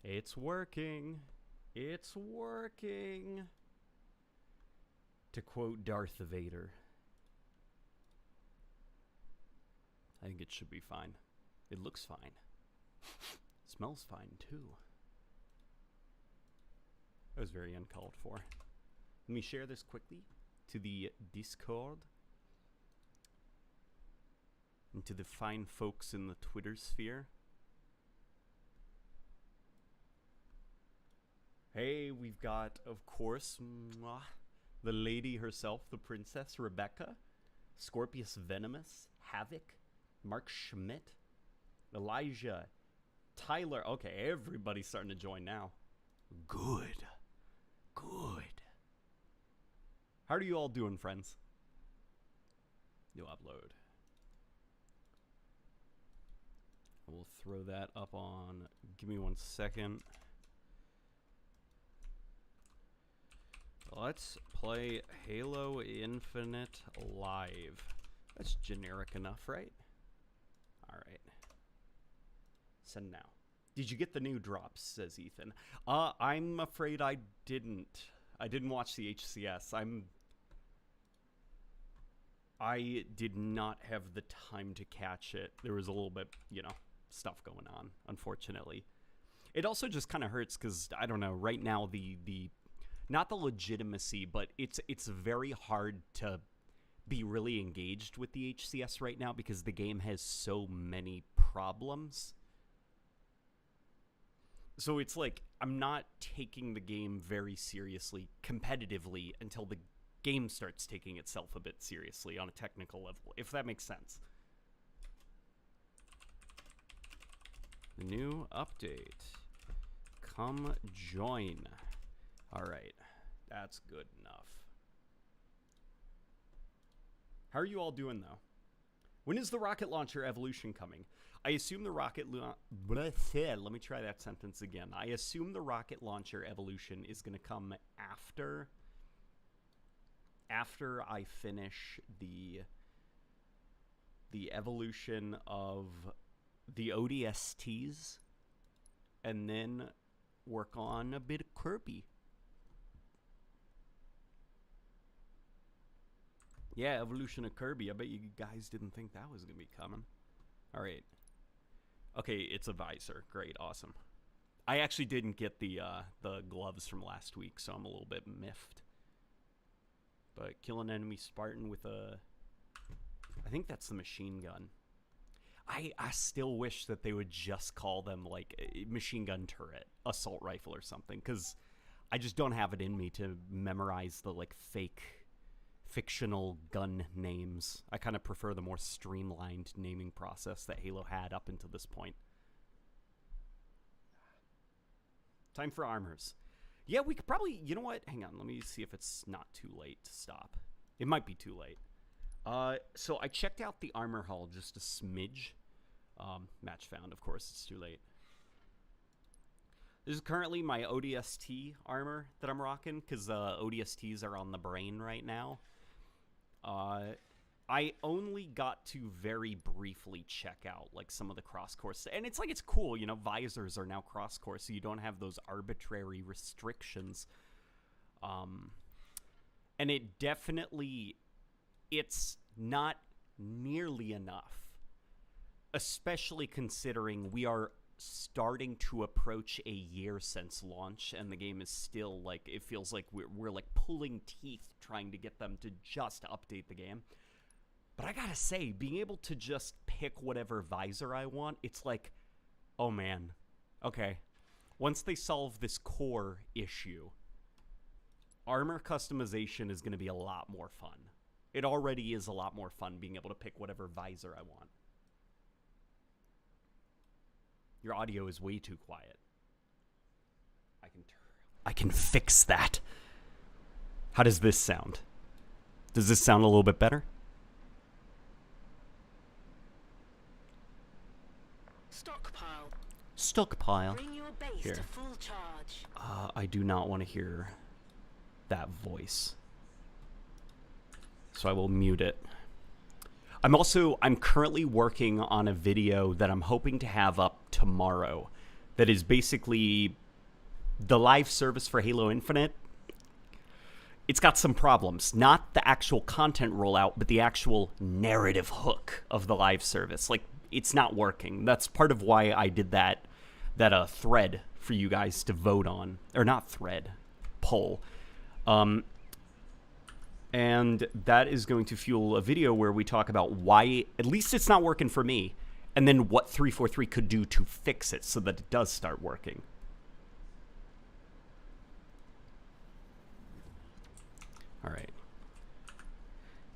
It's working. It's working. To quote Darth Vader. I think it should be fine. It looks fine. Smells fine too. That was very uncalled for. Let me share this quickly to the Discord and to the fine folks in the Twitter sphere. Hey, we've got, of course, the lady herself, the Princess Rebecca, Scorpius Venomous, Havoc, Mark Schmidt, Elijah, Tyler. Okay, everybody's starting to join now. Good. Good. How are you all doing, friends? New upload. We'll throw that up on. Give me 1 second. Let's play Halo Infinite live. That's generic enough, right? All right. Send now. Did you get the new drops, says Ethan. I'm afraid I didn't. I didn't watch the HCS. I did not have the time to catch it. There was a little bit, stuff going on, unfortunately. It also just kind of hurts because, I don't know, right now the not the legitimacy, but it's very hard to be really engaged with the HCS right now because the game has so many problems. So it's like I'm not taking the game very seriously competitively until the game starts taking itself a bit seriously on a technical level, if that makes sense. The new update. Come join. All right. That's good enough. How are you all doing, though? When is the rocket launcher evolution coming? I assume the let me try that sentence again. I assume the rocket launcher evolution is going to come after I finish the evolution of the ODSTs and then work on a bit of Kirby. Yeah, evolution of Kirby. I bet you guys didn't think that was going to be coming. All right. Okay, it's a visor. Great, awesome. I actually didn't get the gloves from last week, so I'm a little bit miffed. But kill an enemy Spartan with a... I think that's the machine gun. I still wish that they would just call them, like, a machine gun turret, assault rifle or something, because I just don't have it in me to memorize the, like, fictional gun names. I kind of prefer the more streamlined naming process that Halo had up until this point. Time for armors. Yeah, we could probably, you know what? Hang on, let me see if it's not too late to stop. It might be too late. So I checked out the armor hull just a smidge. Match found, of course, it's too late. This is currently my ODST armor that I'm rocking, because ODSTs are on the brain right now. I only got to very briefly check out, like, some of the cross-course. And it's like, it's cool, you know, visors are now cross-course, so you don't have those arbitrary restrictions. And it definitely, it's not nearly enough. Especially considering we are starting to approach a year since launch, and the game is still, like, it feels like we're like pulling teeth trying to get them to just update the game. But I gotta say, being able to just pick whatever visor I want, it's like, oh man, okay. Once they solve this core issue, armor customization is going to be a lot more fun. It already is a lot more fun being able to pick whatever visor I want. Your audio is way too quiet. I can fix that. How does this sound? Does this sound a little bit better? Stockpile. Bring your base Here. to full charge. I do not want to hear that voice. So I will mute it. I'm currently working on a video that I'm hoping to have up tomorrow that is basically the live service for Halo Infinite. It's got some problems. Not the actual content rollout, but the actual narrative hook of the live service. Like, it's not working. That's part of why I did that thread for you guys to vote on. Or not thread, poll. And that is going to fuel a video where we talk about why, at least it's not working for me, and then what 343 could do to fix it so that it does start working. All right.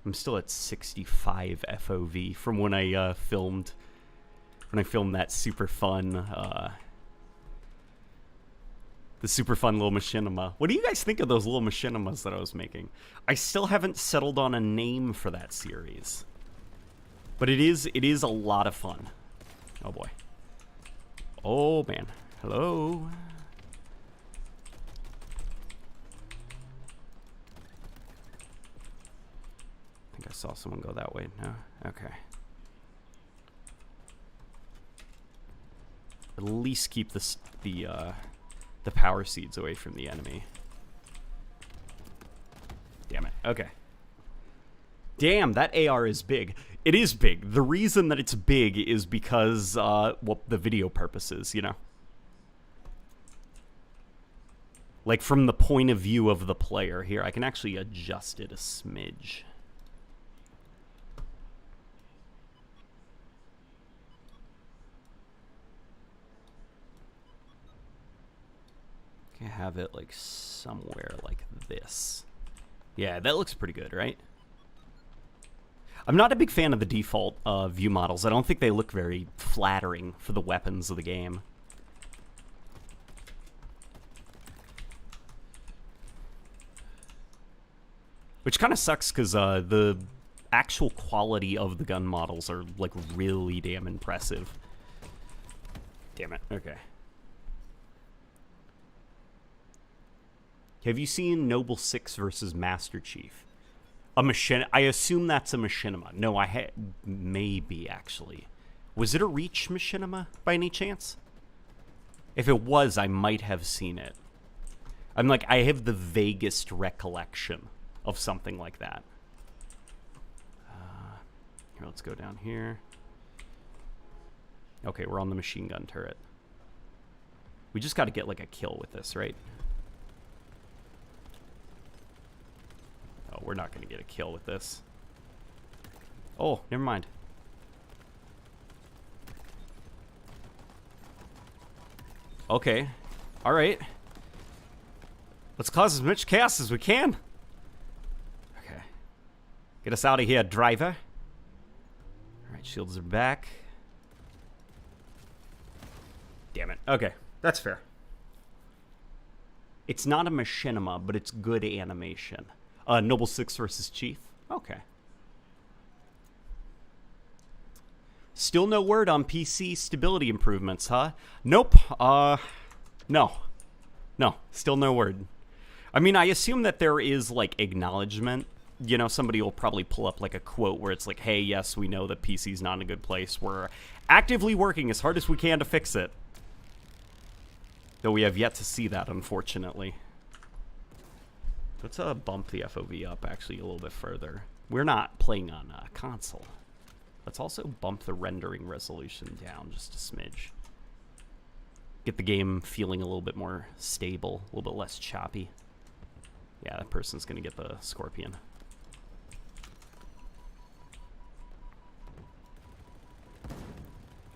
I'm still at 65 FOV from when I filmed that super fun the super fun little machinima. What do you guys think of those little machinimas that I was making? I still haven't settled on a name for that series. But it is a lot of fun. Oh boy. Oh man. Hello. I think I saw someone go that way. No? Okay. At least keep the power seeds away from the enemy. Damn it. Okay. Damn, that AR is big. It is big. The reason that it's big is because, well, the video purposes, you know? Like, from the point of view of the player. Here, I can actually adjust it a smidge. I have it, like, somewhere like this. Yeah, that looks pretty good, right? I'm not a big fan of the default view models. I don't think they look very flattering for the weapons of the game. Which kind of sucks because the actual quality of the gun models are, like, really damn impressive. Damn it. Okay. Have you seen Noble 6 versus Master Chief? I assume that's a machinima. No, maybe, actually. Was it a Reach machinima, by any chance? If it was, I might have seen it. I'm like, I have the vaguest recollection of something like that. Here, let's go down here. Okay, we're on the machine gun turret. We just got to get, like, a kill with this, right? Oh, we're not going to get a kill with this. Oh, never mind. Okay. Alright. Let's cause as much chaos as we can. Okay. Get us out of here, driver. Alright, shields are back. Damn it. Okay, that's fair. It's not a machinima, but it's good animation. Noble 6 versus Chief. Okay. Still no word on PC stability improvements, huh? Nope. No. No. Still no word. I mean, I assume that there is, like, acknowledgement. You know, somebody will probably pull up, like, a quote where it's like, hey, yes, we know that PC's not in a good place. We're actively working as hard as we can to fix it. Though we have yet to see that, unfortunately. Let's bump the FOV up, actually, a little bit further. We're not playing on a console. Let's also bump the rendering resolution down just a smidge. Get the game feeling a little bit more stable, a little bit less choppy. Yeah, that person's going to get the Scorpion.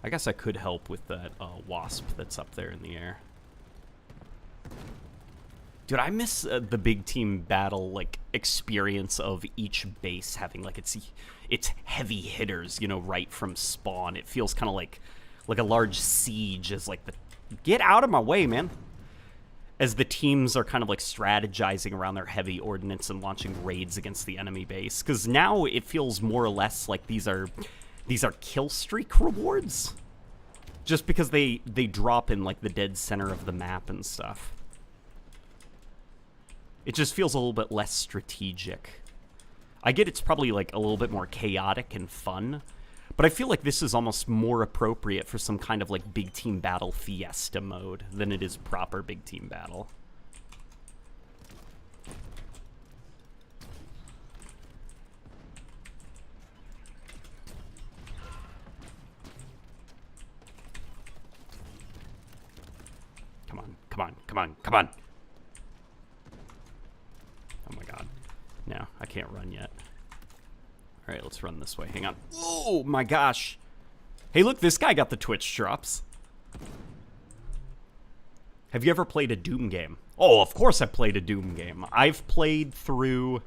I guess I could help with that Wasp that's up there in the air. Dude, I miss the big team battle, like, experience of each base having, like, its heavy hitters, you know, right from spawn. It feels kind of like a large siege as, like, the... Get out of my way, man! As the teams are kind of, like, strategizing around their heavy ordnance and launching raids against the enemy base. Because now it feels more or less like these are kill streak rewards. Just because they drop in, like, the dead center of the map and stuff. It just feels a little bit less strategic. I get it's probably, like, a little bit more chaotic and fun, But I feel like this is almost more appropriate for some kind of like big team battle fiesta mode than it is proper big team battle. Come on, come on, come on, come on. Oh my god. No, I can't run yet. All right, let's run this way. Hang on. Oh my gosh. Hey, look, this guy got the Twitch drops. Have you ever played a Doom game? Oh, of course I played a Doom game. I've played through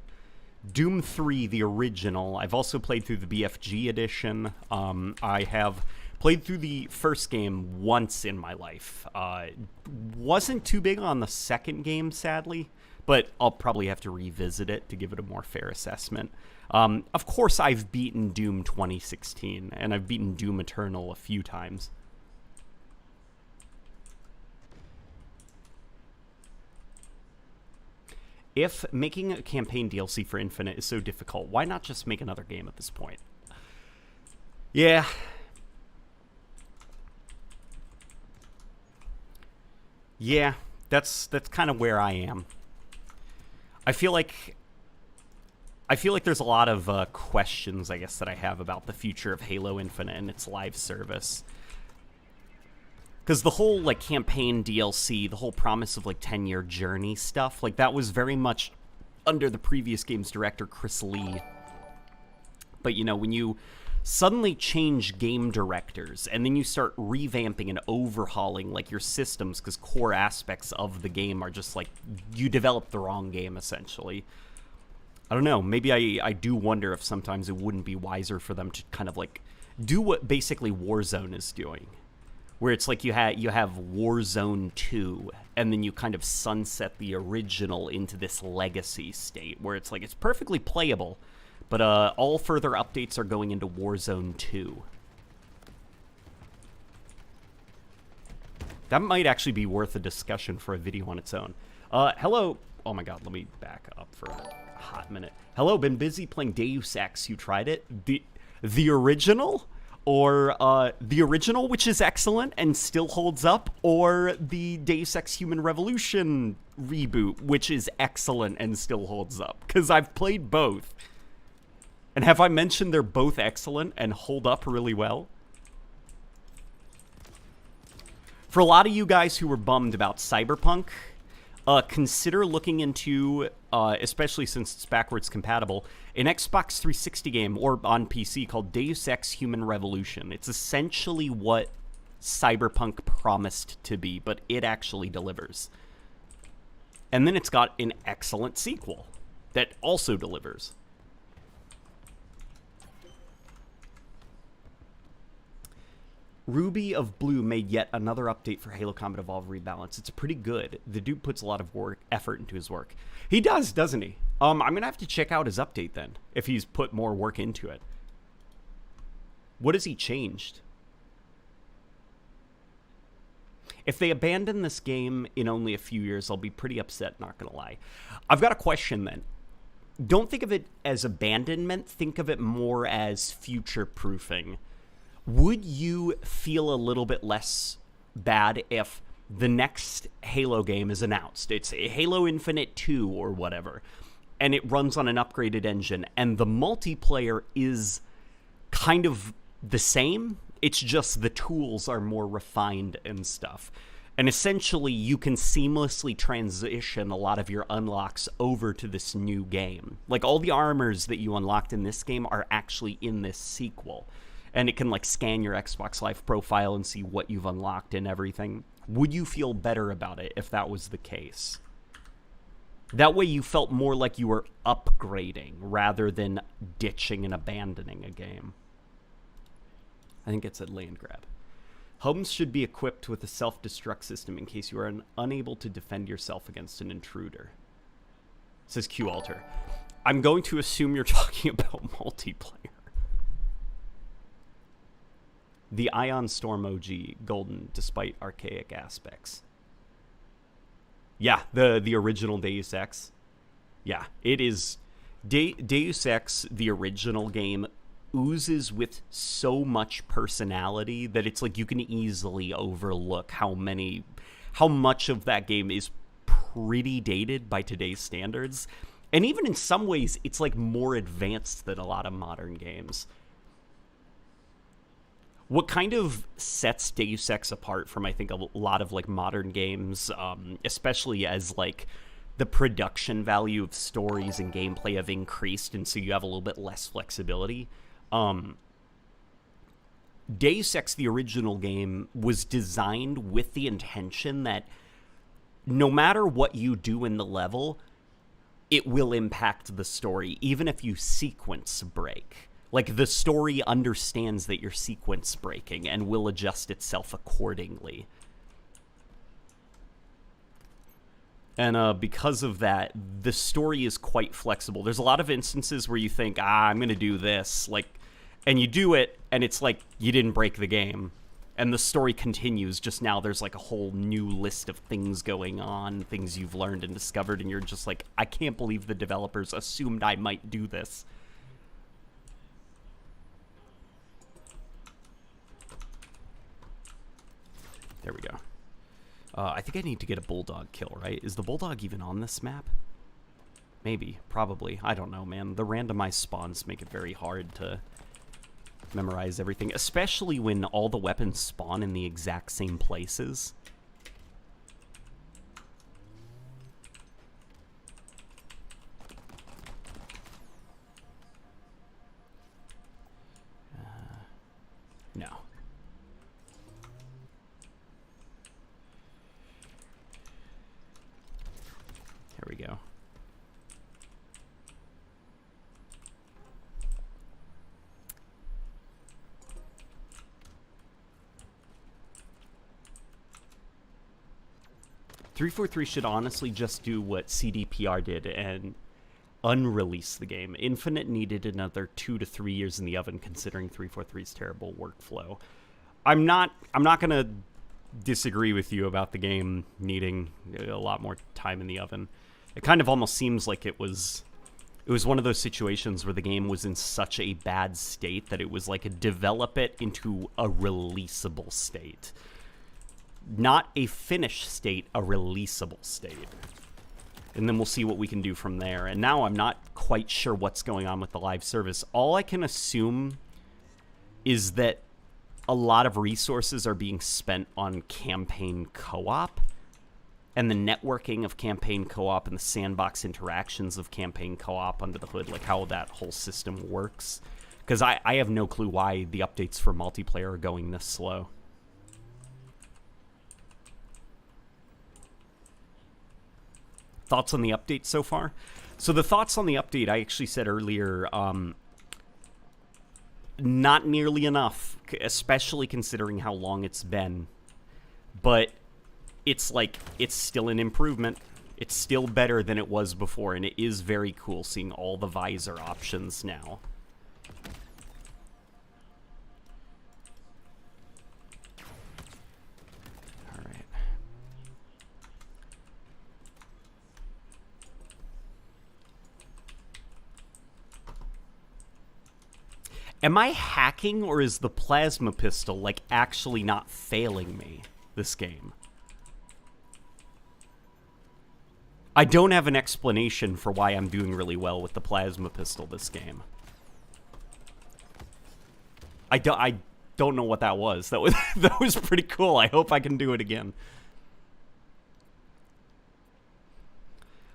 Doom 3, the original. I've also played through the BFG edition. I have played through the first game once in my life. Wasn't too big on the second game, sadly, but I'll probably have to revisit it to give it a more fair assessment. Of course, I've beaten Doom 2016, and I've beaten Doom Eternal a few times. If making a campaign DLC for Infinite is so difficult, why not just make another game at this point? Yeah. Yeah, that's kind of where I am. I feel like there's a lot of questions, I guess, that I have about the future of Halo Infinite and its live service. Because the whole, like, campaign DLC, the whole promise of, like, 10-year journey stuff, like, that was very much under the previous game's director, Chris Lee. But, you know, when you suddenly change game directors, and then you start revamping and overhauling, like, your systems, because core aspects of the game are just, like, you developed the wrong game, essentially. I don't know, maybe I do wonder if sometimes it wouldn't be wiser for them to kind of, like, do what basically Warzone is doing. Where it's like you have Warzone 2, and then you kind of sunset the original into this legacy state, where it's like, it's perfectly playable, but all further updates are going into Warzone 2. That might actually be worth a discussion for a video on its own. Hello. Oh my god, let me back up for a hot minute. Hello, been busy playing Deus Ex. You tried it? The original? Or the original, which is excellent and still holds up, or the Deus Ex Human Revolution reboot, which is excellent and still holds up. Because I've played both. And have I mentioned they're both excellent and hold up really well? For a lot of you guys who were bummed about Cyberpunk, consider looking into, especially since it's backwards compatible, an Xbox 360 game, or on PC, called Deus Ex Human Revolution. It's essentially what Cyberpunk promised to be, but it actually delivers. And then it's got an excellent sequel that also delivers. Ruby of Blue made yet another update for Halo Combat Evolved Rebalance. It's pretty good. The dude puts a lot of effort into his work. He does, doesn't he? I'm going to have to check out his update then, if he's put more work into it. What has he changed? If they abandon this game in only a few years, I'll be pretty upset, not going to lie. I've got a question then. Don't think of it as abandonment. Think of it more as future-proofing. Would you feel a little bit less bad if the next Halo game is announced? It's a Halo Infinite 2 or whatever, and it runs on an upgraded engine, and the multiplayer is kind of the same. It's just the tools are more refined and stuff. And essentially, you can seamlessly transition a lot of your unlocks over to this new game. Like, all the armors that you unlocked in this game are actually in this sequel. And it can, like, scan your Xbox Live profile and see what you've unlocked and everything. Would you feel better about it if that was the case? That way you felt more like you were upgrading rather than ditching and abandoning a game. I think it's a land grab. Homes should be equipped with a self-destruct system in case you are unable to defend yourself against an intruder. Says Q Alter. I'm going to assume you're talking about multiplayer. The Ion Storm OG, golden, despite archaic aspects. Yeah, the original Deus Ex. Yeah, it is. Deus Ex, the original game, oozes with so much personality that it's like you can easily overlook how much of that game is pretty dated by today's standards. And even in some ways, it's like more advanced than a lot of modern games. What kind of sets Deus Ex apart from, I think, a lot of like modern games, especially as like the production value of stories and gameplay have increased, and so you have a little bit less flexibility. Deus Ex, the original game, was designed with the intention that no matter what you do in the level, it will impact the story, even if you sequence break. Like, the story understands that you're sequence breaking and will adjust itself accordingly. And because of that, the story is quite flexible. There's a lot of instances where you think, I'm going to do this, like, and you do it, and it's like you didn't break the game. And the story continues, just now there's like a whole new list of things going on, things you've learned and discovered, and you're just like, I can't believe the developers assumed I might do this. There we go. I think I need to get a bulldog kill, right? Is the bulldog even on this map? Maybe. Probably. I don't know, man. The randomized spawns make it very hard to memorize everything, especially when all the weapons spawn in the exact same places. No. There we go. .343 should honestly just do what CDPR did and unrelease the game. Infinite needed another 2 to 3 years in the oven, considering 343's terrible workflow. I'm not gonna disagree with you about the game needing a lot more time in the oven. It kind of almost seems like it was one of those situations where the game was in such a bad state that it was like a develop it into a releasable state. Not a finished state, a releasable state. And then we'll see what we can do from there. And now I'm not quite sure what's going on with the live service. All I can assume is that a lot of resources are being spent on campaign co-op. And the networking of campaign co-op and the sandbox interactions of campaign co-op under the hood, like how that whole system works. Because I have no clue why the updates for multiplayer are going this slow. Thoughts on the update so far? So the thoughts on the update, I actually said earlier, not nearly enough, especially considering how long it's been. But it's like, it's still an improvement. It's still better than it was before, and it is very cool seeing all the visor options now. Am I hacking, or is the plasma pistol, like, actually not failing me this game? I don't have an explanation for why I'm doing really well with the plasma pistol this game. I don't know what that was. That was pretty cool. I hope I can do it again.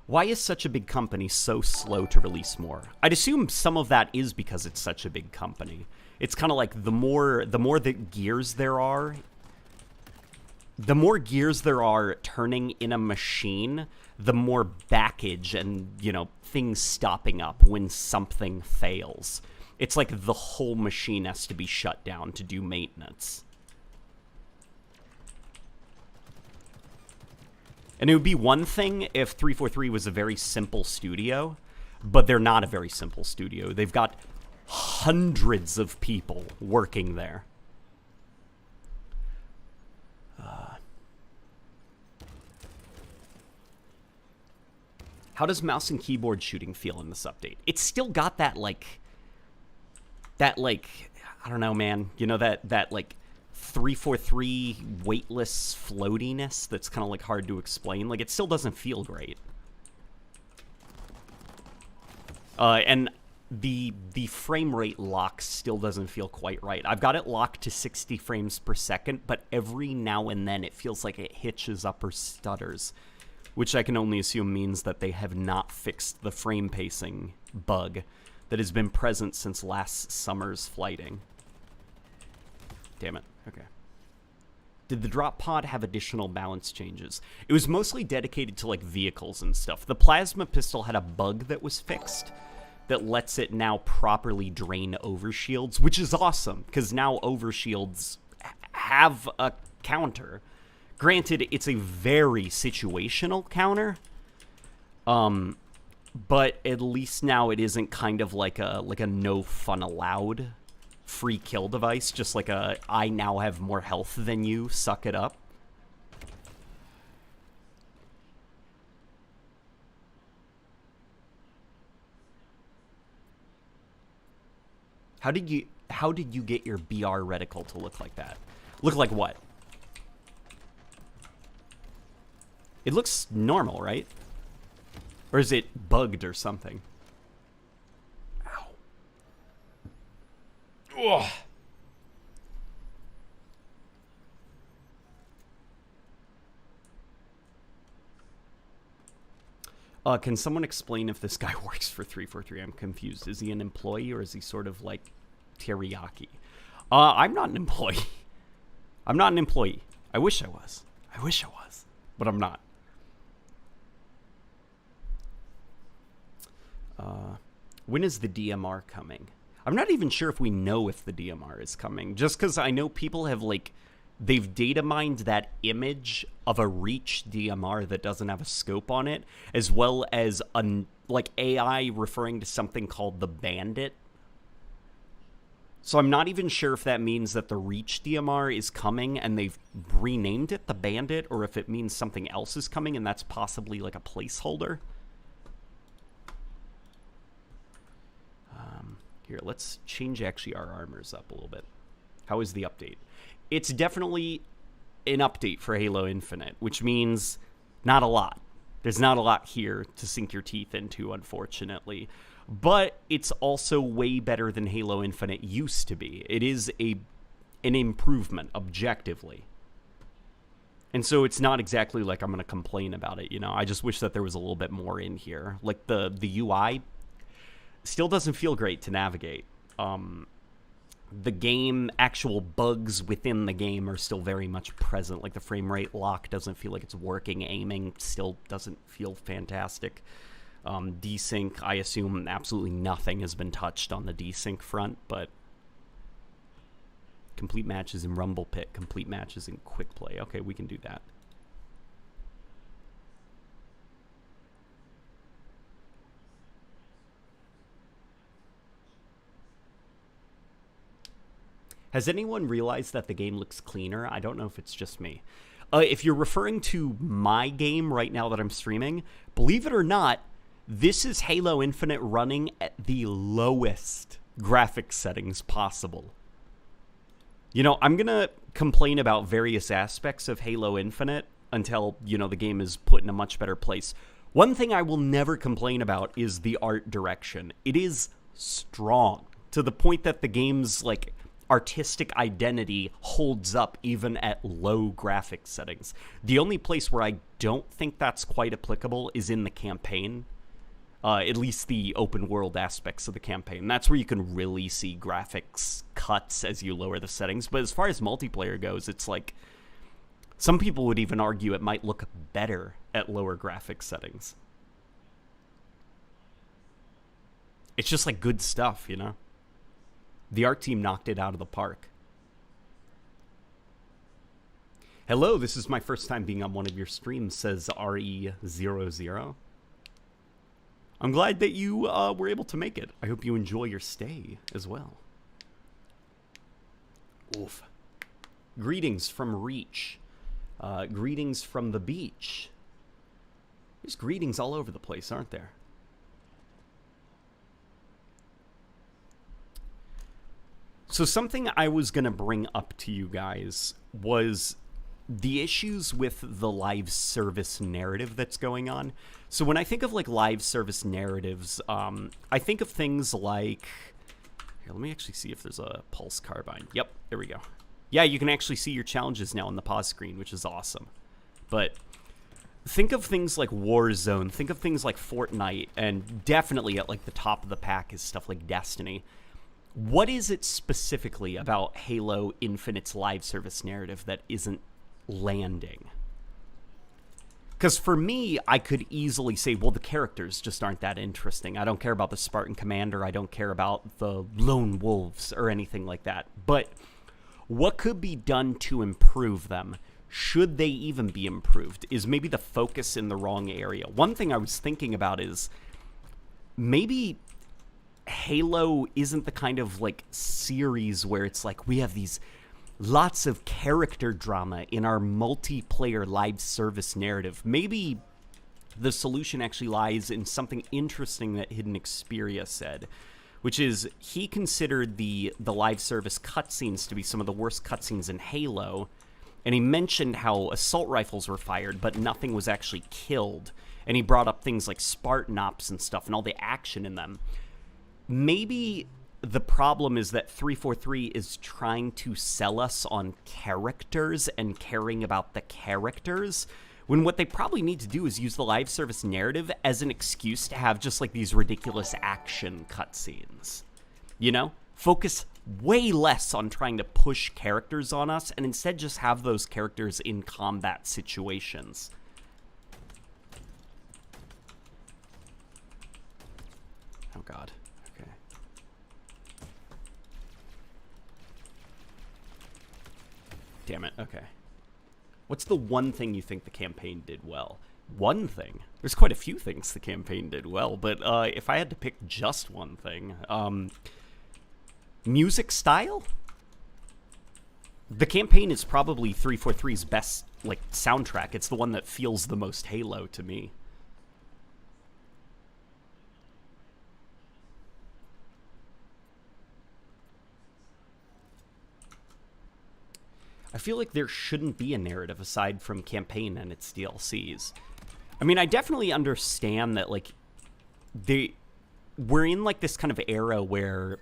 Why is such a big company so slow to release more? I'd assume some of that is because it's such a big company. It's kind of like the more gears there are turning in a machine, the more backage and, you know, things stopping up when something fails. It's like the whole machine has to be shut down to do maintenance. And it would be one thing if 343 was a very simple studio, but they're not a very simple studio. They've got hundreds of people working there. How does mouse and keyboard shooting feel in this update? It's still got that, like, that like, I don't know, man. You know that like 343 weightless floatiness that's kind of like hard to explain. Like it still doesn't feel great. And the frame rate lock still doesn't feel quite right. I've got it locked to 60 frames per second, but every now and then it feels like it hitches up or stutters, which I can only assume means that they have not fixed the frame pacing bug that has been present since last summer's flighting. Damn it. Okay. Did the drop pod have additional balance changes? It was mostly dedicated to like vehicles and stuff. The plasma pistol had a bug that was fixed that lets it now properly drain overshields, which is awesome because now overshields have a counter. Granted, it's a very situational counter, but at least now it isn't kind of like a no fun allowed free kill device, just like a I now have more health than you, suck it up. How did you get your BR reticle to look like that? Look like what? It looks normal, right? Or is it bugged or something? Ow. Ugh. Can someone explain if this guy works for 343? I'm confused. Is he an employee or is he sort of like teriyaki? I'm not an employee. I'm not an employee. I wish I was. I wish I was. But I'm not. When is the DMR coming? I'm not even sure if we know if the DMR is coming. Just because I know people have, like, they've data mined that image of a Reach DMR that doesn't have a scope on it, as well as, like, AI referring to something called the Bandit. So I'm not even sure if that means that the Reach DMR is coming and they've renamed it the Bandit, or if it means something else is coming and that's possibly, like, a placeholder. Here, let's change actually our armors up a little bit. How is the update? It's definitely an update for Halo Infinite, which means not a lot. There's not a lot here to sink your teeth into, unfortunately. But it's also way better than Halo Infinite used to be. It is an improvement, objectively. And so it's not exactly like I'm going to complain about it, you know? I just wish that there was a little bit more in here. Like, the UI still doesn't feel great to navigate. The game, actual bugs within the game are still very much present. Like the frame rate lock doesn't feel like it's working. Aiming still doesn't feel fantastic. Desync, I assume absolutely nothing has been touched on the desync front, but complete matches in Rumble Pit, complete matches in Quick Play. Okay, we can do that. Has anyone realized that the game looks cleaner? I don't know if it's just me. If you're referring to my game right now that I'm streaming, believe it or not, this is Halo Infinite running at the lowest graphics settings possible. You know, I'm going to complain about various aspects of Halo Infinite until, you know, the game is put in a much better place. One thing I will never complain about is the art direction. It is strong to the point that the game's, like, artistic identity holds up even at low graphics settings. The only place where I don't think that's quite applicable is in the campaign. At least the open world aspects of the campaign. That's where you can really see graphics cuts as you lower the settings. But as far as multiplayer goes, it's like some people would even argue it might look better at lower graphics settings. It's just like good stuff, you know? The art team knocked it out of the park. Hello, this is my first time being on one of your streams, says RE00. I'm glad that you were able to make it. I hope you enjoy your stay as well. Oof. Greetings from Reach. Greetings from the beach. There's greetings all over the place, aren't there? So something I was going to bring up to you guys was the issues with the live service narrative that's going on. So when I think of like live service narratives, I think of things like, here, let me actually see if there's a pulse carbine. Yep, there we go. Yeah, you can actually see your challenges now on the pause screen, which is awesome. But think of things like Warzone, think of things like Fortnite, and definitely at like the top of the pack is stuff like Destiny. What is it specifically about Halo Infinite's live service narrative that isn't landing? Because for me, I could easily say, well, the characters just aren't that interesting. I don't care about the Spartan Commander. I don't care about the Lone Wolves or anything like that. But what could be done to improve them? Should they even be improved? Is maybe the focus in the wrong area? One thing I was thinking about is maybe Halo isn't the kind of like series where it's like we have these lots of character drama in our multiplayer live service narrative. Maybe the solution actually lies in something interesting that Hidden Xperia said, which is he considered the live service cutscenes to be some of the worst cutscenes in Halo, and he mentioned how assault rifles were fired, but nothing was actually killed, and he brought up things like Spartan Ops and stuff and all the action in them. Maybe the problem is that 343 is trying to sell us on characters and caring about the characters, when what they probably need to do is use the live service narrative as an excuse to have just like these ridiculous action cutscenes. You know? Focus way less on trying to push characters on us and instead just have those characters in combat situations. Oh god. Okay. Damn it. Okay. What's the one thing you think the campaign did well? One thing? There's quite a few things the campaign did well, but if I had to pick just one thing, music style? The campaign is probably 343's best, like, soundtrack. It's the one that feels the most Halo to me. I feel like there shouldn't be a narrative aside from campaign and its DLCs. I mean, I definitely understand that, like, we're in, like, this kind of era where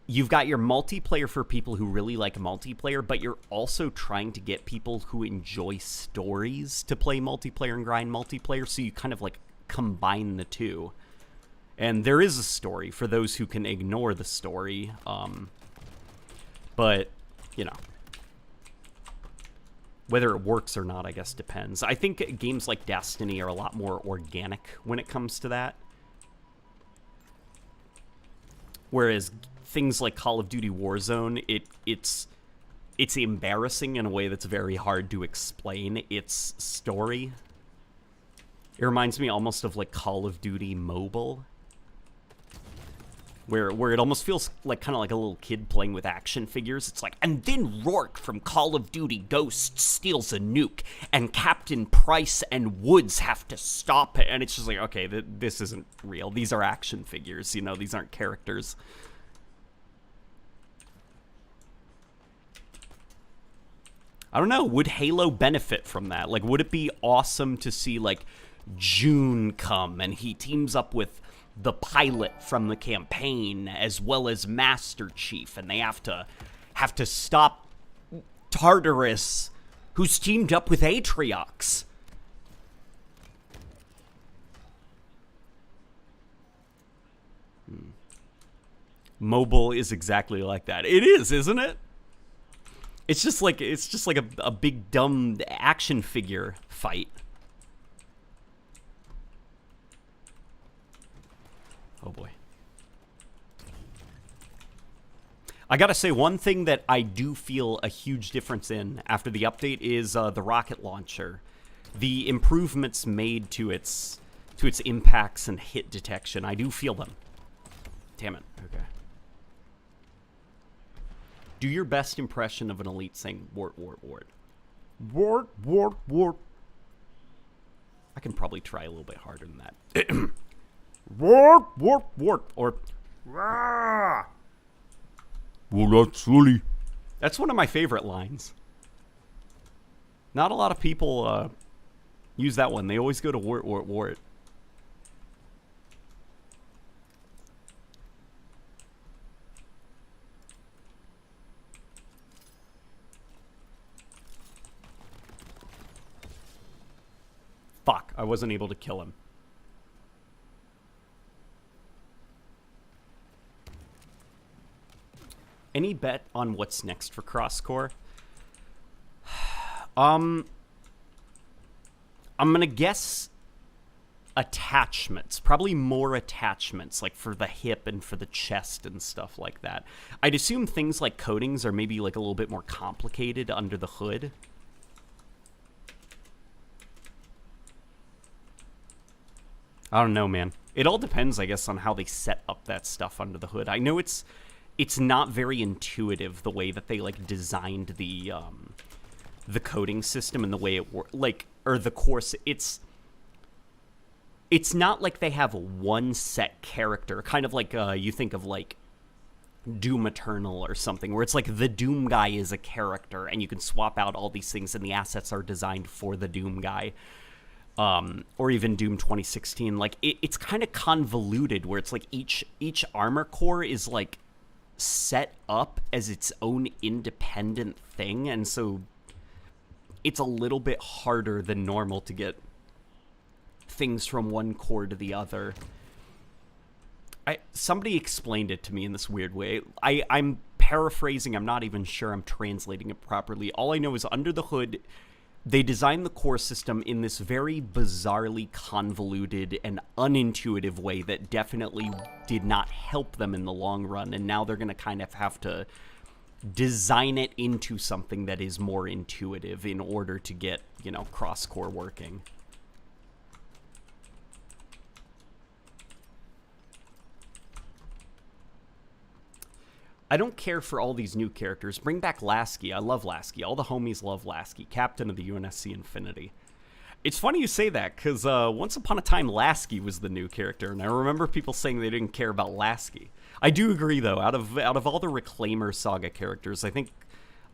you've got your multiplayer for people who really like multiplayer, but you're also trying to get people who enjoy stories to play multiplayer and grind multiplayer, so you kind of, like, combine the two. And there is a story for those who can ignore the story, but, you know. Whether it works or not, I guess, depends. I think games like Destiny are a lot more organic when it comes to that. Whereas things like Call of Duty Warzone, it's embarrassing in a way that's very hard to explain its story. It reminds me almost of like Call of Duty Mobile, where it almost feels like kind of like a little kid playing with action figures. It's like, and then Rourke from Call of Duty Ghosts steals a nuke, and Captain Price and Woods have to stop it. And it's just like, okay, this isn't real. These are action figures, you know, these aren't characters. I don't know, would Halo benefit from that? Like, would it be awesome to see, like, June come, and he teams up with the pilot from the campaign as well as Master Chief, and they have to stop Tartarus, who's teamed up with Atriox. Mobile is exactly like that. It is, isn't it? It's just like a big dumb action figure fight. Oh boy. I gotta say, one thing that I do feel a huge difference in after the update is the rocket launcher. The improvements made to its impacts and hit detection. I do feel them. Damn it. Okay. Do your best impression of an elite saying wart, wart, wart. Wart, wart, wart. I can probably try a little bit harder than that. Wart, wart, wart. Or, rah. Well, that's silly. That's one of my favorite lines. Not a lot of people use that one. They always go to wart, wart, wart. Fuck, I wasn't able to kill him. Any bet on what's next for CrossCore? I'm gonna guess attachments. Probably more attachments, like for the hip and for the chest and stuff like that. I'd assume things like coatings are maybe like a little bit more complicated under the hood. I don't know, man. It all depends, I guess, on how they set up that stuff under the hood. I know it's not very intuitive the way that they like designed the coding system and the way it or the course. It's not like they have one set character, kind of like you think of like Doom Eternal or something, where it's like the Doom guy is a character and you can swap out all these things and the assets are designed for the Doom guy. Or even Doom 2016, like it's kind of convoluted where it's like each armor core is like set up as its own independent thing, and so it's a little bit harder than normal to get things from one core to the other. Somebody explained it to me in this weird way. I'm paraphrasing, I'm not even sure I'm translating it properly. All I know is under the hood, they designed the core system in this very bizarrely convoluted and unintuitive way that definitely did not help them in the long run, and now they're going to kind of have to design it into something that is more intuitive in order to get, you know, cross-core working. I don't care for all these new characters. Bring back Lasky. I love Lasky. All the homies love Lasky. Captain of the UNSC Infinity. It's funny you say that, because once upon a time, Lasky was the new character, and I remember people saying they didn't care about Lasky. I do agree, though. Out of all the Reclaimer Saga characters, I think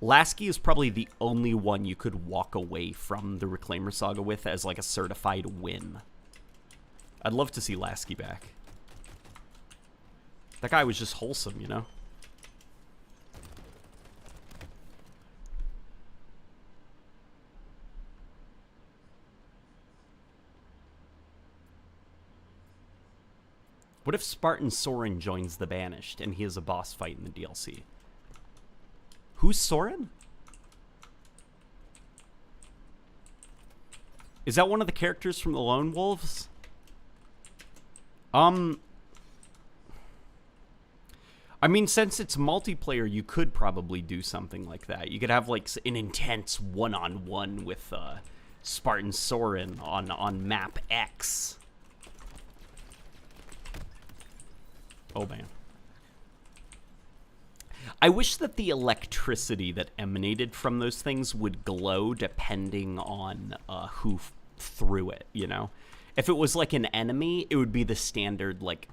Lasky is probably the only one you could walk away from the Reclaimer Saga with as, like, a certified win. I'd love to see Lasky back. That guy was just wholesome, you know? What if Spartan Soren joins the Banished and he has a boss fight in the DLC? Who's Soren? Is that one of the characters from the Lone Wolves? I mean, since it's multiplayer, you could probably do something like that. You could have like an intense one-on-one with Spartan Soren on map X. Oh, man. I wish that the electricity that emanated from those things would glow depending on who threw it, you know? If it was like an enemy, it would be the standard, like,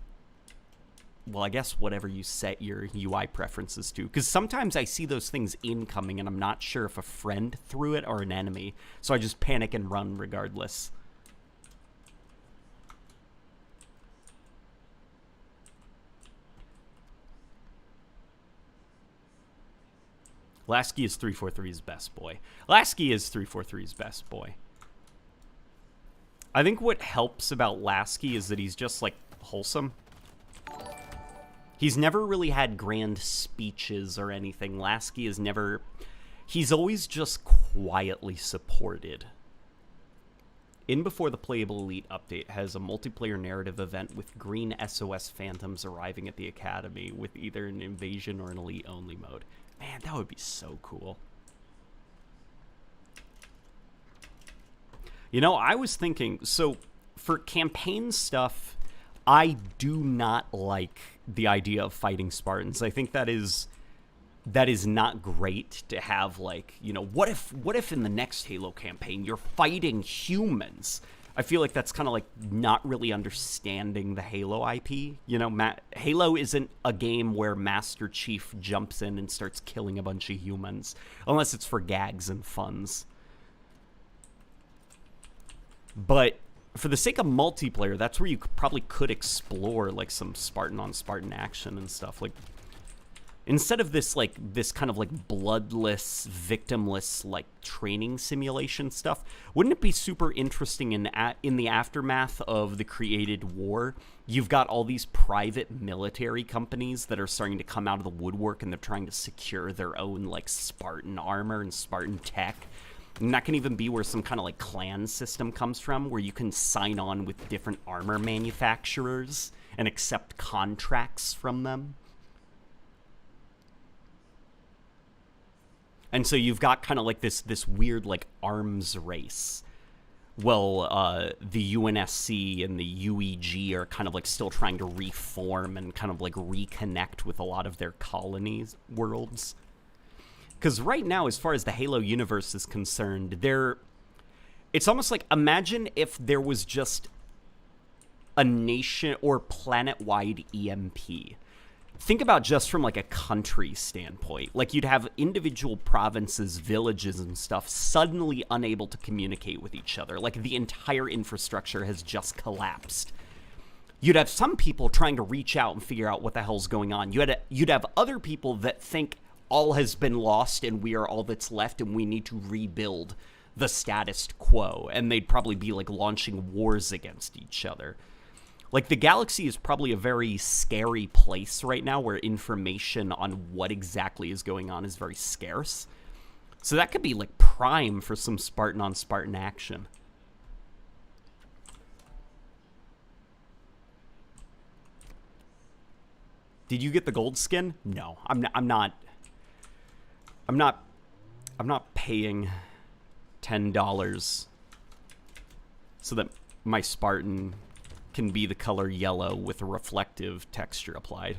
well, I guess whatever you set your UI preferences to. Because sometimes I see those things incoming and I'm not sure if a friend threw it or an enemy. So I just panic and run regardless. Lasky is 343's best boy. Lasky is 343's best boy. I think what helps about Lasky is that he's just, like, wholesome. He's never really had grand speeches or anything. Lasky is never... He's always just quietly supported. In Before the Playable Elite update has a multiplayer narrative event with green SOS Phantoms arriving at the Academy with either an Invasion or an Elite-only mode. Man, that would be so cool. You know, I was thinking, so for campaign stuff, I do not like the idea of fighting Spartans. I think that is not great to have, like, you know, what if in the next Halo campaign you're fighting humans? I feel like that's kind of like not really understanding the Halo IP. You know, Halo isn't a game where Master Chief jumps in and starts killing a bunch of humans, unless it's for gags and funs. But for the sake of multiplayer, that's where you probably could explore like some Spartan on Spartan action and stuff. Like, instead of this kind of like bloodless, victimless like training simulation stuff, wouldn't it be super interesting in the aftermath of the created war? You've got all these private military companies that are starting to come out of the woodwork, and they're trying to secure their own like Spartan armor and Spartan tech. And that can even be where some kind of like clan system comes from, where you can sign on with different armor manufacturers and accept contracts from them. And so you've got kind of like this weird like arms race. Well, the UNSC and the UEG are kind of like still trying to reform and kind of like reconnect with a lot of their colonies worlds. Because right now, as far as the Halo universe is concerned, it's almost like, imagine if there was just a nation or planet-wide EMP. Think about just from like a country standpoint. Like, you'd have individual provinces, villages, and stuff suddenly unable to communicate with each other. Like, the entire infrastructure has just collapsed. You'd have some people trying to reach out and figure out what the hell's going on. You'd have other people that think all has been lost and we are all that's left and we need to rebuild the status quo. And they'd probably be like launching wars against each other. Like, the galaxy is probably a very scary place right now, where information on what exactly is going on is very scarce. So that could be like prime for some Spartan on Spartan action. Did you get the gold skin? No, I'm not paying $10 so that my Spartan can be the color yellow with a reflective texture applied.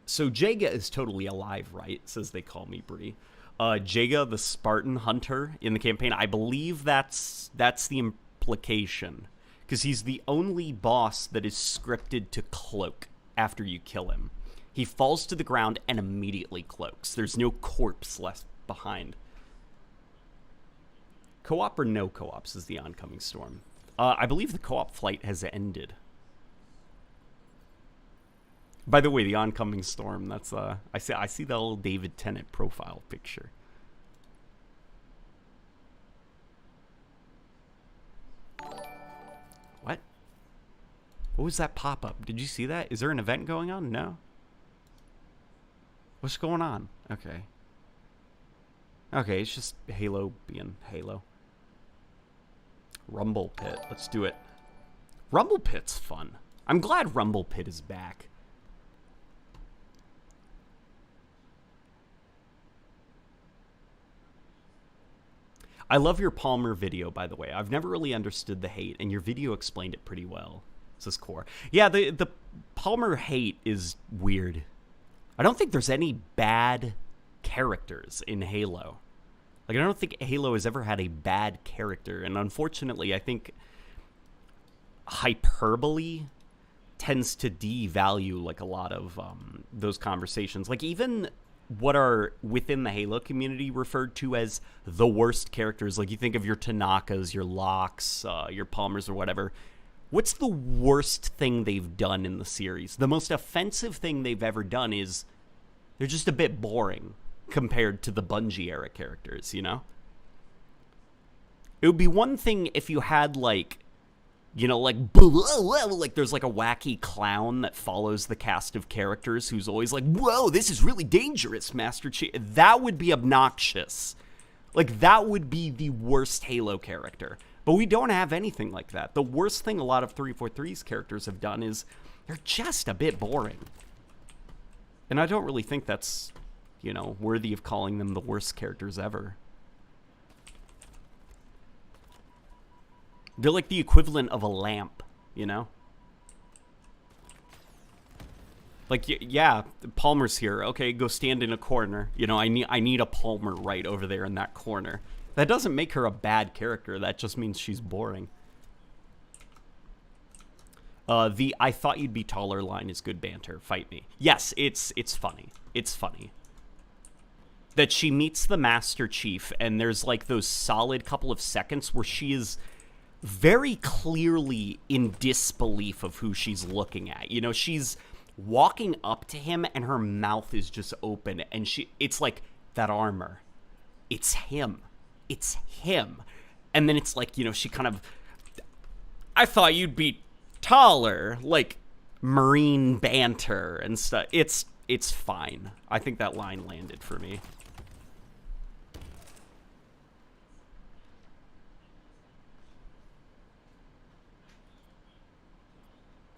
So Jaga is totally alive, right? Says They Call Me Bree. Jaga, the Spartan hunter in the campaign, I believe that's the implication. Because he's the only boss that is scripted to cloak after you kill him. He falls to the ground and immediately cloaks. There's no corpse left behind. Co-op or no co-ops is the oncoming storm. I believe the co-op flight has ended. By the way, the oncoming storm, that's I see the old David Tennant profile picture. What? What was that pop-up? Did you see that? Is there an event going on? No. What's going on? Okay. Okay, it's just Halo being Halo. Rumble Pit. Let's do it. Rumble Pit's fun. I'm glad Rumble Pit is back. I love your Palmer video, by the way. I've never really understood the hate, and your video explained it pretty well. Says Core. Yeah, the Palmer hate is weird. I don't think there's any bad characters in Halo. Like, I don't think Halo has ever had a bad character, and unfortunately, I think hyperbole tends to devalue, like, a lot of those conversations. Like, even what are within the Halo community referred to as the worst characters, like, you think of your Tanakas, your Locks, your Palmers, or whatever. What's the worst thing they've done in the series? The most offensive thing they've ever done is they're just a bit boring compared to the Bungie era characters, you know? It would be one thing if you had, like, you know, like there's like a wacky clown that follows the cast of characters who's always like, whoa, this is really dangerous, Master Chief. That would be obnoxious. Like, that would be the worst Halo character. But we don't have anything like that. The worst thing a lot of 343's characters have done is they're just a bit boring. And I don't really think that's, you know, worthy of calling them the worst characters ever. They're like the equivalent of a lamp, you know? Like, yeah, Palmer's here. Okay, go stand in a corner. You know, I need a Palmer right over there in that corner. That doesn't make her a bad character. That just means she's boring. The "I thought you'd be taller" line is good banter. Fight me. Yes, it's funny. It's funny. That she meets the Master Chief, and there's like those solid couple of seconds where she is very clearly in disbelief of who she's looking at. You know, she's walking up to him and her mouth is just open, and it's like, that armor. It's him. It's him. And then it's like, you know, she kind of, "I thought you'd be taller," like Marine banter and stuff. It's fine. I think that line landed for me.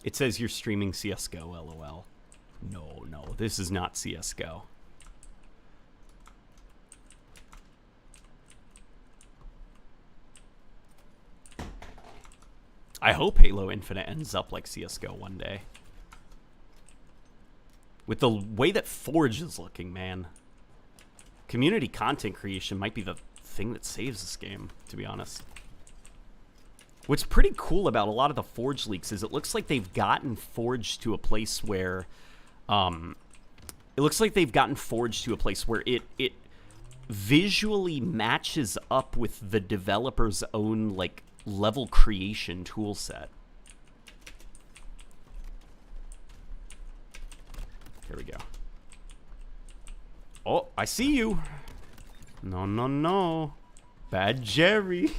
It says you're streaming CSGO, LOL. No, this is not CSGO. I hope Halo Infinite ends up like CSGO one day. With the way that Forge is looking, man. Community content creation might be the thing that saves this game, to be honest. What's pretty cool about a lot of the Forge leaks is it looks like they've gotten Forge to a place where, it visually matches up with the developer's own, like, level creation tool set. Here we go. Oh, I see you. No. Bad Jerry.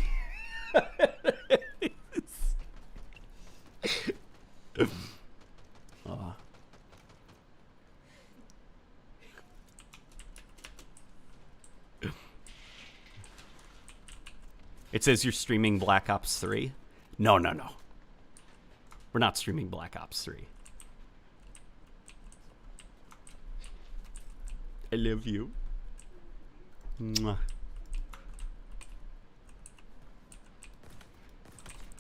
It says you're streaming Black Ops 3. No. We're not streaming Black Ops 3. I love you. Mwah.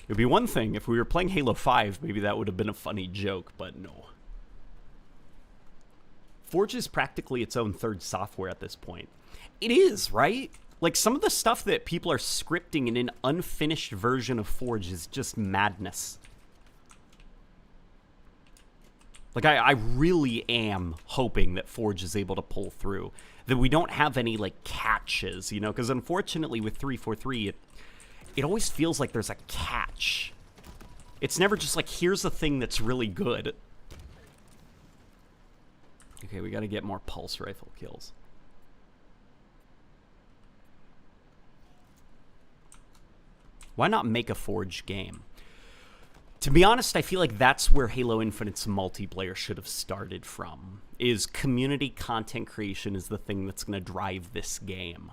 It'd be one thing if we were playing Halo 5, maybe that would have been a funny joke, but no. Forge is practically its own third software at this point. It is, right? Like, some of the stuff that people are scripting in an unfinished version of Forge is just madness. Like, I really am hoping that Forge is able to pull through. That we don't have any, like, catches, you know? Because unfortunately with 343, it always feels like there's a catch. It's never just like, here's a thing that's really good. Okay, we gotta get more pulse rifle kills. Why not make a Forge game? To be honest, I feel like that's where Halo Infinite's multiplayer should have started from. Is community content creation is the thing that's going to drive this game.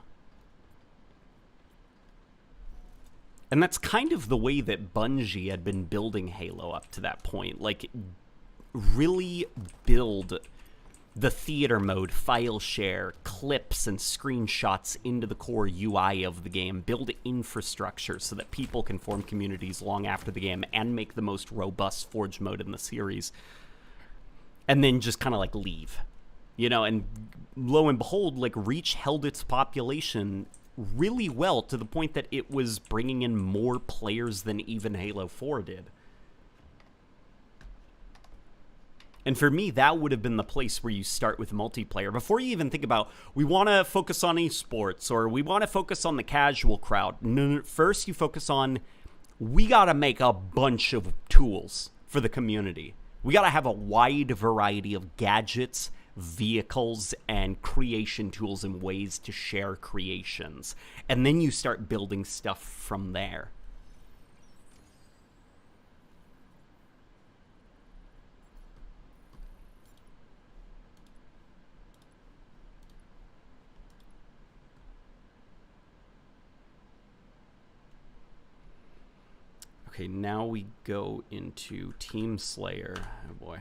And that's kind of the way that Bungie had been building Halo up to that point. Like, really build the theater mode, file share, clips, and screenshots into the core UI of the game. Build infrastructure so that people can form communities long after the game and make the most robust Forge mode in the series. And then just kind of, like, leave. You know, and lo and behold, like, Reach held its population really well to the point that it was bringing in more players than even Halo 4 did. And for me, that would have been the place where you start with multiplayer. Before you even think about, we want to focus on esports, or we want to focus on the casual crowd. No, first you focus on, we got to make a bunch of tools for the community. We got to have a wide variety of gadgets, vehicles, and creation tools and ways to share creations. And then you start building stuff from there. Okay, now we go into Team Slayer. Oh boy.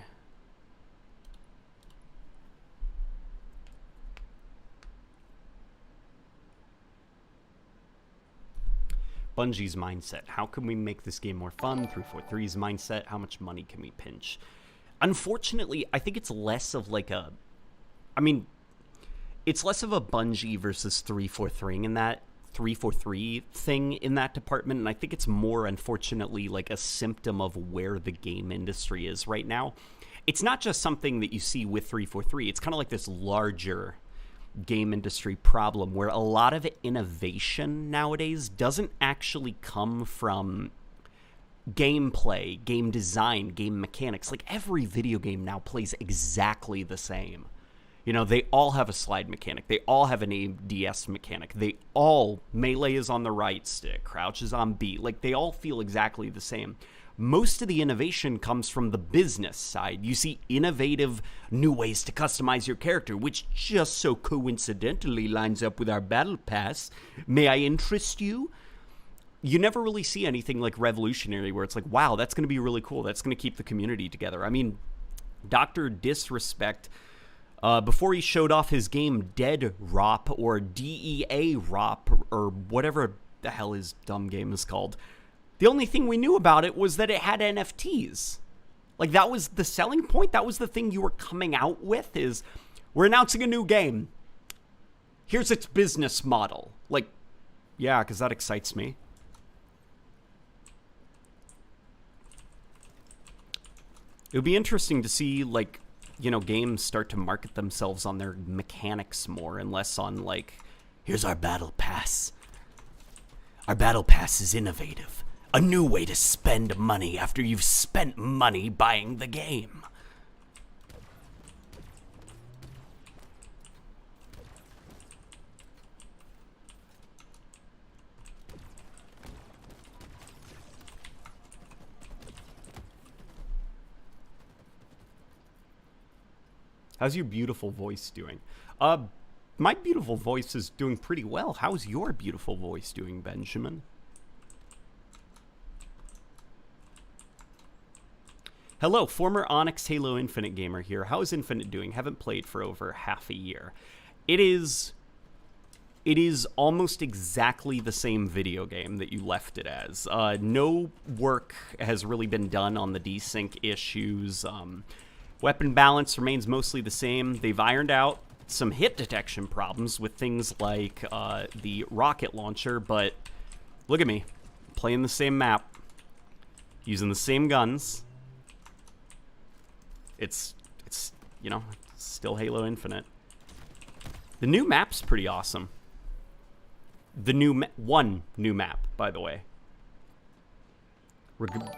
Bungie's mindset. How can we make this game more fun? 343's mindset. How much money can we pinch? unfortunately, I think it's less of like a, I mean, it's less of a Bungie versus 343 in that 343 thing in that department, and I think it's more, unfortunately, like a symptom of where the game industry is right now. It's not just something that you see with 343. It's kind of like this larger game industry problem where a lot of innovation nowadays doesn't actually come from gameplay, game design, game mechanics. Like, every video game now plays exactly the same. You know, they all have a slide mechanic. They all have an ADS mechanic. They all, melee is on the right stick, crouch is on B. Like, they all feel exactly the same. Most of the innovation comes from the business side. You see innovative new ways to customize your character, which just so coincidentally lines up with our battle pass. May I interest you? You never really see anything like revolutionary where it's like, wow, that's going to be really cool. That's going to keep the community together. I mean, Dr. Disrespect, before he showed off his game Dead ROP or DEA ROP or whatever the hell his dumb game is called, the only thing we knew about it was that it had NFTs. Like, that was the selling point. That was the thing you were coming out with, is we're announcing a new game. Here's its business model. Like, yeah, because that excites me. It would be interesting to see, like, you know, games start to market themselves on their mechanics more and less on, like, here's our battle pass. Our battle pass is innovative. A new way to spend money after you've spent money buying the game. How's your beautiful voice doing? My beautiful voice is doing pretty well. How's your beautiful voice doing, Benjamin? Hello, former Onyx Halo Infinite gamer here. How is Infinite doing? Haven't played for over half a year. It is almost exactly the same video game that you left it as. No work has really been done on the desync issues. Weapon balance remains mostly the same. They've ironed out some hit detection problems with things like the rocket launcher, but look at me, playing the same map, using the same guns. It's you know, it's still Halo Infinite. The new map's pretty awesome. The new one new map, by the way.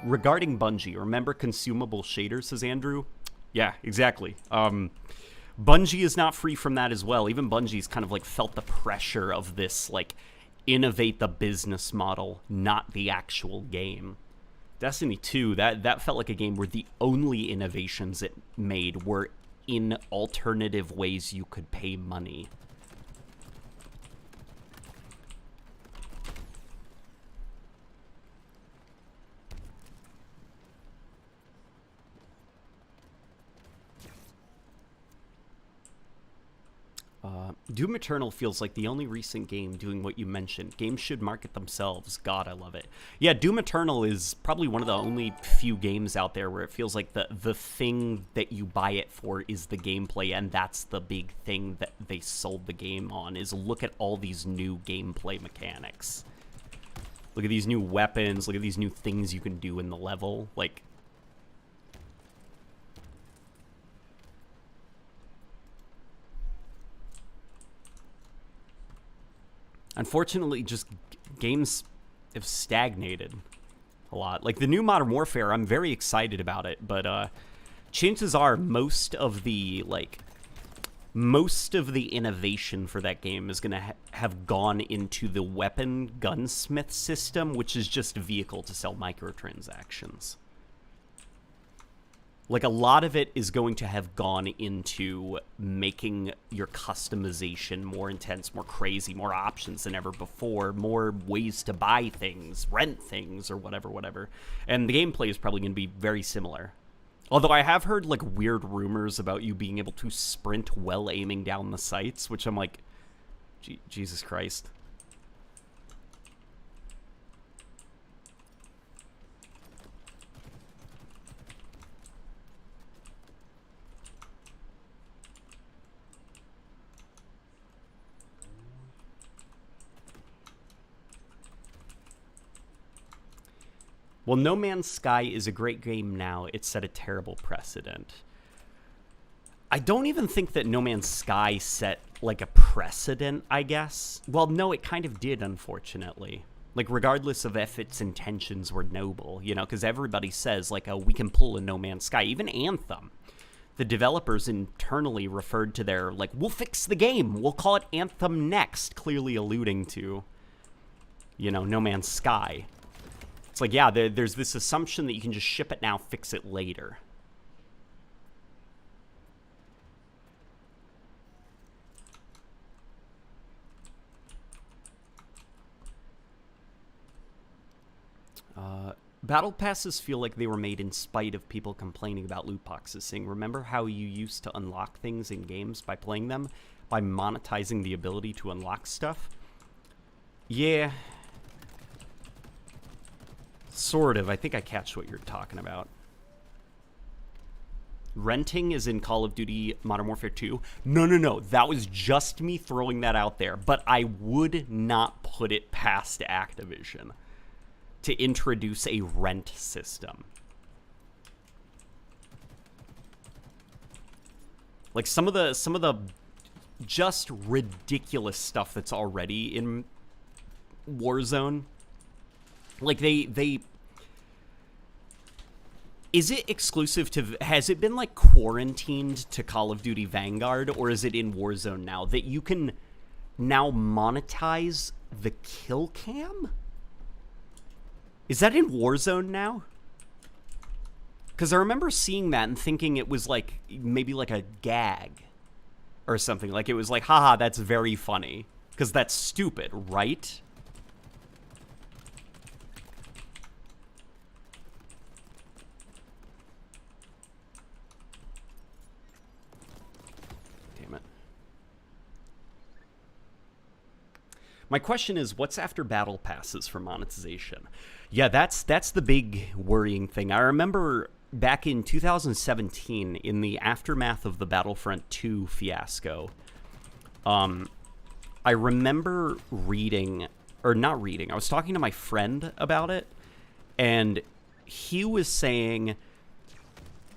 Regarding Bungie, remember consumable shaders, says Andrew? Yeah, exactly. Bungie is not free from that as well. Even Bungie's kind of like felt the pressure of this, like, innovate the business model, not the actual game. Destiny 2, that felt like a game where the only innovations it made were in alternative ways you could pay money. Doom Eternal feels like the only recent game doing what you mentioned. Games should market themselves. God, I love it. Yeah, Doom Eternal is probably one of the only few games out there where it feels like the thing that you buy it for is the gameplay, and that's the big thing that they sold the game on, is look at all these new gameplay mechanics. Look at these new weapons, look at these new things you can do in the level. Like, unfortunately, just games have stagnated a lot. Like, the new Modern Warfare, I'm very excited about it, but chances are most of the innovation for that game is going to have gone into the weapon gunsmith system, which is just a vehicle to sell microtransactions. Like, a lot of it is going to have gone into making your customization more intense, more crazy, more options than ever before, more ways to buy things, rent things, or whatever. And the gameplay is probably going to be very similar. Although I have heard, like, weird rumors about you being able to sprint while aiming down the sights, which I'm like, Jesus Christ. Well, No Man's Sky is a great game now. It set a terrible precedent. I don't even think that No Man's Sky set, like, a precedent, I guess. Well, no, it kind of did, unfortunately. Like, regardless of if its intentions were noble, you know, because everybody says, like, oh, we can pull a No Man's Sky. Even Anthem. The developers internally referred to their, like, we'll fix the game. We'll call it Anthem next, clearly alluding to, you know, No Man's Sky. It's like, yeah, there's this assumption that you can just ship it now, fix it later. Battle passes feel like they were made in spite of people complaining about loot boxes, saying, remember how you used to unlock things in games by playing them? By monetizing the ability to unlock stuff? Yeah. Sort of. I think I catch what you're talking about. Renting is in Call of Duty Modern Warfare 2. No. That was just me throwing that out there. But I would not put it past Activision to introduce a rent system. Like some of the just ridiculous stuff that's already in Warzone. Like they is it exclusive to, has it been like quarantined to Call of Duty Vanguard, or is it in Warzone now that you can now monetize the kill cam? Is that in Warzone now? Because I remember seeing that and thinking it was like, maybe like a gag or something. Like it was like, haha, that's very funny. Because that's stupid, right? Damn it. My question is, what's after battle passes for monetization? Yeah, that's the big worrying thing. I remember back in 2017, in the aftermath of the Battlefront 2 fiasco, I remember reading, or not reading, I was talking to my friend about it, and he was saying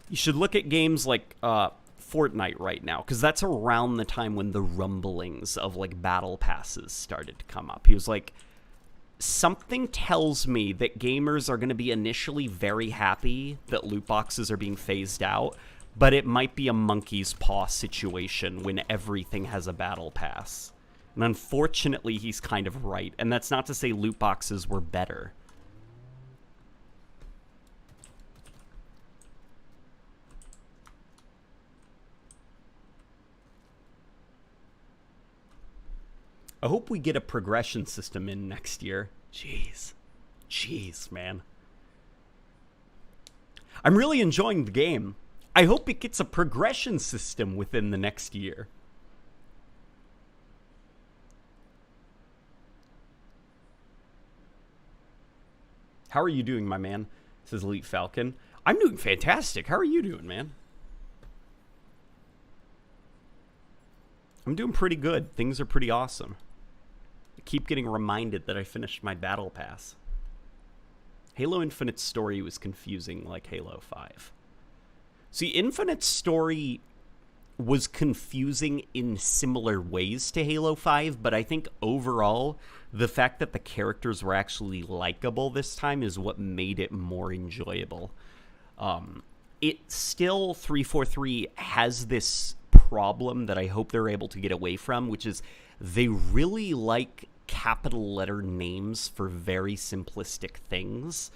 you should look at games like Fortnite right now, because that's around the time when the rumblings of like battle passes started to come up. He was like, something tells me that gamers are going to be initially very happy that loot boxes are being phased out, but it might be a monkey's paw situation when everything has a battle pass. And unfortunately, he's kind of right. And that's not to say loot boxes were better. I hope we get a progression system in next year. Jeez, man. I'm really enjoying the game. I hope it gets a progression system within the next year. How are you doing, my man? Says Elite Falcon. I'm doing fantastic. How are you doing, man? I'm doing pretty good. Things are pretty awesome. I keep getting reminded that I finished my battle pass. Halo Infinite's story was confusing like Halo 5. See, Infinite's story was confusing in similar ways to Halo 5, but I think overall, the fact that the characters were actually likable this time is what made it more enjoyable. It still, 343 has this problem that I hope they're able to get away from, which is they really like capital letter names for very simplistic things.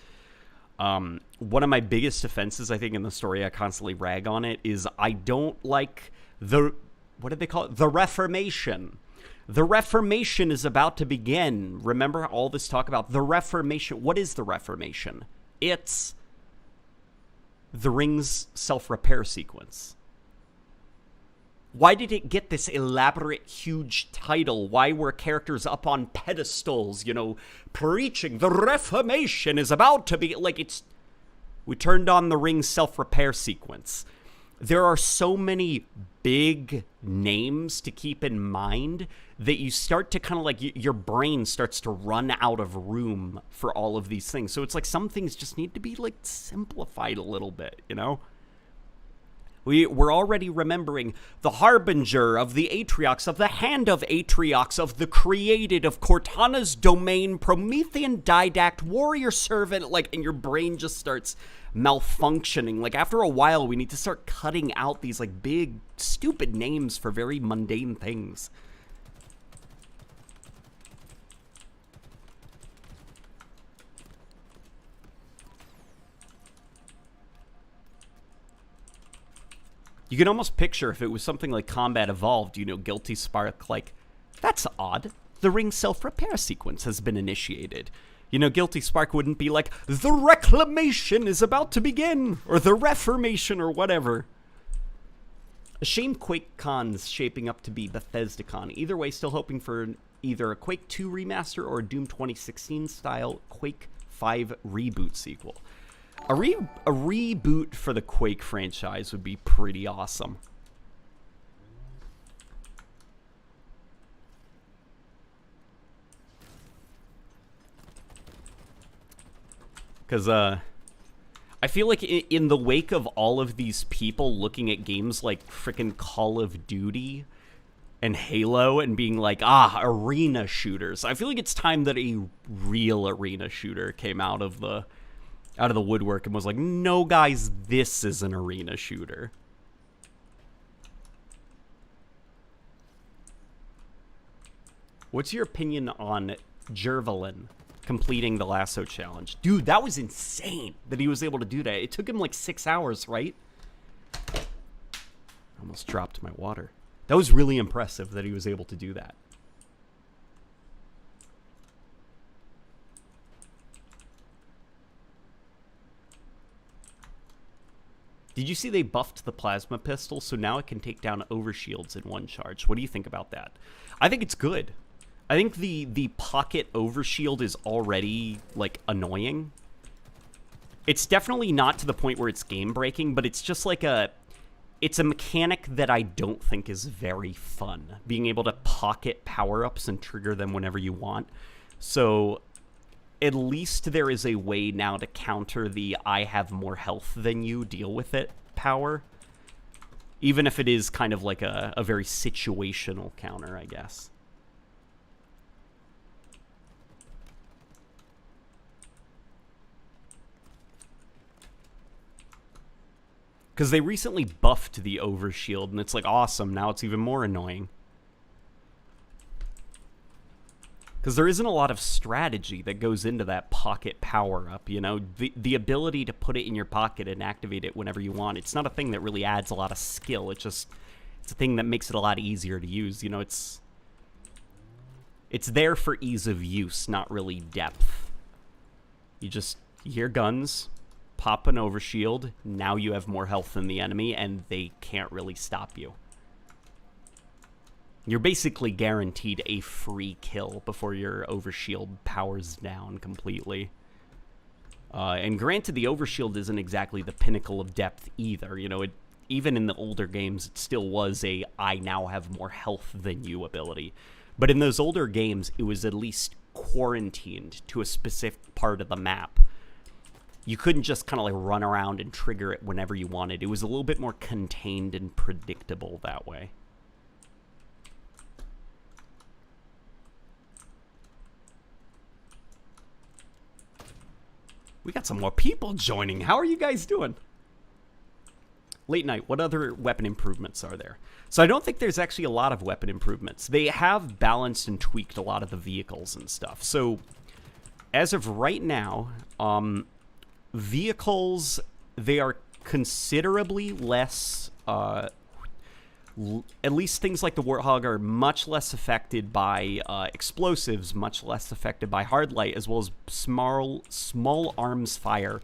One of my biggest offenses, I think, in the story, I constantly rag on it, is I don't like the, what did they call it? The Reformation. The Reformation is about to begin. Remember all this talk about the Reformation? What is the Reformation? It's the Ring's self-repair sequence. Why did it get this elaborate, huge title? Why were characters up on pedestals, you know, preaching the Reformation is about to be, like, it's, we turned on the Ring's self-repair sequence. there are so many big names to keep in mind that you start to kind of like, your brain starts to run out of room for all of these things. So it's like some things just need to be like simplified a little bit, you know? We're already remembering the Harbinger of the Atriox, of the Hand of Atriox, of the Created, of Cortana's Domain, Promethean Didact, Warrior Servant, like, and your brain just starts malfunctioning. Like, after a while, we need to start cutting out these, like, big, stupid names for very mundane things. You can almost picture if it was something like Combat Evolved, you know, Guilty Spark, like, that's odd. The ring self-repair sequence has been initiated. You know, Guilty Spark wouldn't be like, the reclamation is about to begin, or the reformation, or whatever. A shame QuakeCon's shaping up to be BethesdaCon. Either way, still hoping for either a Quake 2 remaster or a Doom 2016 style Quake 5 reboot sequel. A reboot for the Quake franchise would be pretty awesome. Because, I feel like in the wake of all of these people looking at games like frickin' Call of Duty and Halo and being like, arena shooters, I feel like it's time that a real arena shooter came out of the woodwork and was like, no, guys, this is an arena shooter. What's your opinion on Jervelin completing the lasso challenge? Dude, that was insane that he was able to do that. It took him like 6 hours, right? I almost dropped my water. That was really impressive that he was able to do that. Did you see they buffed the plasma pistol, so now it can take down overshields in one charge? What do you think about that? I think it's good. I think the pocket overshield is already, like, annoying. It's definitely not to the point where it's game-breaking, but it's just like it's a mechanic that I don't think is very fun. Being able to pocket power-ups and trigger them whenever you want. So at least there is a way now to counter the I have more health than you, deal with it power. Even if it is kind of like a very situational counter, I guess. Because they recently buffed the overshield, and it's like awesome. Now it's even more annoying. Because there isn't a lot of strategy that goes into that pocket power-up, you know? The ability to put it in your pocket and activate it whenever you want, it's not a thing that really adds a lot of skill. It's a thing that makes it a lot easier to use. You know, it's there for ease of use, not really depth. You hear guns, pop an overshield, now you have more health than the enemy, and they can't really stop you. You're basically guaranteed a free kill before your overshield powers down completely. And granted, the overshield isn't exactly the pinnacle of depth either. You know, even in the older games, it still was a I now have more health than you ability. But in those older games, it was at least quarantined to a specific part of the map. You couldn't just kind of like run around and trigger it whenever you wanted. It was a little bit more contained and predictable that way. We got some more people joining. How are you guys doing? Late Night, what other weapon improvements are there? So I don't think there's actually a lot of weapon improvements. They have balanced and tweaked a lot of the vehicles and stuff. So as of right now, vehicles, they are considerably less, at least things like the Warthog are much less affected by explosives, much less affected by hard light, as well as small arms fire.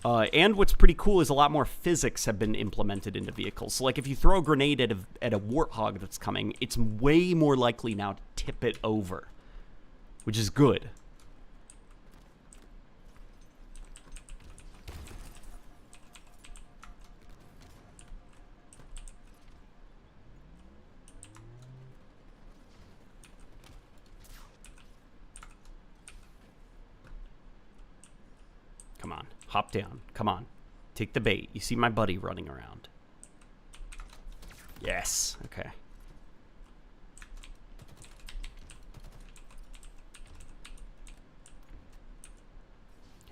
And what's pretty cool is a lot more physics have been implemented into vehicles. So like if you throw a grenade at a Warthog that's coming, it's way more likely now to tip it over, which is good. Hop down. Come on. Take the bait. You see my buddy running around. Yes. Okay.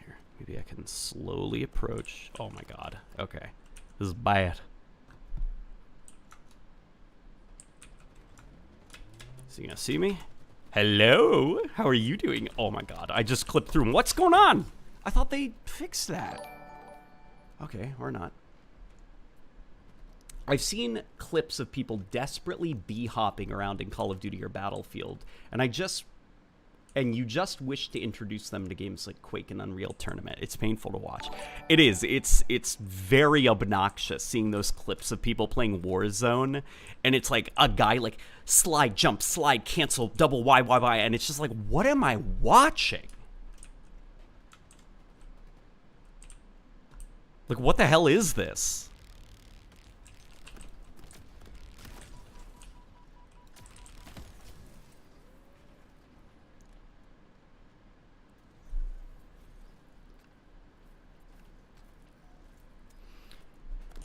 Here. Maybe I can slowly approach. Oh my god. Okay. This is bad. Is he gonna see me? Hello? How are you doing? Oh my god. I just clipped through him. What's going on? I thought they fixed that. Okay, or not. I've seen clips of people desperately bee-hopping around in Call of Duty or Battlefield, and you just wish to introduce them to games like Quake and Unreal Tournament. It's painful to watch. It is. It's very obnoxious seeing those clips of people playing Warzone, and it's like a guy like slide, jump, slide, cancel, double Y, and it's just like, what am I watching? Like, what the hell is this?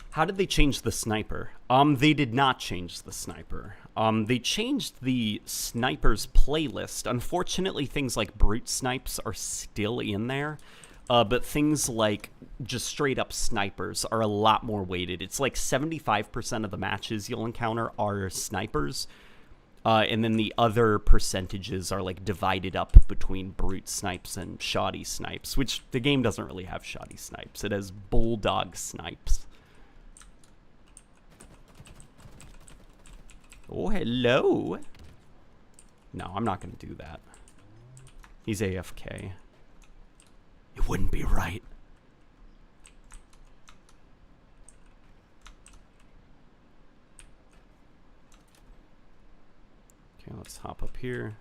How did they change the sniper? They did not change the sniper. They changed the sniper's playlist. Unfortunately, things like brute snipes are still in there. But things like just straight up snipers are a lot more weighted. It's like 75% of the matches you'll encounter are snipers. And then the other percentages are like divided up between brute snipes and shoddy snipes, which the game doesn't really have shoddy snipes. It has bulldog snipes. Oh, hello. No, I'm not going to do that. He's AFK. It wouldn't be right. Okay, let's hop up here.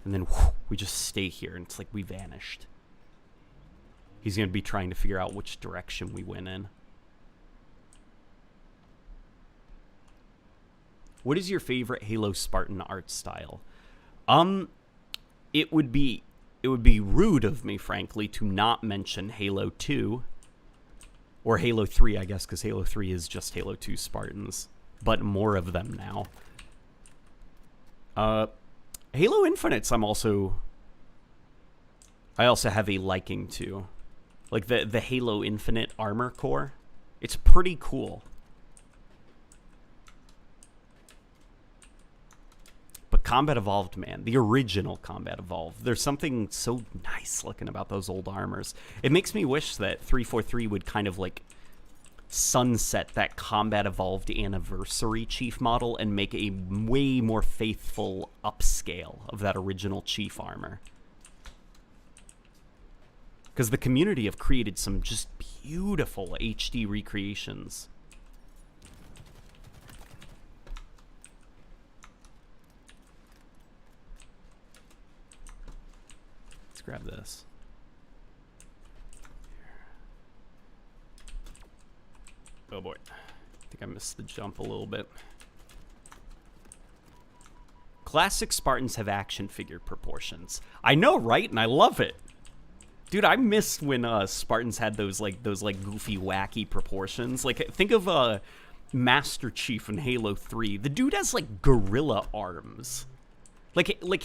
And then whoosh, we just stay here, and it's like we vanished. He's going to be trying to figure out which direction we went in. What is your favorite Halo Spartan art style? It would be rude of me, frankly, to not mention Halo 2 or Halo 3, I guess, because Halo 3 is just Halo 2 Spartans, but more of them now. Halo Infinite's I also have a liking to. Like the Halo Infinite armor core. It's pretty cool. But Combat Evolved, man, the original Combat Evolved, there's something so nice looking about those old armors. It makes me wish that 343 would kind of like sunset that Combat Evolved Anniversary Chief model and make a way more faithful upscale of that original Chief armor. Because the community have created some just beautiful HD recreations. Grab this. Oh boy. I think I missed the jump a little bit. Classic Spartans have action figure proportions. I know, right? And I love it. Dude, I miss when Spartans had those goofy, wacky proportions. Like, think of Master Chief in Halo 3. The dude has like gorilla arms. Like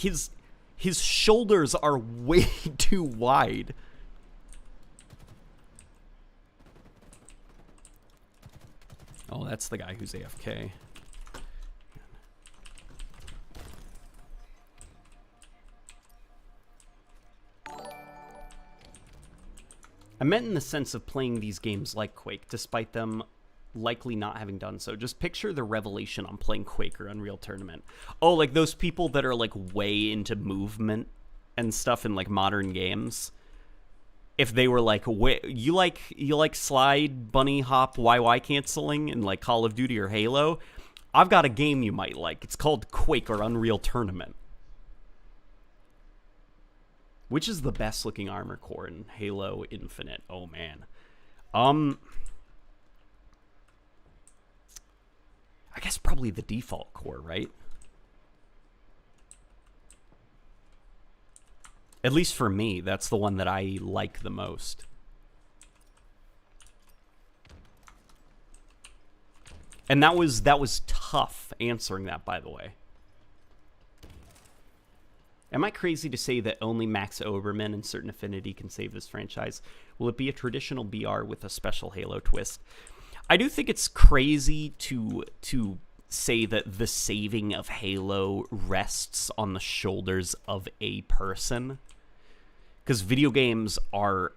his shoulders are way too wide. Oh, that's the guy who's AFK. I meant in the sense of playing these games like Quake, despite them likely not having done so. Just picture the revelation on playing Quake or Unreal Tournament. Oh, like those people that are like way into movement and stuff in like modern games. If they were like, you like slide, bunny hop, YY canceling in like Call of Duty or Halo, I've got a game you might like. It's called Quake or Unreal Tournament. Which is the best looking armor core in Halo Infinite? Oh man. I guess probably the default core, right? At least for me, that's the one that I like the most. And that was tough answering that, by the way. Am I crazy to say that only Max Oberman and Certain Affinity can save this franchise? Will it be a traditional BR with a special Halo twist? I do think it's crazy to say that the saving of Halo rests on the shoulders of a person. Because video games are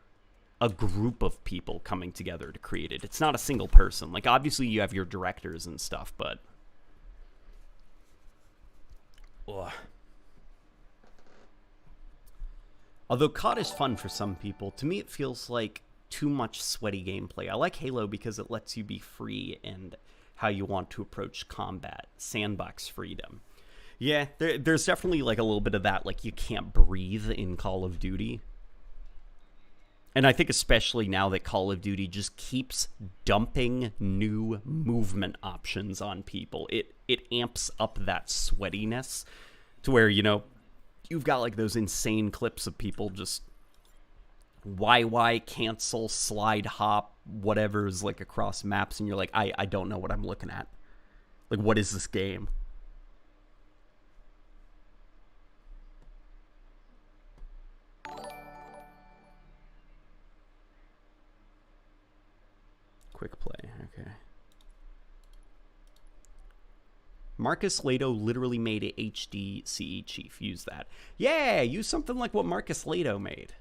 a group of people coming together to create it. It's not a single person. Like, obviously you have your directors and stuff, but... Ugh. Although COD is fun for some people, to me it feels like too much sweaty gameplay. I like Halo because it lets you be free and how you want to approach combat. Sandbox freedom. Yeah, there's definitely like a little bit of that, like you can't breathe in Call of Duty. And I think especially now that Call of Duty just keeps dumping new movement options on people, it amps up that sweatiness to where, you know, you've got like those insane clips of people just YY, cancel, slide, hop, whatever is like across maps, and you're like, I don't know what I'm looking at. Like, what is this game? Quick play, okay. Marcus Lato literally made a HD CE Chief. Use that. Yeah, use something like what Marcus Lato made.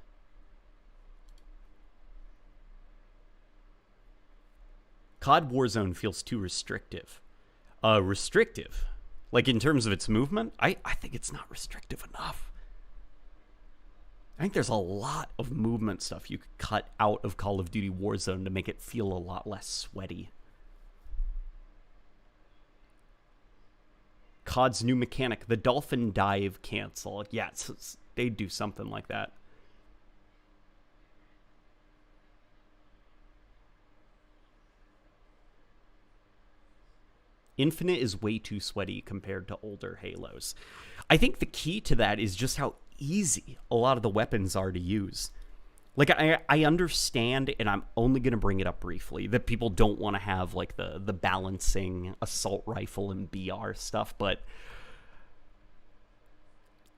COD Warzone feels too restrictive. Restrictive? Like in terms of its movement? I think it's not restrictive enough. I think there's a lot of movement stuff you could cut out of Call of Duty Warzone to make it feel a lot less sweaty. COD's new mechanic, the dolphin dive cancel. Yeah, they'd do something like that. Infinite is way too sweaty compared to older Halos. I think the key to that is just how easy a lot of the weapons are to use. Like, I understand, and I'm only going to bring it up briefly, that people don't want to have, like, the balancing assault rifle and BR stuff, but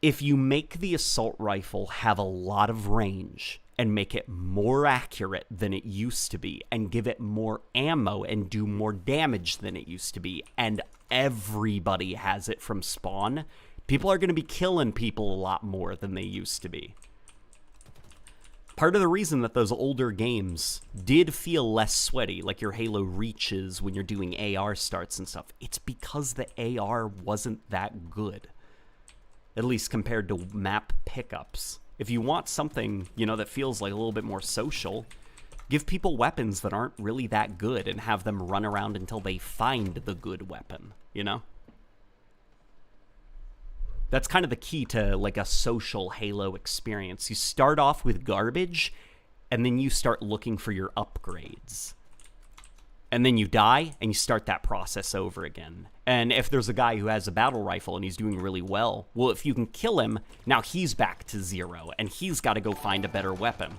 if you make the assault rifle have a lot of range and make it more accurate than it used to be and give it more ammo and do more damage than it used to be, and everybody has it from spawn, people are going to be killing people a lot more than they used to be. Part of the reason that those older games did feel less sweaty, like your Halo Reaches when you're doing AR starts and stuff, it's because the AR wasn't that good. At least compared to map pickups. If you want something, you know, that feels like a little bit more social, give people weapons that aren't really that good and have them run around until they find the good weapon, you know? That's kind of the key to, like, a social Halo experience. You start off with garbage, and then you start looking for your upgrades. And then you die, and you start that process over again. And if there's a guy who has a battle rifle and he's doing really well, well, if you can kill him, now he's back to 0, and he's got to go find a better weapon.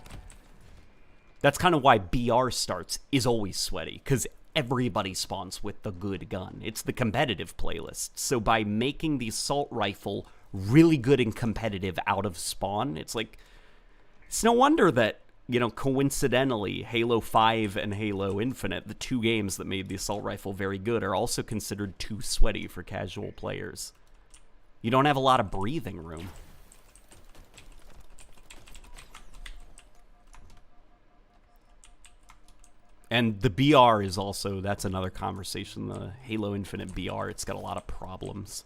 That's kind of why BR starts is always sweaty, because everybody spawns with the good gun. It's the competitive playlist. So by making the assault rifle really good and competitive out of spawn, it's like, it's no wonder that, you know, coincidentally, Halo 5 and Halo Infinite, the two games that made the assault rifle very good, are also considered too sweaty for casual players. You don't have a lot of breathing room. And the BR is also, that's another conversation, the Halo Infinite BR, it's got a lot of problems.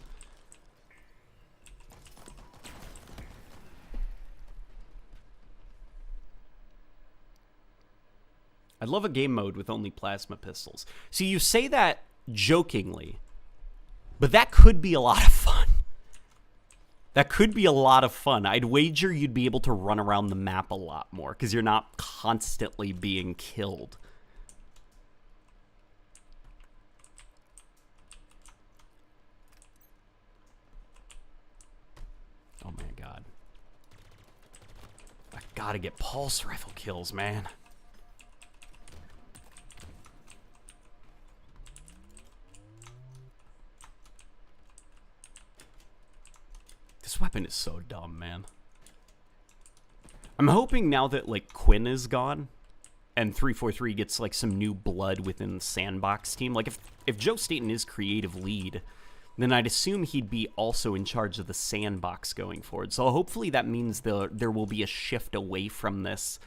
I'd love a game mode with only plasma pistols. See, you say that jokingly, but that could be a lot of fun. That could be a lot of fun. I'd wager you'd be able to run around the map a lot more, because you're not constantly being killed. Oh my god. gotta get pulse rifle kills, man. This weapon is so dumb, man. I'm hoping now that, like, Quinn is gone and 343 gets, like, some new blood within the Sandbox team. Like, if Joe Staten is creative lead, then I'd assume he'd be also in charge of the Sandbox going forward. So hopefully that means there will be a shift away from this.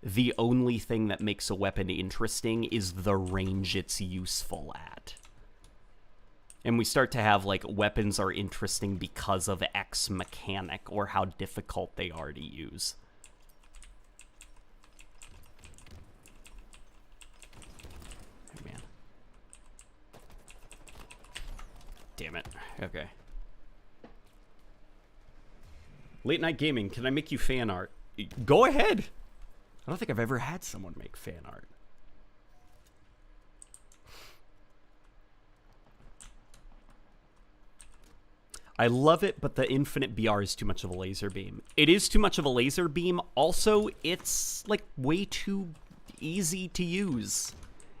The only thing that makes a weapon interesting is the range it's useful at. And we start to have, like, weapons are interesting because of X mechanic or how difficult they are to use. Oh, man. Damn it. Okay. Late night gaming, can I make you fan art? Go ahead. I don't think I've ever had someone make fan art. I love it, but the infinite BR is too much of a laser beam. It is too much of a laser beam. Also, it's, like, way too easy to use,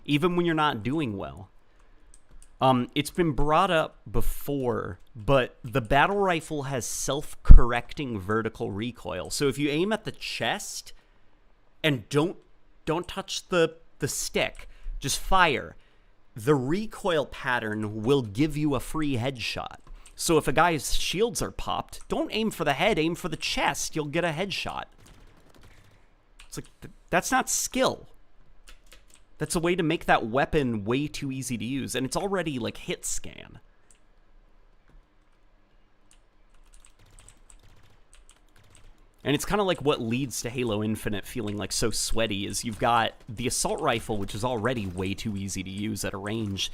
even when you're not doing well. It's been brought up before, but the battle rifle has self-correcting vertical recoil. So if you aim at the chest and don't touch the stick, just fire, the recoil pattern will give you a free headshot. So if a guy's shields are popped, don't aim for the head, aim for the chest. You'll get a headshot. It's like, that's not skill. That's a way to make that weapon way too easy to use. And it's already, like, hit scan. And it's kind of like what leads to Halo Infinite feeling, like, so sweaty is you've got the assault rifle, which is already way too easy to use at a range.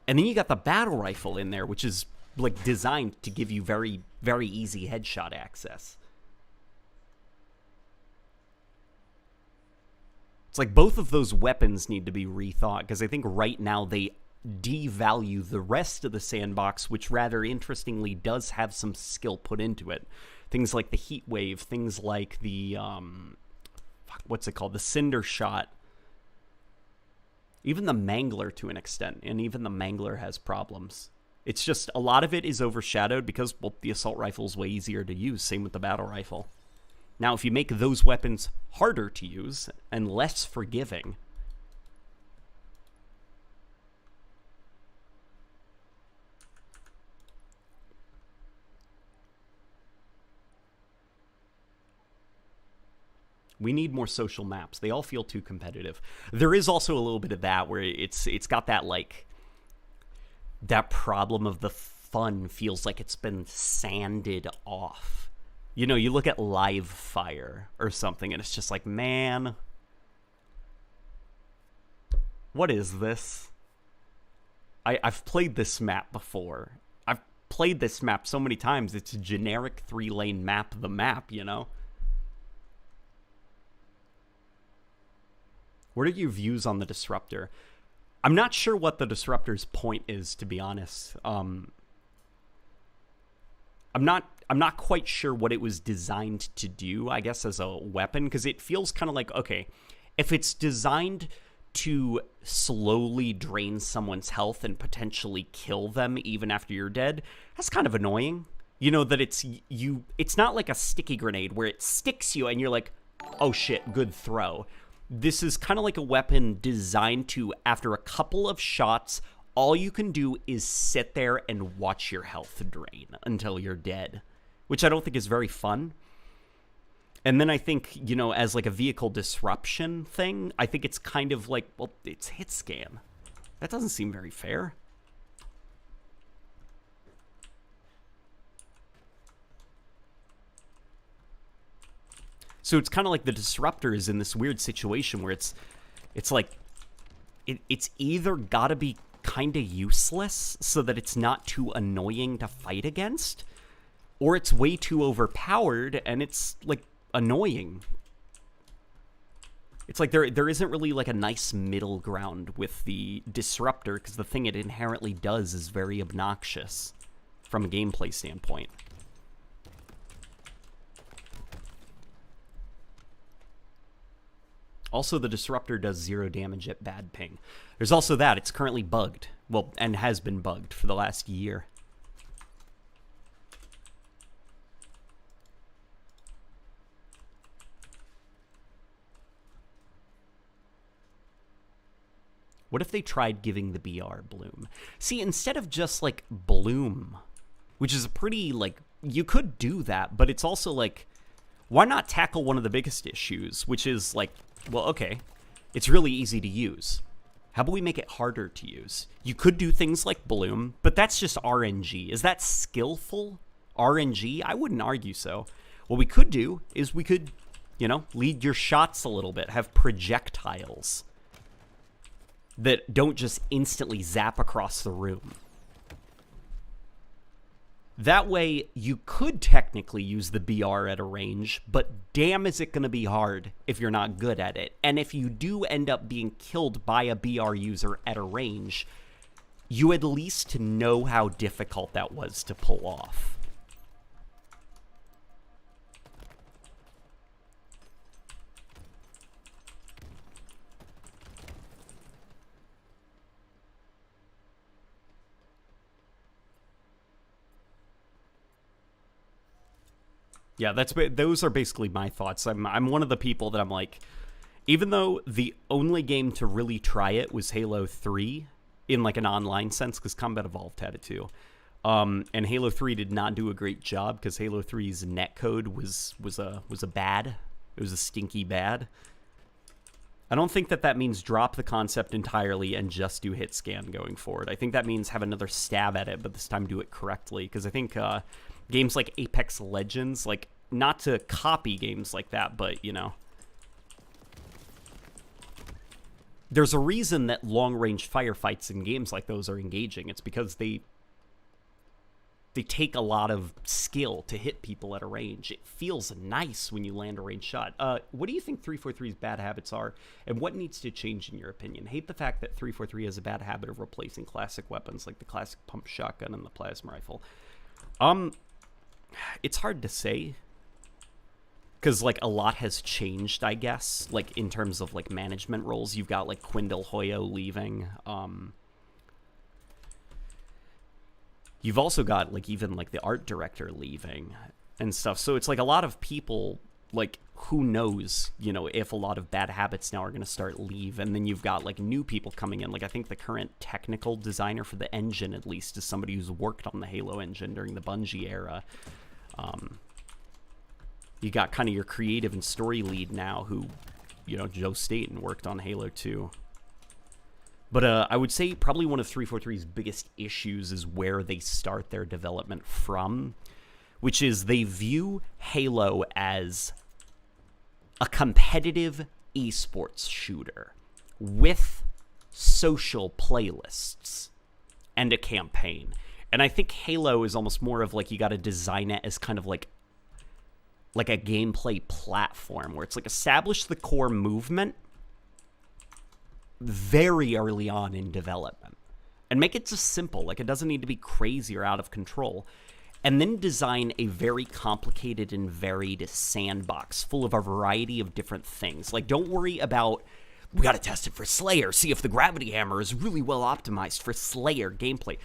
And then you got the battle rifle in there, which is, like, designed to give you very, very easy headshot access. It's like both of those weapons need to be rethought, because I think right now they devalue the rest of the Sandbox, which rather interestingly does have some skill put into it. Things like the Heat Wave, things like the, what's it called? The Cinder Shot. Even the Mangler to an extent, and even the Mangler has problems. It's just, a lot of it is overshadowed because, well, the assault rifle is way easier to use. Same with the battle rifle. Now, if you make those weapons harder to use and less forgiving, we need more social maps. They all feel too competitive. There is also a little bit of that where it's got that, like, that problem of the fun feels like it's been sanded off. You know, you look at Live Fire or something, and it's just like, man, what is this? I've played this map before. I've played this map so many times. It's a generic 3-lane map, the map, you know? What are your views on the Disruptor? I'm not sure what the Disruptor's point is, to be honest. I'm not quite sure what it was designed to do, I guess, as a weapon, because it feels kind of like, okay, if it's designed to slowly drain someone's health and potentially kill them even after you're dead, that's kind of annoying. You know, that it's not like a sticky grenade where it sticks you and you're like, oh shit, good throw. This is kind of like a weapon designed to, after a couple of shots, all you can do is sit there and watch your health drain until you're dead, which I don't think is very fun. And then I think, you know, as like a vehicle disruption thing, I think it's kind of like, well, it's hit scan. That doesn't seem very fair. So it's kind of like the Disruptor is in this weird situation where it's like, it's either gotta be kind of useless so that it's not too annoying to fight against, or it's way too overpowered and it's like annoying. It's like there isn't really like a nice middle ground with the Disruptor, because the thing it inherently does is very obnoxious from a gameplay standpoint. Also, the Disruptor does 0 damage at bad ping. There's also that. It's currently bugged. Well, and has been bugged for the last year. What if they tried giving the BR bloom? See, instead of just, like, bloom, which is a pretty, like, you could do that, but it's also, like, why not tackle one of the biggest issues, which is, like, well, okay, it's really easy to use. How about we make it harder to use? You could do things like bloom, but that's just RNG. Is that skillful RNG? I wouldn't argue so. What we could do is we could, you know, lead your shots a little bit, have projectiles that don't just instantly zap across the room. That way, you could technically use the BR at a range, but damn is it going to be hard if you're not good at it. And if you do end up being killed by a BR user at a range, you at least know how difficult that was to pull off. Yeah, those are basically my thoughts. I'm one of the people that I'm like, even though the only game to really try it was Halo 3 in like an online sense, because Combat Evolved had it too, and Halo 3 did not do a great job because Halo 3's netcode was a bad. It was a stinky bad. I don't think that means drop the concept entirely and just do hit scan going forward. I think that means have another stab at it, but this time do it correctly, because I think games like Apex Legends, like, not to copy games like that, but, you know, there's a reason that long-range firefights in games like those are engaging. It's because they take a lot of skill to hit people at a range. It feels nice when you land a ranged shot. What do you think 343's bad habits are, and what needs to change in your opinion? Hate the fact that 343 has a bad habit of replacing classic weapons like the classic pump shotgun and the plasma rifle. It's hard to say, because, like, a lot has changed, I guess, like, in terms of, like, management roles. You've got, like, Quindel Hoyo leaving. You've also got, like, even, like, the art director leaving and stuff. So it's, like, a lot of people, like, who knows, you know, if a lot of bad habits now are going to start leave. And then you've got, like, new people coming in. Like, I think the current technical designer for the engine, at least, is somebody who's worked on the Halo engine during the Bungie era. You got kind of your creative and story lead now who, you know, Joe Staten worked on Halo 2. But I would say probably one of 343's biggest issues is where they start their development from, which is they view Halo as a competitive esports shooter with social playlists and a campaign. And I think Halo is almost more of like, you got to design it as kind of like a gameplay platform where it's like establish the core movement very early on in development and make it just simple. Like, it doesn't need to be crazy or out of control. And then design a very complicated and varied sandbox full of a variety of different things. Like, don't worry about, we got to test it for Slayer, see if the gravity hammer is really well optimized for Slayer gameplay.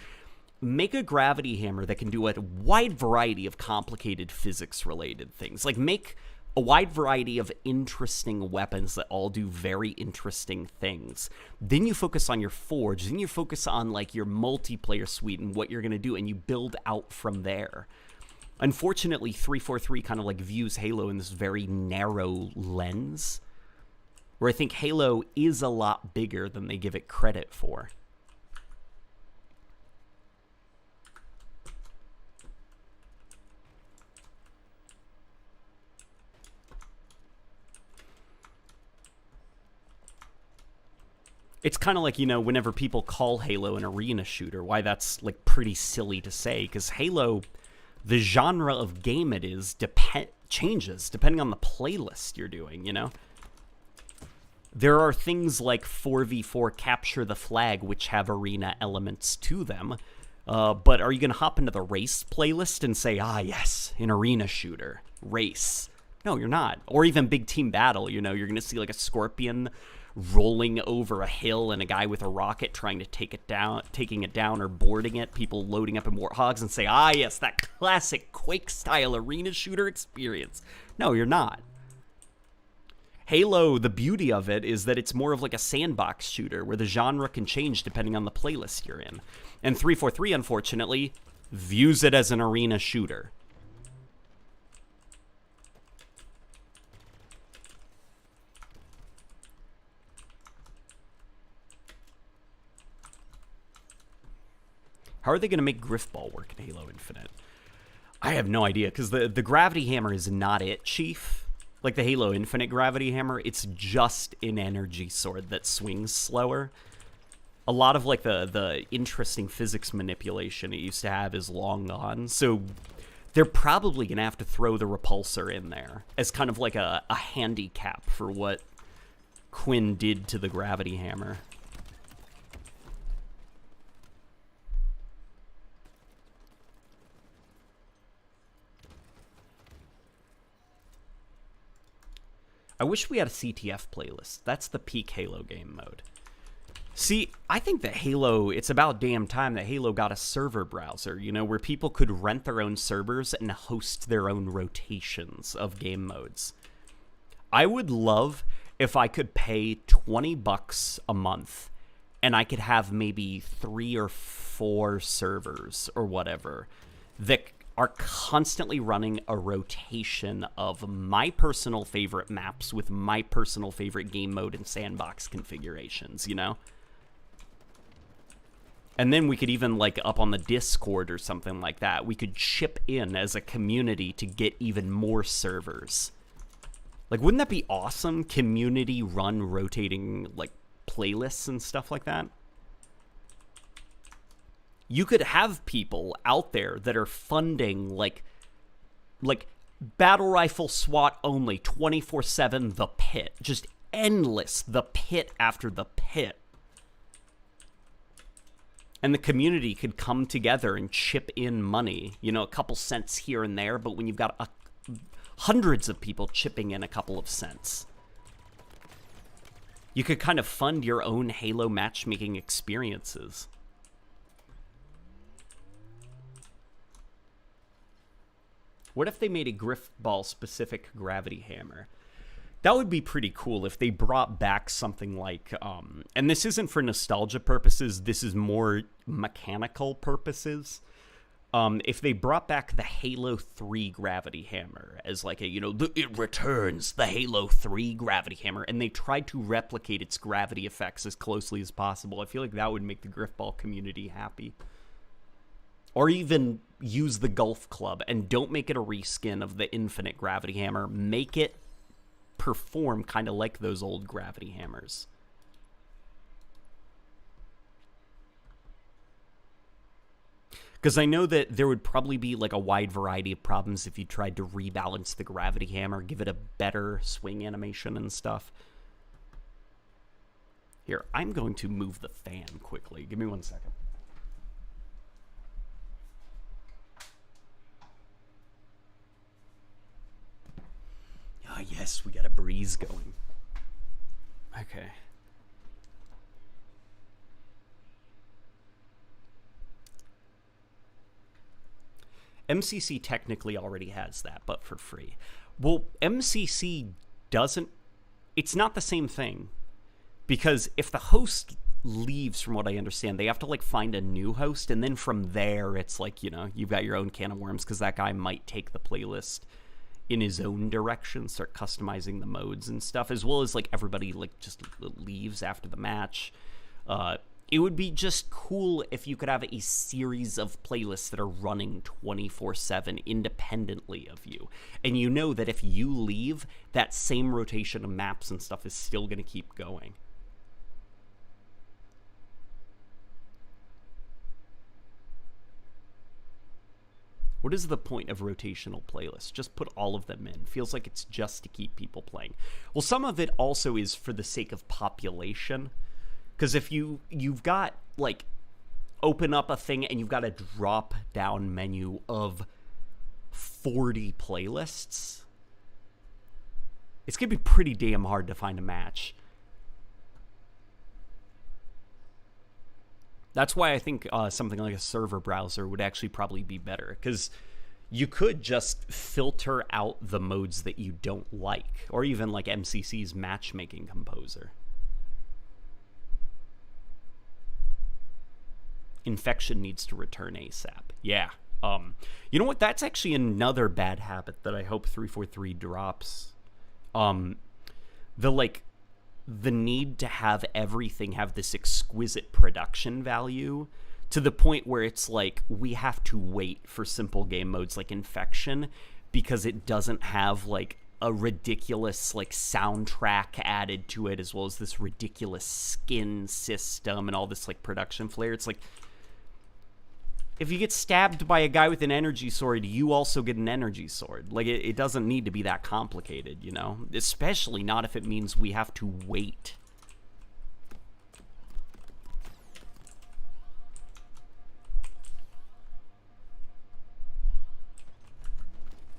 Make a gravity hammer that can do a wide variety of complicated physics-related things. Like, make a wide variety of interesting weapons that all do very interesting things. Then you focus on your forge. Then you focus on, like, your multiplayer suite and what you're going to do, and you build out from there. Unfortunately, 343 kind of, like, views Halo in this very narrow lens, where I think Halo is a lot bigger than they give it credit for. It's kind of like, you know, whenever people call Halo an arena shooter, why that's, like, pretty silly to say, because Halo, the genre of game it is, changes depending on the playlist you're doing, you know? There are things like 4v4 Capture the Flag, which have arena elements to them, but are you going to hop into the race playlist and say, ah, yes, an arena shooter, race, No, you're not. Or even big team battle, you know, you're going to see like a scorpion rolling over a hill and a guy with a rocket trying to taking it down or boarding it, people loading up in warthogs and say, ah, yes, that classic Quake-style arena shooter experience. No, you're not. Halo, the beauty of it is that it's more of like a sandbox shooter where the genre can change depending on the playlist you're in. And 343, unfortunately, views it as an arena shooter. How are they going to make Grifball work in Halo Infinite? I have no idea, because the gravity hammer is not it, Chief. Like the Halo Infinite gravity hammer, it's just an energy sword that swings slower. A lot of like the interesting physics manipulation it used to have is long gone, so they're probably going to have to throw the repulsor in there as kind of like a handicap for what Quinn did to the gravity hammer. I wish we had a CTF playlist. That's the peak Halo game mode. See, I think that Halo, it's about damn time that Halo got a server browser, you know, where people could rent their own servers and host their own rotations of game modes. I would love if I could pay $20 a month and I could have maybe 3 or 4 servers or whatever that are constantly running a rotation of my personal favorite maps with my personal favorite game mode and sandbox configurations, you know? And then we could even, like, up on the Discord or something like that, we could chip in as a community to get even more servers. Like, wouldn't that be awesome? Community-run rotating, like, playlists and stuff like that? You could have people out there that are funding, like battle rifle SWAT only, 24/7 The Pit. Just endless The Pit after The Pit. And the community could come together and chip in money. You know, a couple cents here and there, but when you've got hundreds of people chipping in a couple of cents, you could kind of fund your own Halo matchmaking experiences. What if they made a Grifball-specific gravity hammer? That would be pretty cool if they brought back something like, and this isn't for nostalgia purposes, this is more mechanical purposes. If they brought back the Halo 3 gravity hammer as like a, you know, it returns, the Halo 3 gravity hammer, and they tried to replicate its gravity effects as closely as possible, I feel like that would make the Grifball community happy. Or even use the Golf Club and don't make it a reskin of the Infinite Gravity Hammer. Make it perform kind of like those old gravity hammers. Because I know that there would probably be like a wide variety of problems if you tried to rebalance the gravity hammer, give it a better swing animation and stuff. Here, I'm going to move the fan quickly. Give me 1 second. Ah, yes, we got a breeze going. Okay. MCC technically already has that, but for free. Well, MCC doesn't... It's not the same thing. Because if the host leaves, from what I understand, they have to, like, find a new host, and then from there, it's like, you know, you've got your own can of worms, because that guy might take the playlist in his own direction, start customizing the modes and stuff, as well as like everybody like just leaves after the match. It would be just cool if you could have a series of playlists that are running 24/7 independently of you, and you know that if you leave, that same rotation of maps and stuff is still going to keep going. What is the point of rotational playlists? Just put all of them in. Feels like it's just to keep people playing. Well, some of it also is for the sake of population. Because if you've got, like, open up a thing and you've got a drop-down menu of 40 playlists, It's going to be pretty damn hard to find a match. That's why I think something like a server browser would actually probably be better, because you could just filter out the modes that you don't like, or even like MCC's matchmaking composer. Infection needs to return ASAP. Yeah. You know what? That's actually another bad habit that I hope 343 drops. The need to have everything have this exquisite production value to the point where it's like we have to wait for simple game modes like Infection because it doesn't have like a ridiculous like soundtrack added to it, as well as this ridiculous skin system and all this like production flair. It's like, if you get stabbed by a guy with an energy sword, you also get an energy sword. Like, it doesn't need to be that complicated, you know? Especially not if it means we have to wait.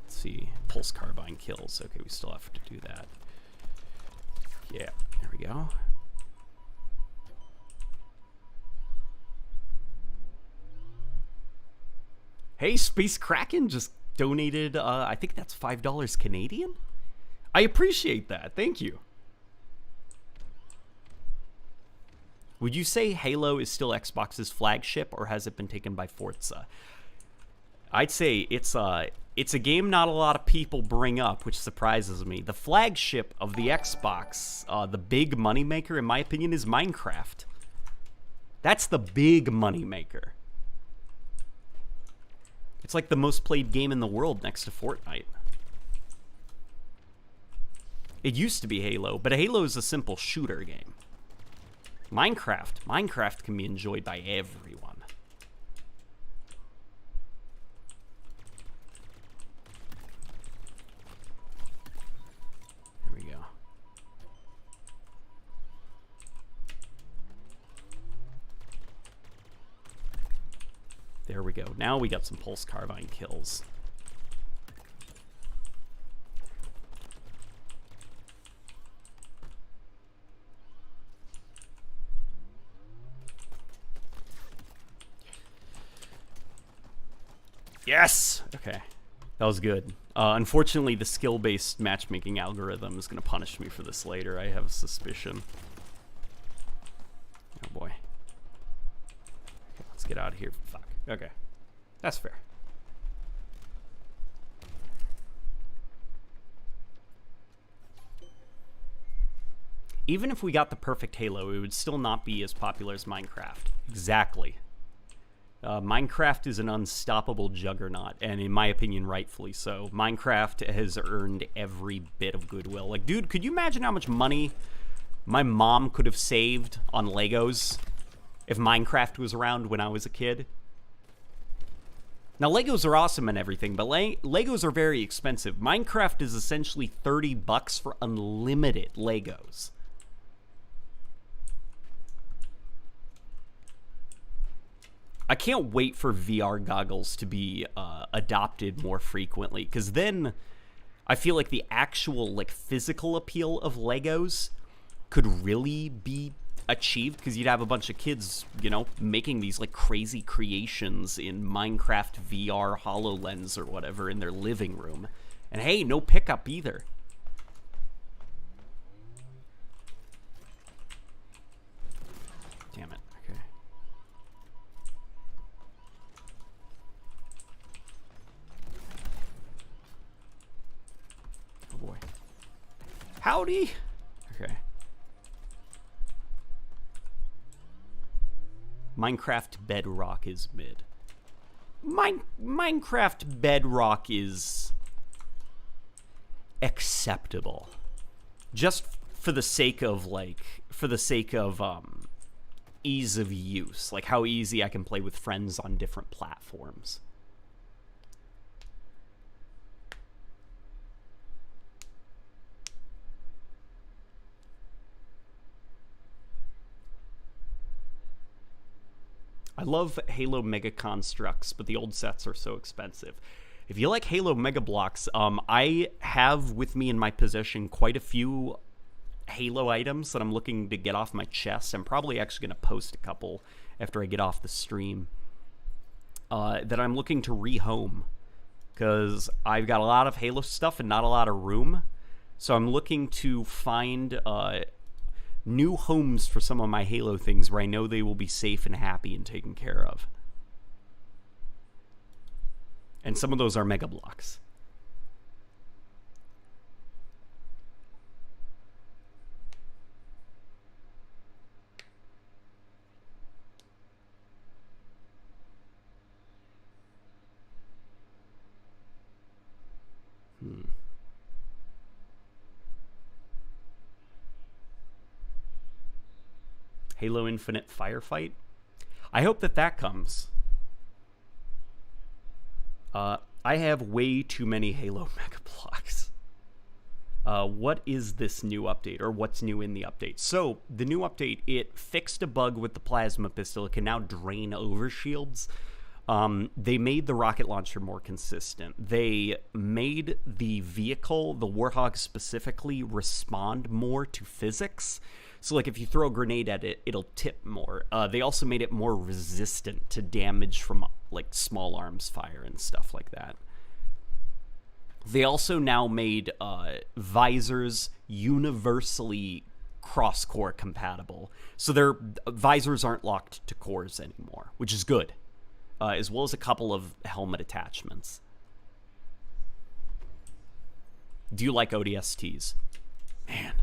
Let's see. Pulse Carbine kills. Okay, we still have to do that. Yeah, there we go. Hey, Space Kraken just donated, I think that's $5 Canadian? I appreciate that. Thank you. Would you say Halo is still Xbox's flagship, or has it been taken by Forza? I'd say it's a game not a lot of people bring up, which surprises me. The flagship of the Xbox, the big moneymaker, in my opinion, is Minecraft. That's the big moneymaker. It's like the most played game in the world next to Fortnite. It used to be Halo, but Halo is a simple shooter game. Minecraft can be enjoyed by everyone. There we go. There we go. Now we got some Pulse Carbine kills. Yes! Okay. That was good. Unfortunately, the skill-based matchmaking algorithm is going to punish me for this later. I have a suspicion. Oh, boy. Okay, let's get out of here. Fuck. Okay. That's fair. Even if we got the perfect Halo, it would still not be as popular as Minecraft. Exactly. Minecraft is an unstoppable juggernaut, and in my opinion, rightfully so. Minecraft has earned every bit of goodwill. Like, dude, could you imagine how much money my mom could have saved on Legos if Minecraft was around when I was a kid? Now, Legos are awesome and everything, but Legos are very expensive. Minecraft is essentially $30 for unlimited Legos. I can't wait for VR goggles to be adopted more frequently, because then I feel like the actual like physical appeal of Legos could really be achieved, because you'd have a bunch of kids, you know, making these like crazy creations in Minecraft VR HoloLens or whatever in their living room. And hey, no pickup either. Damn it. Okay. Oh boy. Howdy. Okay. Minecraft Bedrock is mid. Minecraft Bedrock is acceptable. Just for the sake of ease of use, like how easy I can play with friends on different platforms. I love Halo Mega Constructs, but the old sets are so expensive. If you like Halo Mega Blocks, I have with me in my possession quite a few Halo items that I'm looking to get off my chest. I'm probably actually going to post a couple after I get off the stream that I'm looking to rehome, because I've got a lot of Halo stuff and not a lot of room. So I'm looking to find new homes for some of my Halo things where I know they will be safe and happy and taken care of. And some of those are Mega Blocks. Halo Infinite Firefight. I hope that comes. I have way too many Halo Mega Blocks. What is this new update, or what's new in the update? So, the new update, it fixed a bug with the plasma pistol. It can now drain overshields. They made the rocket launcher more consistent. They made the vehicle, the Warthog specifically, respond more to physics. So, like, if you throw a grenade at it, it'll tip more. They also made it more resistant to damage from, like, small arms fire and stuff like that. They also now made visors universally cross-core compatible. So their visors aren't locked to cores anymore, which is good. As well as a couple of helmet attachments. Do you like ODSTs? Man.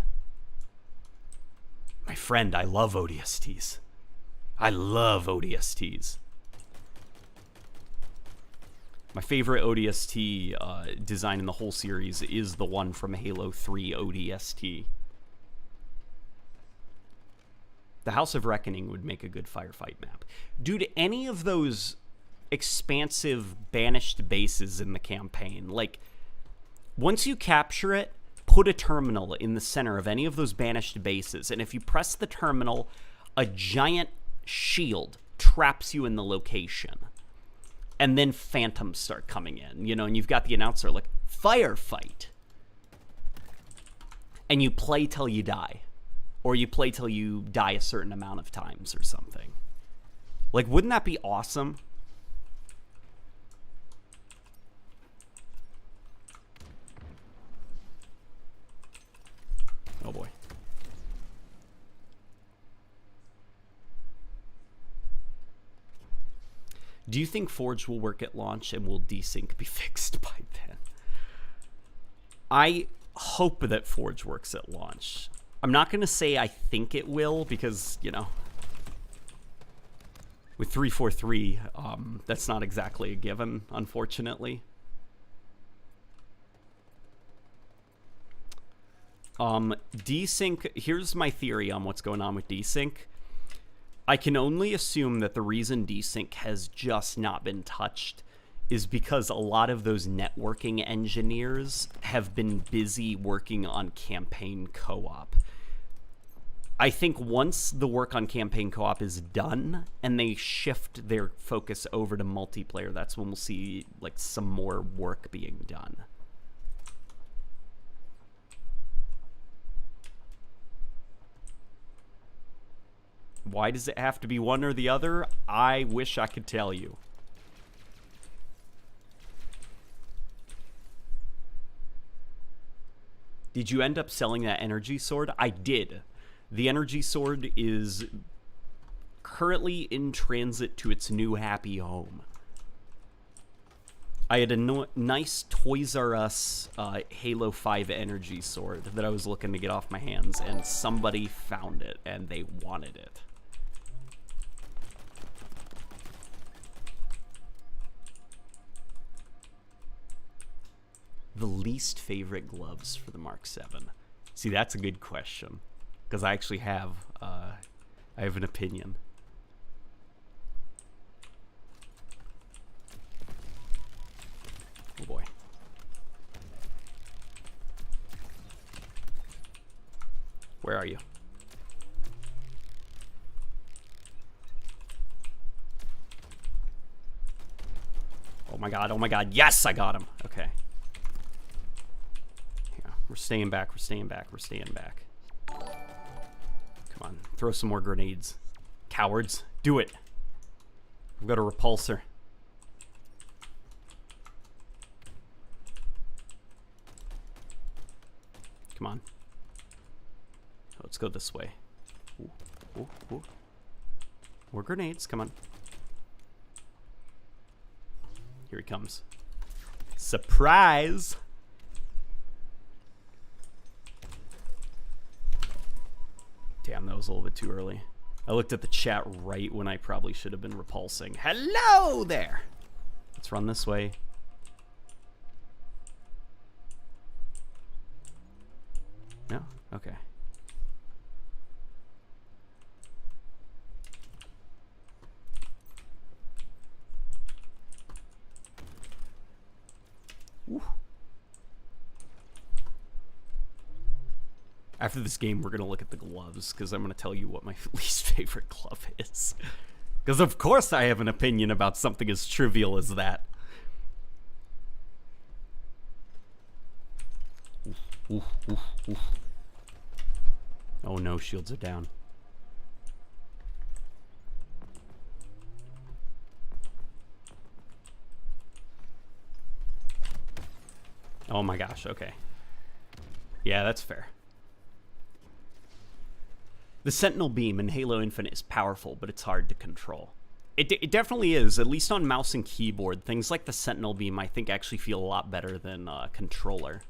My friend, I love ODSTs. I love ODSTs. My favorite ODST design in the whole series is the one from Halo 3 ODST. The House of Reckoning would make a good Firefight map. Dude, any of those expansive banished bases in the campaign, like, once you capture it, put a terminal in the center of any of those banished bases, and if you press the terminal, a giant shield traps you in the location. And then phantoms start coming in, you know, and you've got the announcer like, Firefight. And you play till you die. Or you play till you die a certain amount of times or something. Like, wouldn't that be awesome? Oh boy. Do you think Forge will work at launch, and will Desync be fixed by then? I hope that Forge works at launch. I'm not going to say I think it will, because, you know, with 343, that's not exactly a given, unfortunately. Desync, here's my theory on what's going on with Desync. I can only assume that the reason Desync has just not been touched is because a lot of those networking engineers have been busy working on campaign co-op. I think once the work on campaign co-op is done and they shift their focus over to multiplayer, that's when we'll see, like, some more work being done. Why does it have to be one or the other? I wish I could tell you. Did you end up selling that energy sword? I did. The energy sword is currently in transit to its new happy home. I had a nice Toys R Us Halo 5 energy sword that I was looking to get off my hands, and somebody found it, and they wanted it. The least favorite gloves for the Mark 7. See, that's a good question, because I actually have I have an opinion. Oh boy. Where are you? Oh my god, oh my god. Yes, I got him. Okay. Yeah, we're staying back, we're staying back, we're staying back. Come on, throw some more grenades. Cowards, do it. We've got a repulsor. Come on. Let's go this way. Ooh, ooh, ooh. More grenades, come on. Here he comes. Surprise! Damn, that was a little bit too early. I looked at the chat right when I probably should have been repulsing. Hello there! Let's run this way. No? Okay. Ooh. After this game, we're going to look at the gloves, because I'm going to tell you what my least favorite glove is. Because of course I have an opinion about something as trivial as that. Oof, oof, oof, oof. Oh no, shields are down. Oh my gosh, okay. Yeah, that's fair. The Sentinel Beam in Halo Infinite is powerful, but it's hard to control. It definitely is, at least on mouse and keyboard. Things like the Sentinel Beam, I think, actually feel a lot better than controller.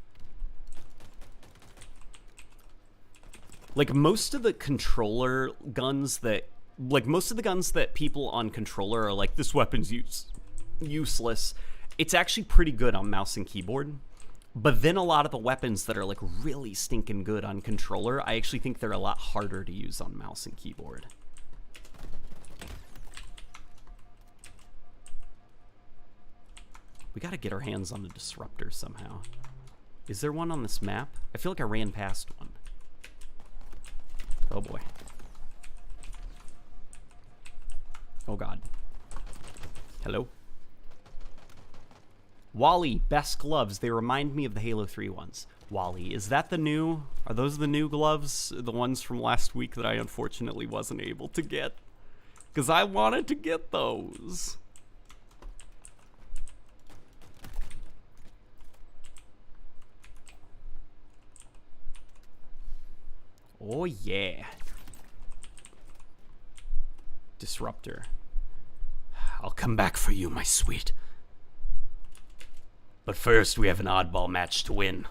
Like, most of the controller guns that... Like, most of the guns that people on controller are like, this weapon's useless. It's actually pretty good on mouse and keyboard. But then a lot of the weapons that are like really stinking good on controller, I actually think they're a lot harder to use on mouse and keyboard. We gotta get our hands on the disruptor somehow. Is there one on this map? I feel like I ran past one. Oh boy. Oh god. Hello? Wally, best gloves. They remind me of the Halo 3 ones. Wally, is that the new... Are those the new gloves? The ones from last week that I unfortunately wasn't able to get? Because I wanted to get those. Oh yeah. Disruptor. I'll come back for you, my sweet. But first, we have an oddball match to win.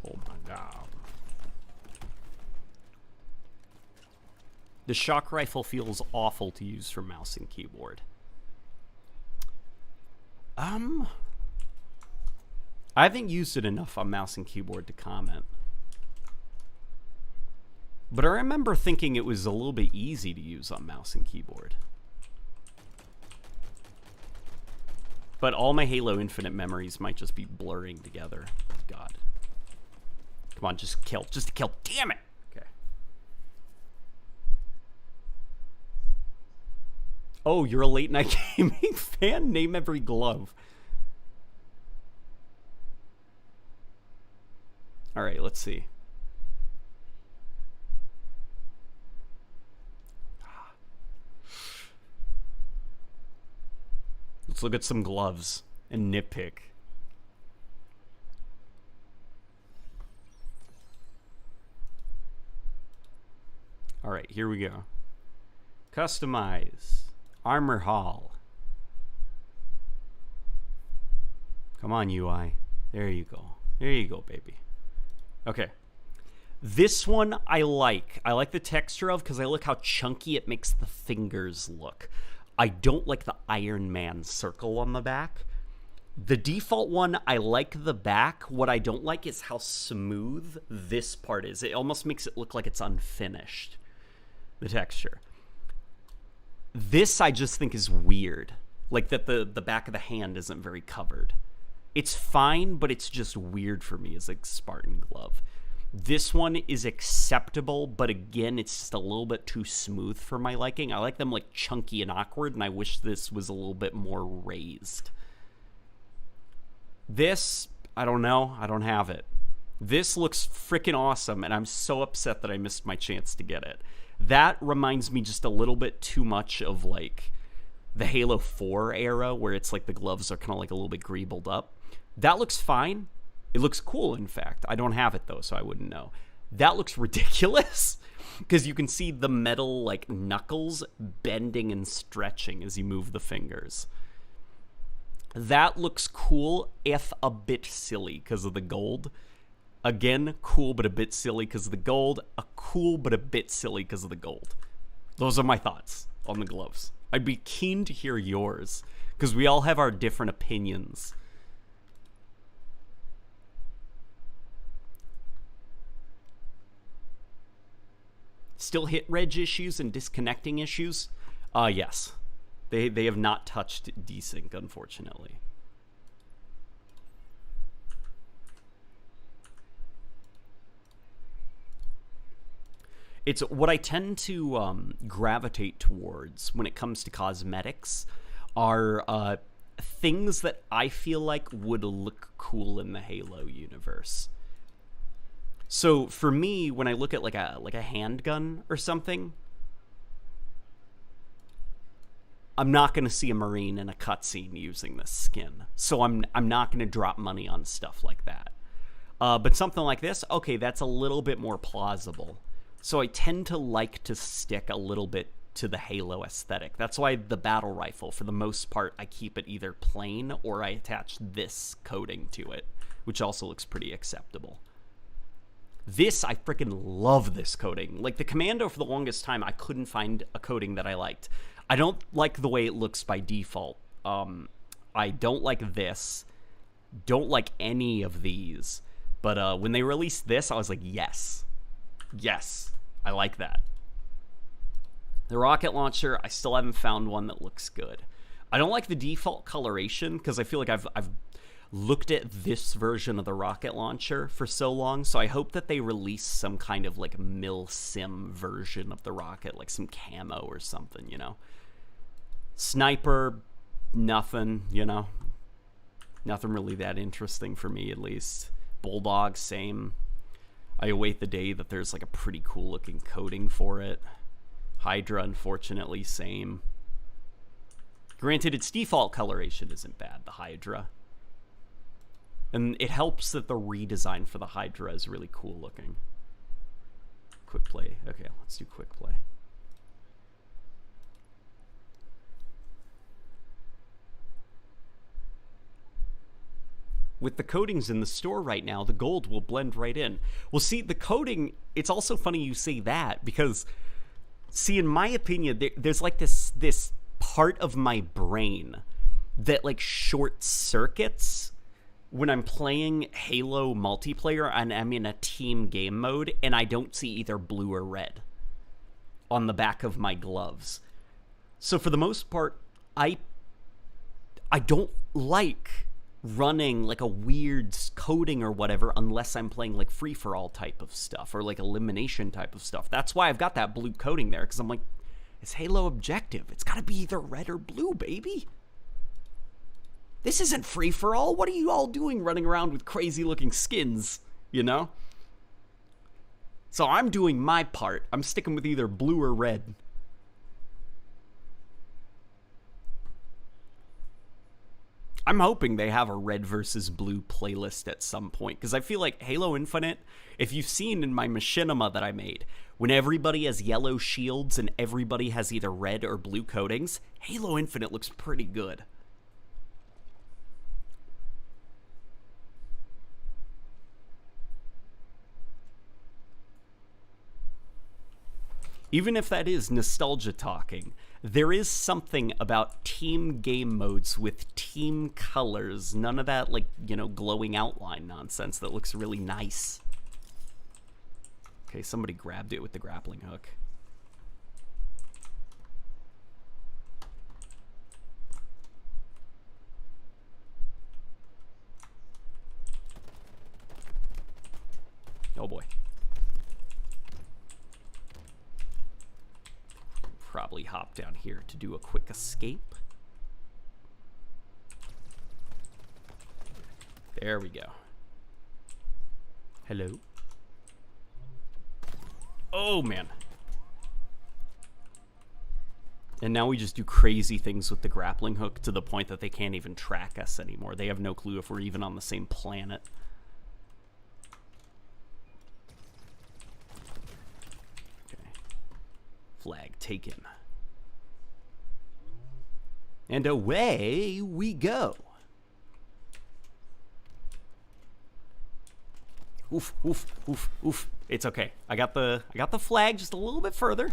Oh my god. The shock rifle feels awful to use for mouse and keyboard. I haven't used it enough on mouse and keyboard to comment. But I remember thinking it was a little bit easy to use on mouse and keyboard. But all my Halo Infinite memories might just be blurring together. God. Come on, just kill. Just kill. Damn it! Okay. Oh, you're a late night gaming fan? Name every glove. Alright, let's see. Let's look at some gloves and nitpick. All right, here we go. Customize. Armor Hall. Come on, UI. There you go. There you go, baby. Okay. This one I like. I like the texture of because I like how chunky it makes the fingers look. I don't like the Iron Man circle on the back. The default one, I like the back. What I don't like is how smooth this part is. It almost makes it look like it's unfinished, the texture. This I just think is weird. Like that the back of the hand isn't very covered. It's fine, but it's just weird for me as a Spartan glove. This one is acceptable, but again, it's just a little bit too smooth for my liking. I like them like chunky and awkward, and I wish this was a little bit more raised. This, I don't know. I don't have it. This looks freaking awesome, and I'm so upset that I missed my chance to get it. That reminds me just a little bit too much of like the Halo 4 era, where it's like the gloves are kind of like a little bit greebled up. That looks fine. It looks cool, in fact. I don't have it, though, so I wouldn't know. That looks ridiculous, because you can see the metal, like, knuckles bending and stretching as you move the fingers. That looks cool, if a bit silly, because of the gold. Again, cool, but a bit silly because of the gold. A cool, but a bit silly because of the gold. Those are my thoughts on the gloves. I'd be keen to hear yours, because we all have our different opinions. Still hit reg issues and disconnecting issues? Yes. They have not touched Desync, unfortunately. It's what I tend to gravitate towards when it comes to cosmetics are things that I feel like would look cool in the Halo universe. So for me, when I look at like a handgun or something, I'm not going to see a Marine in a cutscene using this skin. So I'm not going to drop money on stuff like that. But something like this, okay, that's a little bit more plausible. So I tend to like to stick a little bit to the Halo aesthetic. That's why the battle rifle, for the most part, I keep it either plain or I attach this coating to it, which also looks pretty acceptable. This, I freaking love this coating. Like, the Commando, for the longest time, I couldn't find a coating that I liked. I don't like the way it looks by default. I don't like this. Don't like any of these. But when they released this, I was like, yes. Yes, I like that. The rocket launcher, I still haven't found one that looks good. I don't like the default coloration, because I feel like I've looked at this version of the rocket launcher for so long, so I hope that they release some kind of like mil-sim version of the rocket, like some camo or something, you know. Sniper, nothing, you know. Nothing really that interesting for me, at least. Bulldog, same. I await the day that there's like a pretty cool looking coating for it. Hydra, unfortunately, same. Granted, its default coloration isn't bad, the Hydra. And it helps that the redesign for the Hydra is really cool looking. Quick play. Okay, let's do quick play. With the coatings in the store right now, the gold will blend right in. Well, see, the coating, it's also funny you say that, because, see, in my opinion, there's like this part of my brain that like short circuits when I'm playing Halo multiplayer and I'm in a team game mode and I don't see either blue or red on the back of my gloves. So for the most part, I don't like running like a weird coating or whatever unless I'm playing like free-for-all type of stuff or like elimination type of stuff. That's why I've got that blue coating there, because I'm like, it's Halo objective. It's got to be either red or blue, baby. This isn't free-for-all. What are you all doing running around with crazy-looking skins, you know? So I'm doing my part. I'm sticking with either blue or red. I'm hoping they have a red versus blue playlist at some point, because I feel like Halo Infinite, if you've seen in my machinima that I made, when everybody has yellow shields and everybody has either red or blue coatings, Halo Infinite looks pretty good. Even if that is nostalgia talking, there is something about team game modes with team colors, none of that, like, you know, glowing outline nonsense that looks really nice. Okay, somebody grabbed it with the grappling hook. Oh boy. probably hop down here to do a quick escape. There we go. Hello. Oh, man. And now we just do crazy things with the grappling hook to the point that they can't even track us anymore. They have no clue if we're even on the same planet. Okay. Flag taken. And away we go. Oof, oof, oof, oof. It's okay. I got the flag just a little bit further.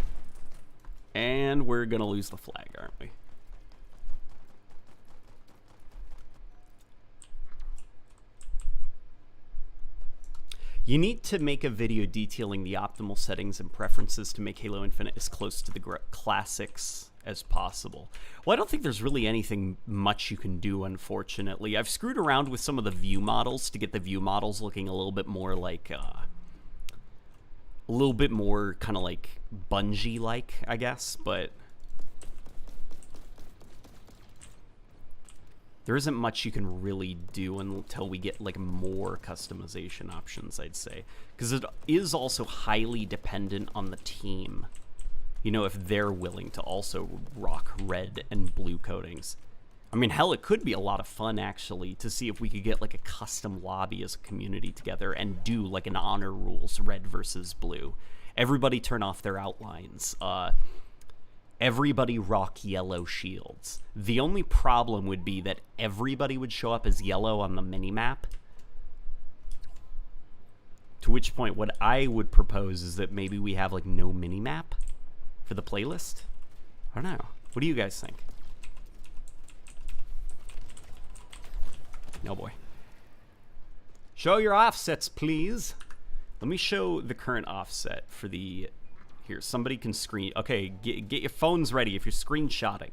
And we're gonna lose the flag, aren't we? You need to make a video detailing the optimal settings and preferences to make Halo Infinite as close to the classics as possible. Well, I don't think there's really anything much you can do, unfortunately. I've screwed around with some of the view models to get the view models looking a little bit more like, kind of like Bungie-like, I guess, but there isn't much you can really do until we get like more customization options, I'd say, because it is also highly dependent on the team. You know, if they're willing to also rock red and blue coatings. I mean, hell, it could be a lot of fun, actually, to see if we could get, like, a custom lobby as a community together and do, like, an honor rules, red versus blue. Everybody turn off their outlines. Everybody rock yellow shields. The only problem would be that everybody would show up as yellow on the minimap. To which point, what I would propose is that maybe we have, like, no minimap for the playlist. I don't know. What do you guys think? No boy. Show your offsets, please. Let me show the current offset for the... Here, somebody can screen... Okay, get your phones ready if you're screenshotting.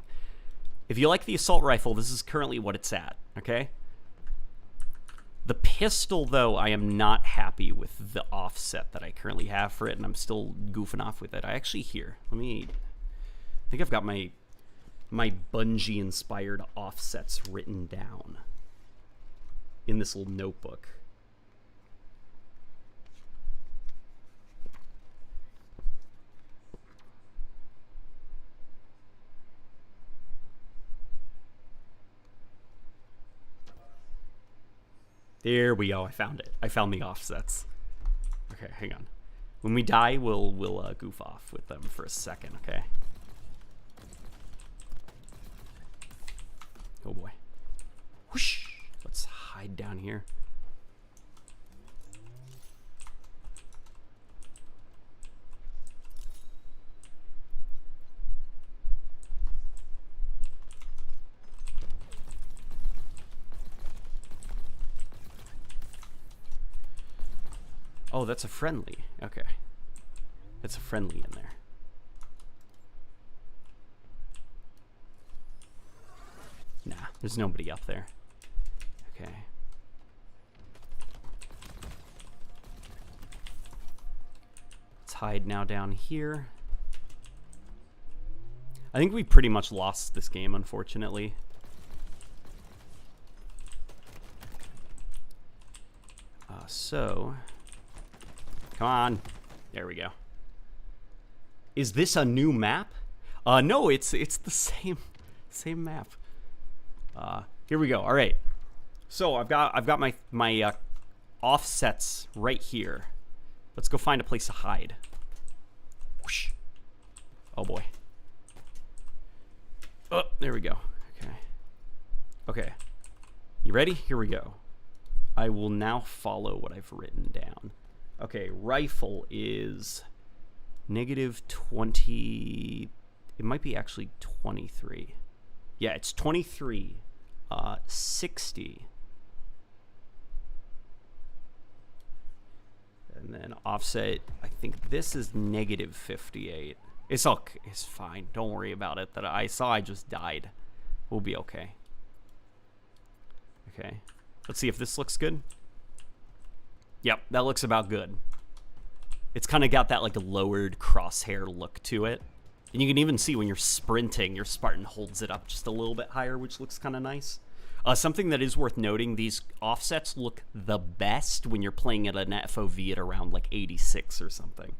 If you like the assault rifle, this is currently what it's at, okay? The pistol, though, I am not happy with the offset that I currently have for it, and I'm still goofing off with it. I actually let me... I think I've got my Bungie-inspired offsets written down in this little notebook. There we go. I found it. I found the offsets. Okay, hang on. When we die, we'll goof off with them for a second, okay? Oh boy. Whoosh! Let's hide down here. Oh, that's a friendly. Okay. That's a friendly in there. Nah, there's nobody up there. Okay. Let's hide now down here. I think we pretty much lost this game, unfortunately. So... Come on. There we go. Is this a new map? No, it's the same map. Here we go. All right. So I've got my offsets right here. Let's go find a place to hide. Whoosh. Oh boy. Oh, there we go. Okay. Okay. You ready? Here we go. I will now follow what I've written down. Okay, rifle is -20. It might be actually 23. Yeah, it's 23. 60. And then offset, I think this is -58. It's okay. It's fine. Don't worry about it. That I just died. We'll be okay. Okay. Let's see if this looks good. Yep, that looks about good. It's kind of got that like lowered crosshair look to it. And you can even see when you're sprinting, your Spartan holds it up just a little bit higher, which looks kind of nice. Something that is worth noting, these offsets look the best when you're playing at an FOV at around like 86 or something.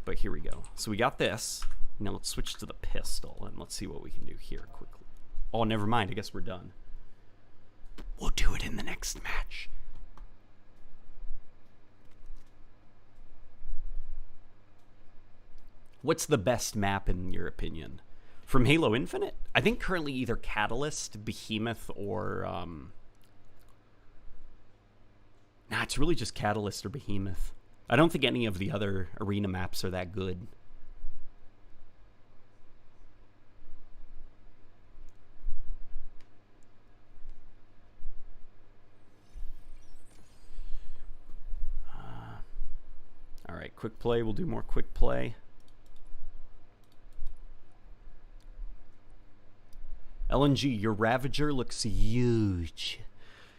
But here we go. So we got this. Now let's switch to the pistol and let's see what we can do here quickly. Oh, never mind. I guess we're done. We'll do it in the next match. What's the best map in your opinion? From Halo Infinite? I think currently either Catalyst, Behemoth, or... Nah, it's really just Catalyst or Behemoth. I don't think any of the other arena maps are that good. Alright, quick play. We'll do more quick play. LNG, your Ravager looks huge.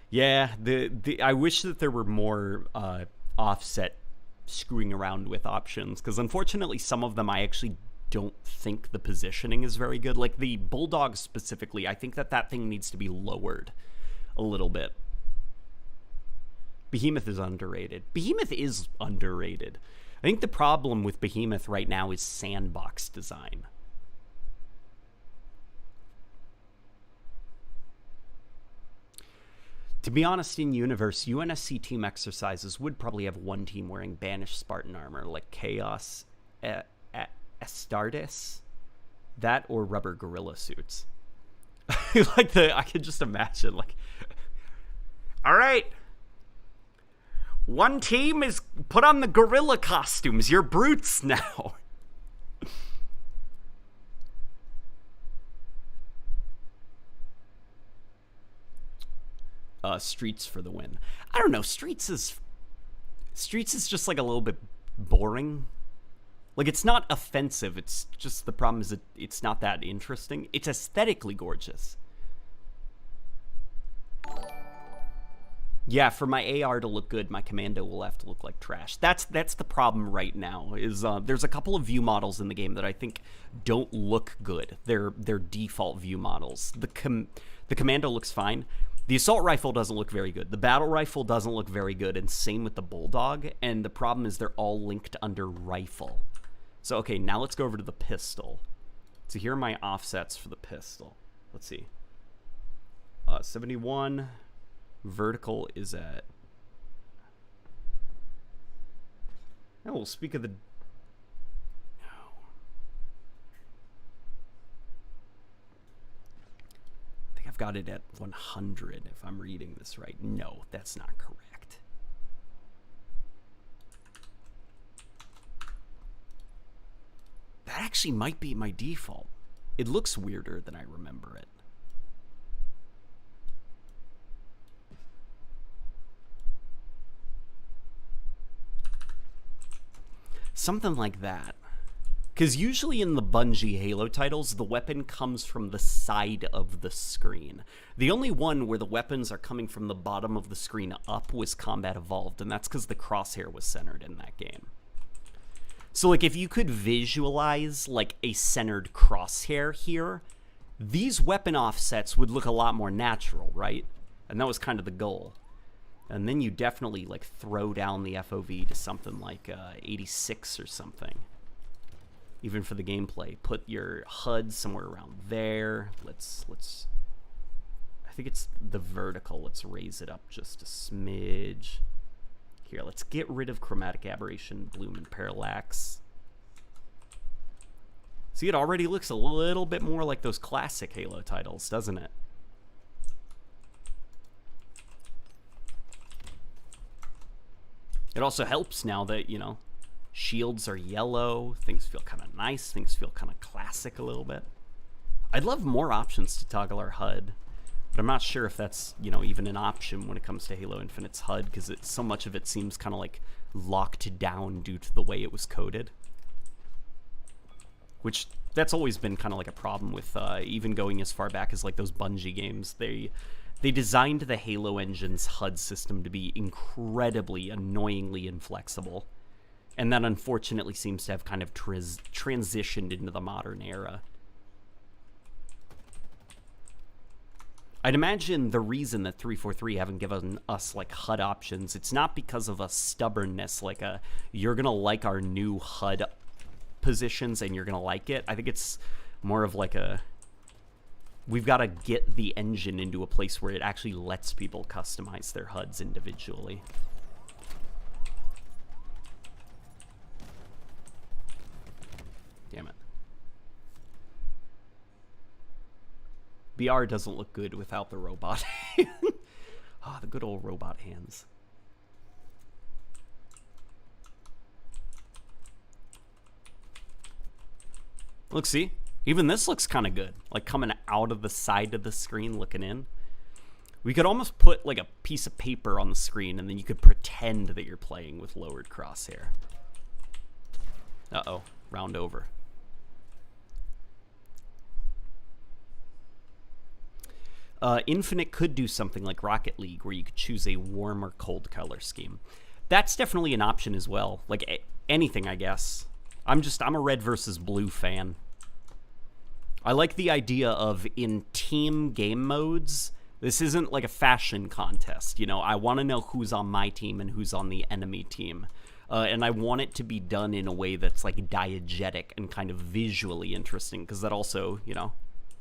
Yeah, I wish that there were more offset screwing around with options, because unfortunately some of them I actually don't think the positioning is very good. Like the Bulldog specifically, I think that thing needs to be lowered a little bit. Behemoth is underrated. Behemoth is underrated. I think the problem with Behemoth right now is sandbox design. To be honest, in Universe, UNSC team exercises would probably have one team wearing banished Spartan armor, like Chaos Astartes. That or rubber gorilla suits. I could just imagine, like... Alright. One team is put on the gorilla costumes. You're brutes now. Streets for the win. I don't know. Streets is just like a little bit boring. Like, it's not offensive. It's just the problem is it's not that interesting. It's aesthetically gorgeous. Yeah, for my AR to look good, my Commando will have to look like trash. That's the problem right now. Is there's a couple of view models in the game that I think don't look good. They're default view models. The Commando looks fine. The assault rifle doesn't look very good. The battle rifle doesn't look very good, and same with the Bulldog. And the problem is they're all linked under rifle. So, okay, now let's go over to the pistol. So here are my offsets for the pistol. Let's see. 71. Vertical is at... Oh, we'll speak of the... I've got it at 100 if I'm reading this right. No, that's not correct. That actually might be my default. It looks weirder than I remember it. Something like that. Because usually in the Bungie Halo titles, the weapon comes from the side of the screen. The only one where the weapons are coming from the bottom of the screen up was Combat Evolved, and that's because the crosshair was centered in that game. So, like, if you could visualize, like, a centered crosshair here, these weapon offsets would look a lot more natural, right? And that was kind of the goal. And then you definitely, like, throw down the FOV to something like 86 or something. Even for the gameplay, put your HUD somewhere around there. Let's I think it's the vertical. Let's raise it up just a smidge. Here, let's get rid of chromatic aberration, bloom, and parallax. See, it already looks a little bit more like those classic Halo titles, doesn't it? It also helps now that, you know, shields are yellow, things feel kind of nice, things feel kind of classic a little bit. I'd love more options to toggle our HUD, but I'm not sure if that's, you know, even an option when it comes to Halo Infinite's HUD, because so much of it seems kind of like locked down due to the way it was coded. Which, that's always been kind of like a problem with even going as far back as like those Bungie games. They designed the Halo engine's HUD system to be incredibly, annoyingly inflexible. And that unfortunately seems to have kind of transitioned into the modern era. I'd imagine the reason that 343 haven't given us like HUD options, it's not because of a stubbornness, like a you're gonna like our new HUD positions and you're gonna like it. I think it's more of like a we've got to get the engine into a place where it actually lets people customize their HUDs individually. Damn it. BR doesn't look good without the robot. Ah, the good old robot hands. Look, see? Even this looks kind of good. Like coming out of the side of the screen looking in. We could almost put like a piece of paper on the screen and then you could pretend that you're playing with lowered crosshair. Uh-oh. Round over. Infinite could do something like Rocket League where you could choose a warm or cold color scheme. That's definitely an option as well. Like anything, I guess. I'm a red versus blue fan. I like the idea of in team game modes, this isn't like a fashion contest. You know, I want to know who's on my team and who's on the enemy team. And I want it to be done in a way that's like diegetic and kind of visually interesting because that also, you know,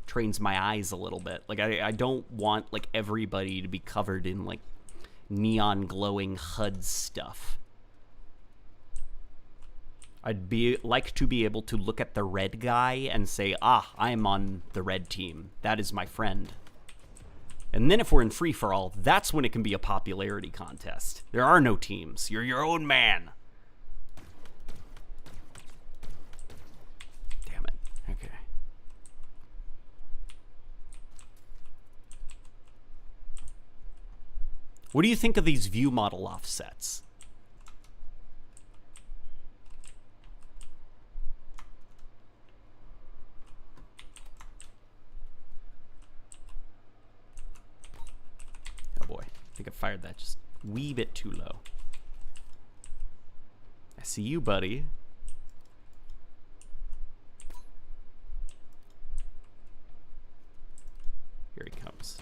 trains my eyes a little bit. Like I don't want like everybody to be covered in like neon glowing HUD stuff. I'd like to be able to look at the red guy and say, ah, I'm on the red team. That is my friend. And then if we're in free-for-all, that's when it can be a popularity contest. There are no teams. You're your own man. Damn it. Okay. What do you think of these view model offsets? Oh boy, I think I fired that just a wee bit too low. I see you, buddy. Here he comes.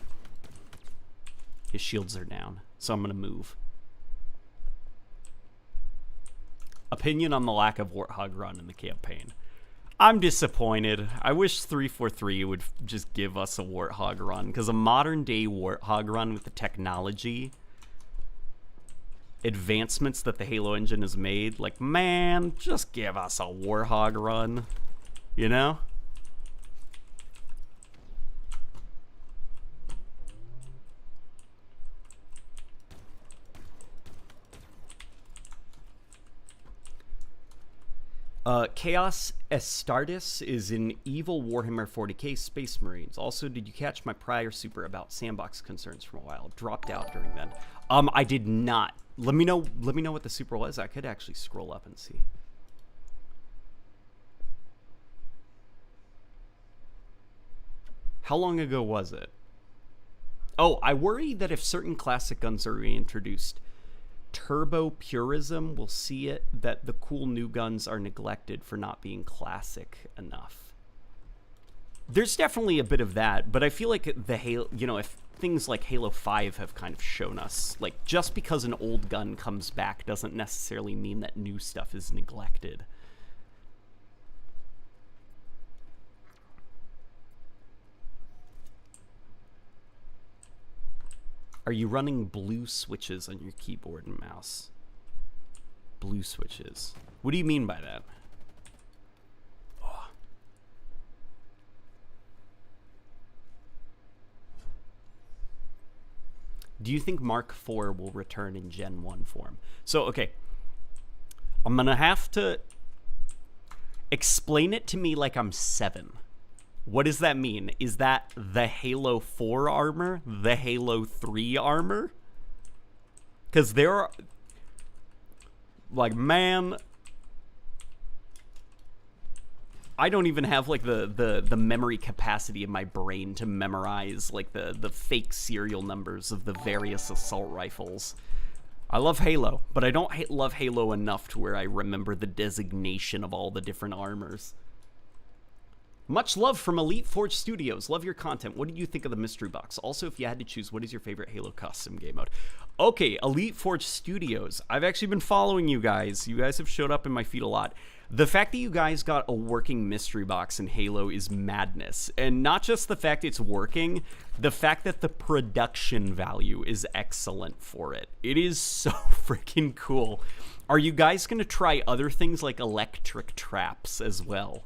His shields are down, so I'm going to move. Opinion on the lack of Warthog run in the campaign. I'm disappointed. I wish 343 would just give us a Warthog run, because a modern day Warthog run with the technology advancements that the Halo engine has made, like, man, just give us a Warthog run, you know? Chaos Astartes is in evil Warhammer 40k Space Marines. Also, did you catch my prior super about sandbox concerns from a while? Dropped out during then. I did not. Let me know what the super was. I could actually scroll up and see. How long ago was it? Oh, I worry that if certain classic guns are reintroduced, turbo purism will see it that the cool new guns are neglected for not being classic enough. There's definitely a bit of that, but I feel like the Halo, you know, if things like Halo 5 have kind of shown us, like, just because an old gun comes back doesn't necessarily mean that new stuff is neglected. Are you running blue switches on your keyboard and mouse? Blue switches. What do you mean by that? Oh. Do you think Mark IV will return in Gen 1 form? So, okay. I'm going to have to explain it to me like I'm 7. What does that mean? Is that the Halo 4 armor? The Halo 3 armor? Because there are... Like, man... I don't even have, like, the memory capacity in my brain to memorize, like, the fake serial numbers of the various assault rifles. I love Halo, but I don't love Halo enough to where I remember the designation of all the different armors. Much love from Elite Forge Studios. Love your content. What did you think of the mystery box? Also, if you had to choose, what is your favorite Halo custom game mode? Okay, Elite Forge Studios. I've actually been following you guys. You guys have showed up in my feed a lot. The fact that you guys got a working mystery box in Halo is madness. And not just the fact it's working, the fact that the production value is excellent for it. It is so freaking cool. Are you guys going to try other things like electric traps as well?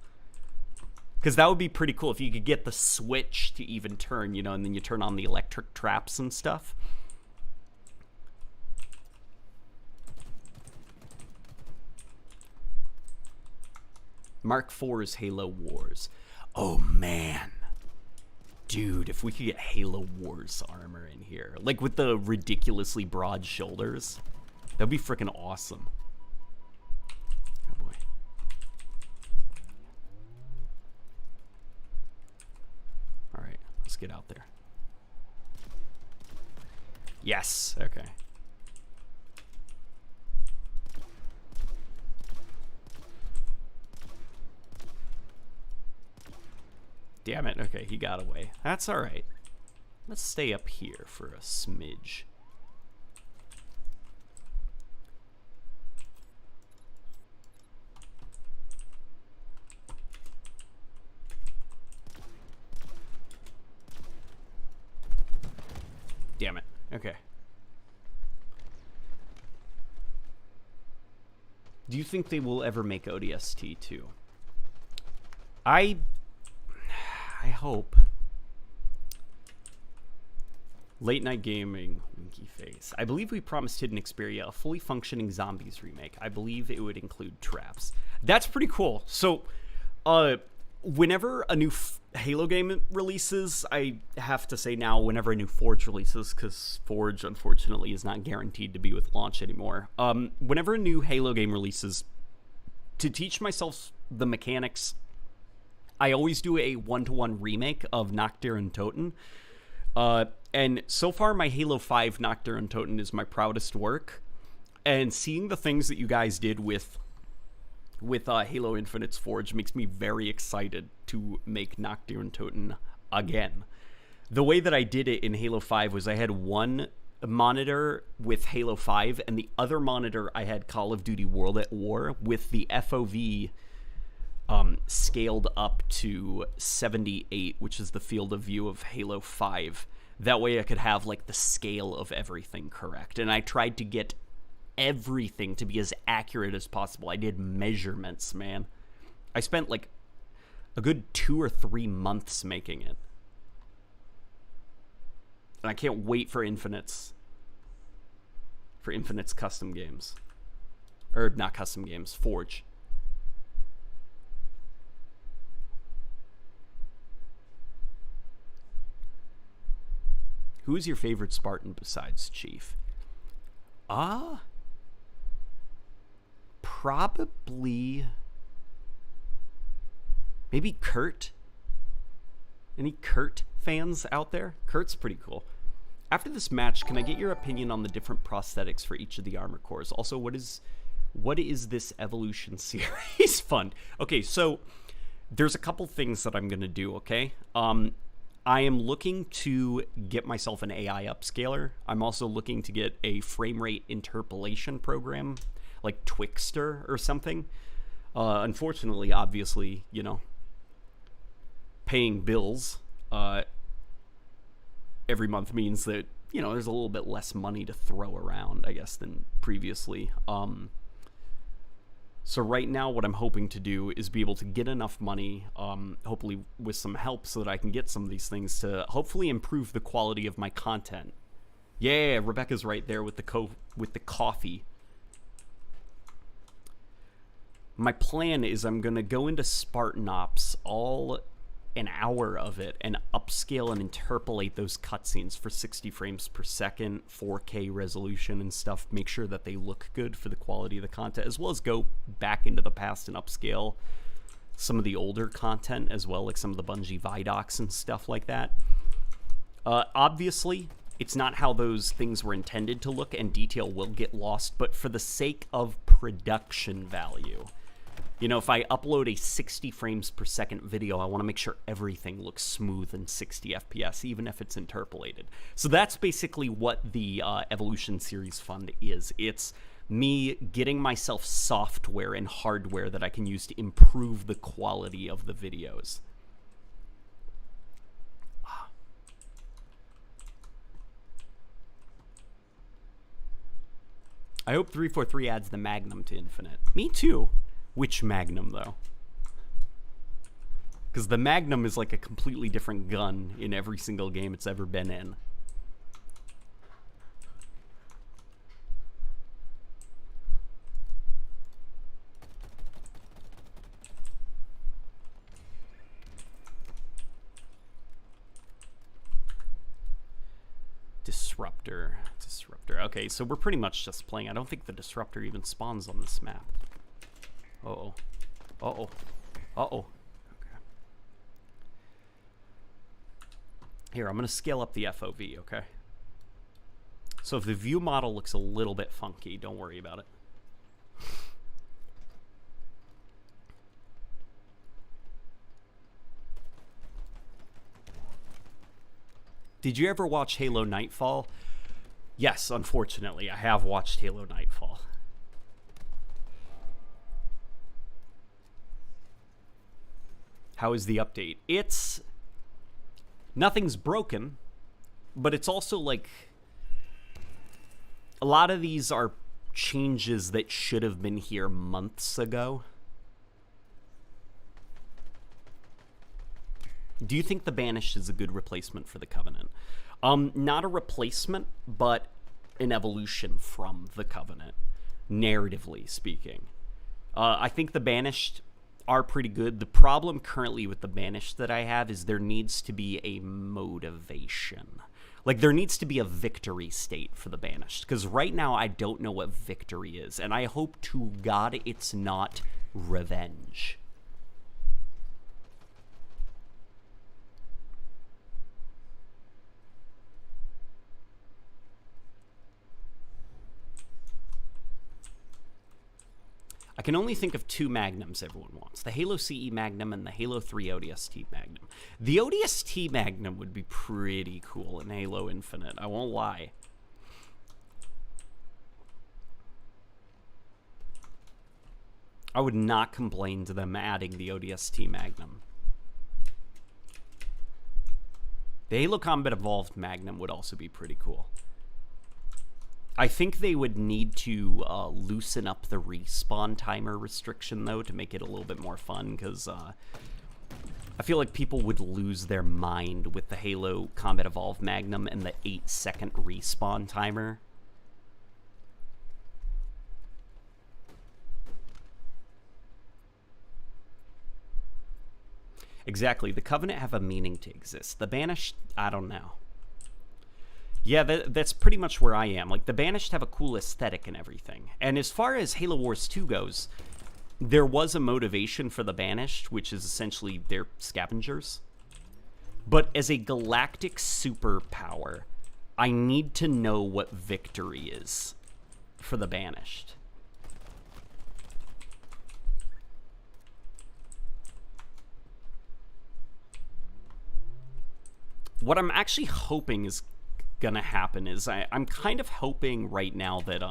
Because that would be pretty cool if you could get the switch to even turn, you know, and then you turn on the electric traps and stuff. Mark IV's Halo Wars. Oh, man. Dude, if we could get Halo Wars armor in here. Like with the ridiculously broad shoulders. That'd be freaking awesome. Oh, boy. Alright, let's get out there. Yes, okay. Damn it, okay, he got away. That's alright. Let's stay up here for a smidge. Damn it, okay. Do you think they will ever make ODST 2? I hope. Late Night Gaming, winky face. I believe we promised Hidden Xperia a fully functioning Zombies remake. I believe it would include traps. That's pretty cool. So, whenever a new Halo game releases, I have to say now, whenever a new Forge releases, because Forge, unfortunately, is not guaranteed to be with launch anymore. Whenever a new Halo game releases, to teach myself the mechanics, I always do a one-to-one remake of Noctir and Toten. And so far, my Halo 5 Noctir and Toten is my proudest work. And seeing the things that you guys did with Halo Infinite's Forge makes me very excited to make Noctir and Toten again. The way that I did it in Halo 5 was I had one monitor with Halo 5, and the other monitor I had Call of Duty World at War with the FOV scaled up to 78, which is the field of view of Halo 5. That way I could have like the scale of everything correct. And I tried to get everything to be as accurate as possible. I did measurements, man. I spent like a good 2 or 3 months making it. And I can't wait for Infinite's custom games. Or not custom games, Forge. Who is your favorite Spartan besides Chief? Probably maybe Kurt. Any Kurt fans out there? Kurt's pretty cool. After this match, can I get your opinion on the different prosthetics for each of the armor cores? Also, what is this Evolution series fund? Okay, so there's a couple things that I'm gonna do, okay? I am looking to get myself an AI upscaler. I'm also looking to get a frame rate interpolation program, like Twixtor or something. Unfortunately, obviously, you know, paying bills every month means that, you know, there's a little bit less money to throw around, I guess, than previously. So right now what I'm hoping to do is be able to get enough money, hopefully with some help, so that I can get some of these things to hopefully improve the quality of my content. Yeah, Rebecca's right there with the coffee. My plan is I'm going to go into Spartan Ops all an hour of it and upscale and interpolate those cutscenes for 60 frames per second, 4K resolution and stuff. Make sure that they look good for the quality of the content, as well as go back into the past and upscale some of the older content as well, like some of the Bungie Vidocs and stuff like that. Obviously, it's not how those things were intended to look, and detail will get lost, but for the sake of production value, you know, if I upload a 60 frames per second video, I want to make sure everything looks smooth in 60 FPS, even if it's interpolated. So that's basically what the Evolution Series Fund is. It's me getting myself software and hardware that I can use to improve the quality of the videos. I hope 343 adds the Magnum to Infinite. Me too. Which Magnum, though? Because the Magnum is like a completely different gun in every single game it's ever been in. Disruptor. Okay, so we're pretty much just playing. I don't think the Disruptor even spawns on this map. Uh-oh. Uh-oh. Uh-oh. Okay. Here, I'm going to scale up the FOV, okay? So if the view model looks a little bit funky, don't worry about it. Did you ever watch Halo Nightfall? Yes, unfortunately, I have watched Halo Nightfall. How is the update? It's... nothing's broken, but it's also like... a lot of these are changes that should have been here months ago. Do you think the Banished is a good replacement for the Covenant? Not a replacement, but an evolution from the Covenant, narratively speaking. I think the Banished are pretty good. The problem currently with the Banished that I have is there needs to be a motivation. Like, there needs to be a victory state for the Banished, because right now I don't know what victory is, and I hope to God it's not revenge. I can only think of two Magnums everyone wants. The Halo CE Magnum and the Halo 3 ODST Magnum. The ODST Magnum would be pretty cool in Halo Infinite, I won't lie. I would not complain to them adding the ODST Magnum. The Halo Combat Evolved Magnum would also be pretty cool. I think they would need to loosen up the respawn timer restriction, though, to make it a little bit more fun, because I feel like people would lose their mind with the Halo Combat Evolved Magnum and the 8-second respawn timer. Exactly. The Covenant have a meaning to exist. The Banished, I don't know. Yeah, that's pretty much where I am. Like, the Banished have a cool aesthetic and everything. And as far as Halo Wars 2 goes, there was a motivation for the Banished, which is essentially their scavengers. But as a galactic superpower, I need to know what victory is for the Banished. What I'm actually hoping is gonna happen is I'm kind of hoping right now that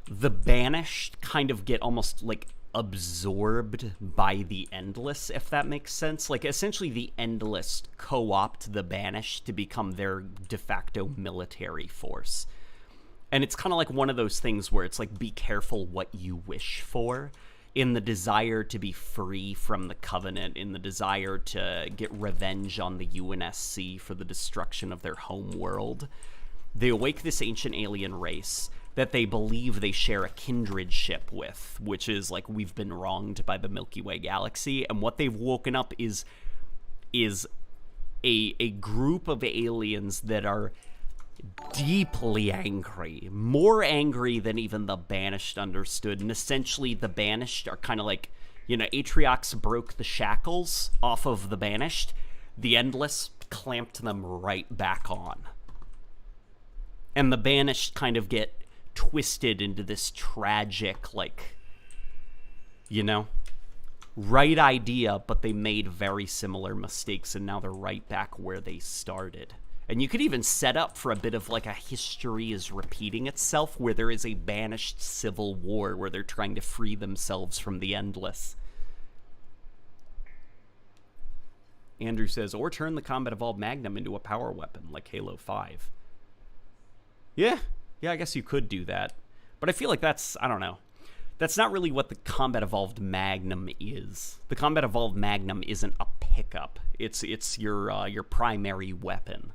the Banished kind of get almost like absorbed by the Endless, if that makes sense. Like, essentially the Endless co-opt the Banished to become their de facto military force. And it's kind of like one of those things where it's like, be careful what you wish for. In the desire to be free from the Covenant, in the desire to get revenge on the UNSC for the destruction of their home world, they awake this ancient alien race that they believe they share a kindred ship with, which is like, we've been wronged by the Milky Way galaxy, and what they've woken up is a group of aliens that are deeply angry, more angry than even the Banished understood. And essentially the Banished are kind of like, you know, Atriox broke the shackles off of the Banished. The Endless clamped them right back on. And the Banished kind of get twisted into this tragic, like, you know, right idea, but they made very similar mistakes, and now they're right back where they started. And you could even set up for a bit of like a history is repeating itself, where there is a Banished civil war where they're trying to free themselves from the Endless. Andrew says, or turn the Combat Evolved Magnum into a power weapon like Halo 5. Yeah, I guess you could do that. But I feel like that's, I don't know. That's not really what the Combat Evolved Magnum is. The Combat Evolved Magnum isn't a pickup. It's your primary weapon.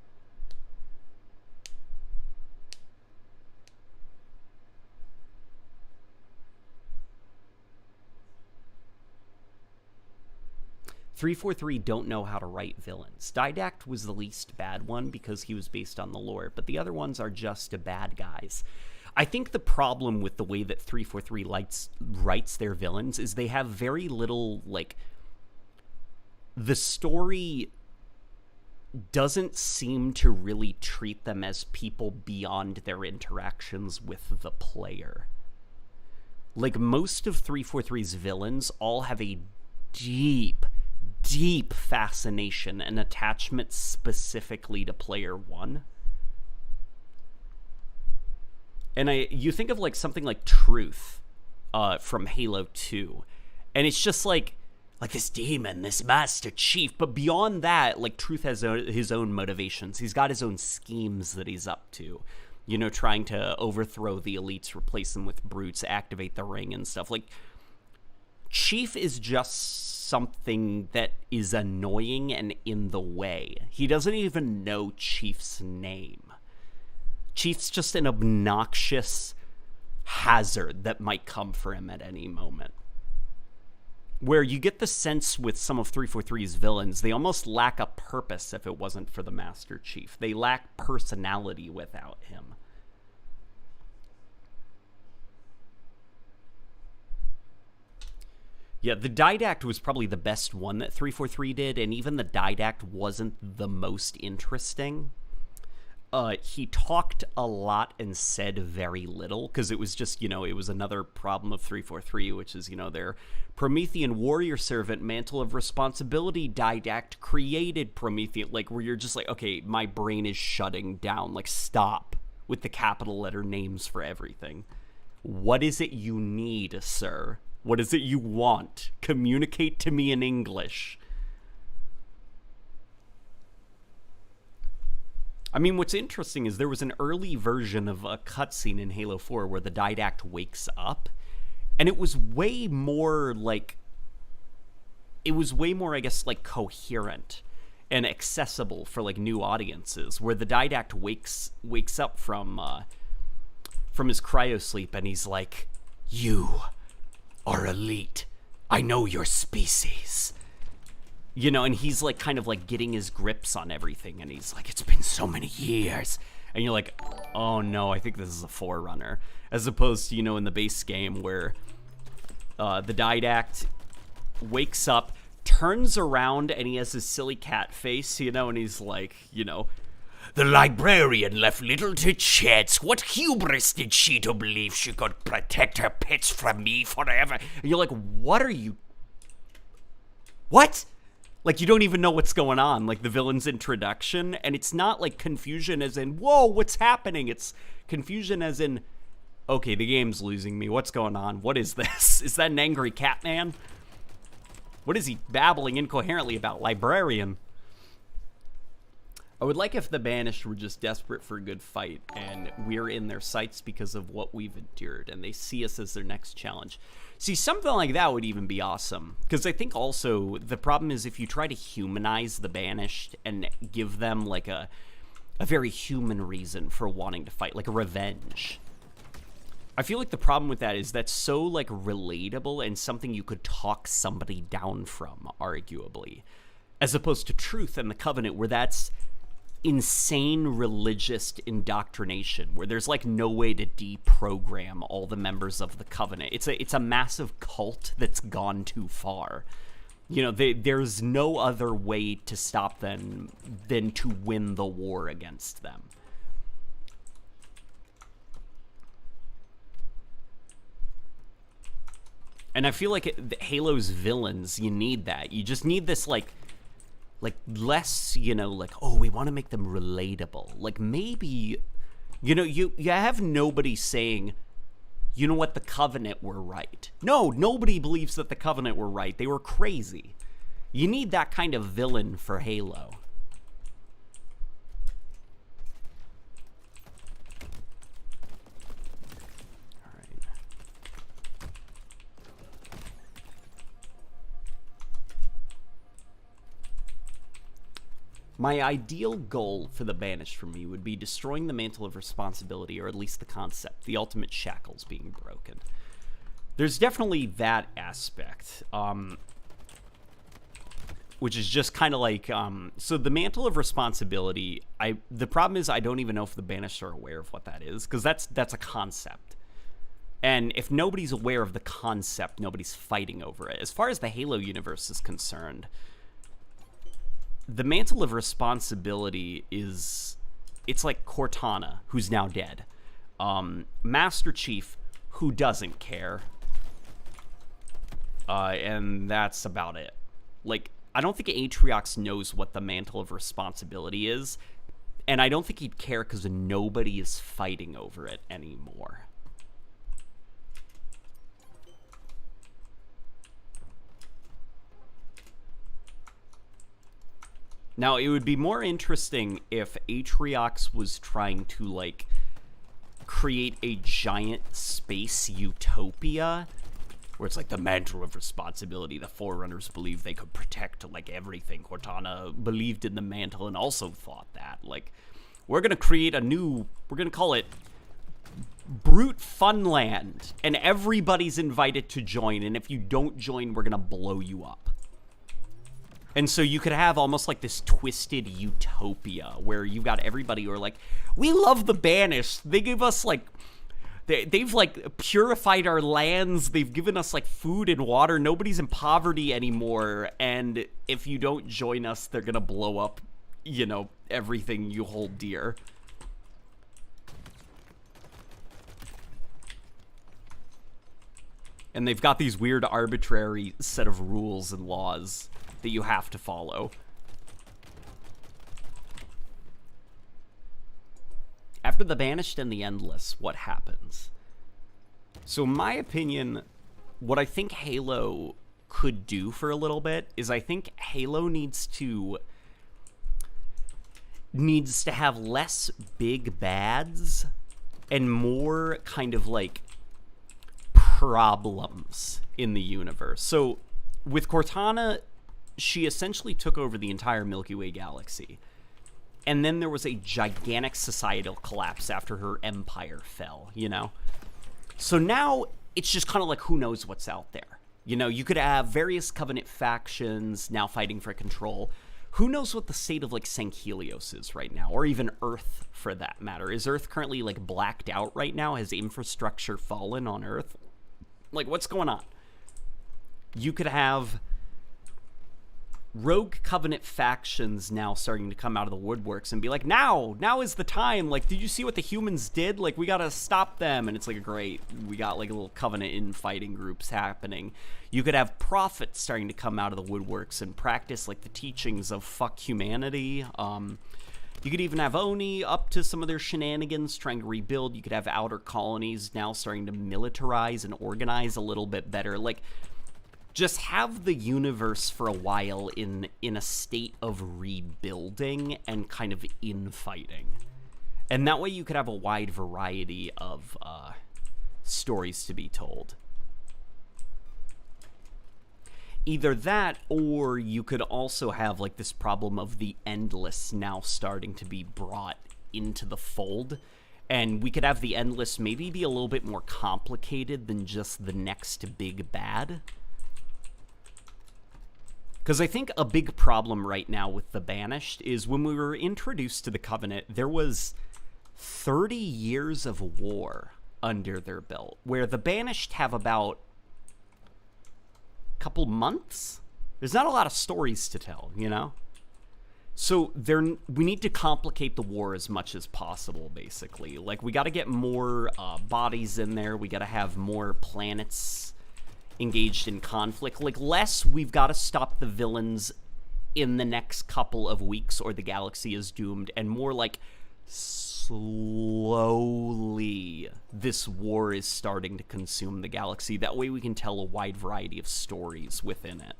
.343 don't know how to write villains. Didact was the least bad one because he was based on the lore, but the other ones are just bad guys. I think the problem with the way that 343 writes their villains is they have very little, like, the story doesn't seem to really treat them as people beyond their interactions with the player. Like, most of 343's villains all have a deep fascination and attachment specifically to player one. And you think of like something like Truth from Halo 2, and it's just like this demon, this Master Chief, but beyond that, like, Truth has his own motivations. He's got his own schemes that he's up to, you know, trying to overthrow the elites, replace them with brutes, activate the ring and stuff. Like, Chief is just something that is annoying and in the way. He doesn't even know Chief's name. Chief's just an obnoxious hazard that might come for him at any moment. Where you get the sense with some of 343's villains, they almost lack a purpose if it wasn't for the Master Chief. They lack personality without him. Yeah, the Didact was probably the best one that 343 did, and even the Didact wasn't the most interesting. He talked a lot and said very little, because it was just, you know, it was another problem of 343, which is, you know, their Promethean warrior servant, Mantle of Responsibility Didact created Promethean, like, where you're just like, okay, my brain is shutting down, like, stop with the capital letter names for everything. What is it you need, sir? What is it you want? Communicate to me in English. I mean, what's interesting is there was an early version of a cutscene in Halo 4 where the Didact wakes up, and it was way more, like, I guess, like, coherent and accessible for, like, new audiences, where the Didact wakes up from his cryosleep, and he's like, "You are elite. I know your species." You know, and he's like kind of like getting his grips on everything, and he's like, "It's been so many years." And you're like, oh no, I think this is a Forerunner. As opposed to, you know, in the base game where the Didact wakes up, turns around, and he has his silly cat face, you know, and he's like, you know, "The librarian left little to chance. What hubris did she to believe she could protect her pets from me forever?" And you're like, what are you... What? Like, you don't even know what's going on, like the villain's introduction, and it's not like confusion as in, whoa, what's happening? It's confusion as in, okay, the game's losing me. What's going on? What is this? Is that an angry cat man? What is he babbling incoherently about? Librarian. I would like if the Banished were just desperate for a good fight, and we're in their sights because of what we've endured, and they see us as their next challenge. See, something like that would even be awesome, because I think also the problem is if you try to humanize the Banished and give them like a very human reason for wanting to fight, like a revenge. I feel like the problem with that is that's so like relatable and something you could talk somebody down from, arguably, as opposed to Truth and the Covenant, where that's insane religious indoctrination, where there's like no way to deprogram all the members of the Covenant. It's a massive cult that's gone too far. You know, there's no other way to stop them than to win the war against them. And I feel like Halo's villains, you need that. You just need this, like less, you know, like, oh, we want to make them relatable. Like, maybe, you know, you have nobody saying, you know what, the Covenant were right. No, nobody believes that the Covenant were right. They were crazy. You need that kind of villain for Halo. My ideal goal for the Banished for me would be destroying the Mantle of Responsibility, or at least the concept, the ultimate shackles being broken. There's definitely that aspect, which is just kind of like, so the Mantle of Responsibility, the problem is I don't even know if the Banished are aware of what that is, because that's a concept. And if nobody's aware of the concept, nobody's fighting over it. As far as the Halo universe is concerned, the Mantle of Responsibility is, it's like Cortana, who's now dead. Master Chief, who doesn't care. And that's about it. Like, I don't think Atriox knows what the Mantle of Responsibility is. And I don't think he'd care because nobody is fighting over it anymore. Now, it would be more interesting if Atriox was trying to, like, create a giant space utopia where it's like the Mantle of Responsibility. The Forerunners believed they could protect, like, everything. Cortana believed in the Mantle and also thought that. Like, we're going to create a new, we're going to call it Brute Funland, and everybody's invited to join, and if you don't join, we're going to blow you up. And so you could have almost like this twisted utopia where you've got everybody who are like, we love the Banished. They give us like, they've like purified our lands. They've given us like food and water. Nobody's in poverty anymore. And if you don't join us, they're going to blow up, you know, everything you hold dear. And they've got these weird arbitrary set of rules and laws that you have to follow. After the Banished and the Endless, what happens? So in my opinion, what I think Halo could do for a little bit is I think Halo needs to have less big bads and more kind of like problems in the universe. So with Cortana, she essentially took over the entire Milky Way galaxy. And then there was a gigantic societal collapse after her empire fell, you know? So now it's just kind of like who knows what's out there. You know, you could have various Covenant factions now fighting for control. Who knows what the state of, like, St. Helios is right now, or even Earth, for that matter. Is Earth currently, like, blacked out right now? Has infrastructure fallen on Earth? Like, what's going on? You could have rogue Covenant factions now starting to come out of the woodworks and be like, now is the time. Like, did you see what the humans did? Like, we gotta stop them. And it's like, great, we got like a little Covenant infighting groups happening. You could have prophets starting to come out of the woodworks and practice like the teachings of fuck humanity. You could even have Oni up to some of their shenanigans trying to rebuild. You could have outer colonies now starting to militarize and organize a little bit better. Like, just have the universe for a while in a state of rebuilding and kind of infighting. And that way you could have a wide variety of stories to be told. Either that, or you could also have like this problem of the Endless now starting to be brought into the fold. And we could have the Endless maybe be a little bit more complicated than just the next big bad. Because I think a big problem right now with the Banished is when we were introduced to the Covenant, there was 30 years of war under their belt, where the Banished have about a couple months There's not a lot of stories to tell, you know? So we need to complicate the war as much as possible, basically. Like, we got to get more bodies in there. We got to have more planets engaged in conflict. Like, less we've got to stop the villains in the next couple of weeks or the galaxy is doomed, and more like slowly this war is starting to consume the galaxy. That way we can tell a wide variety of stories within it.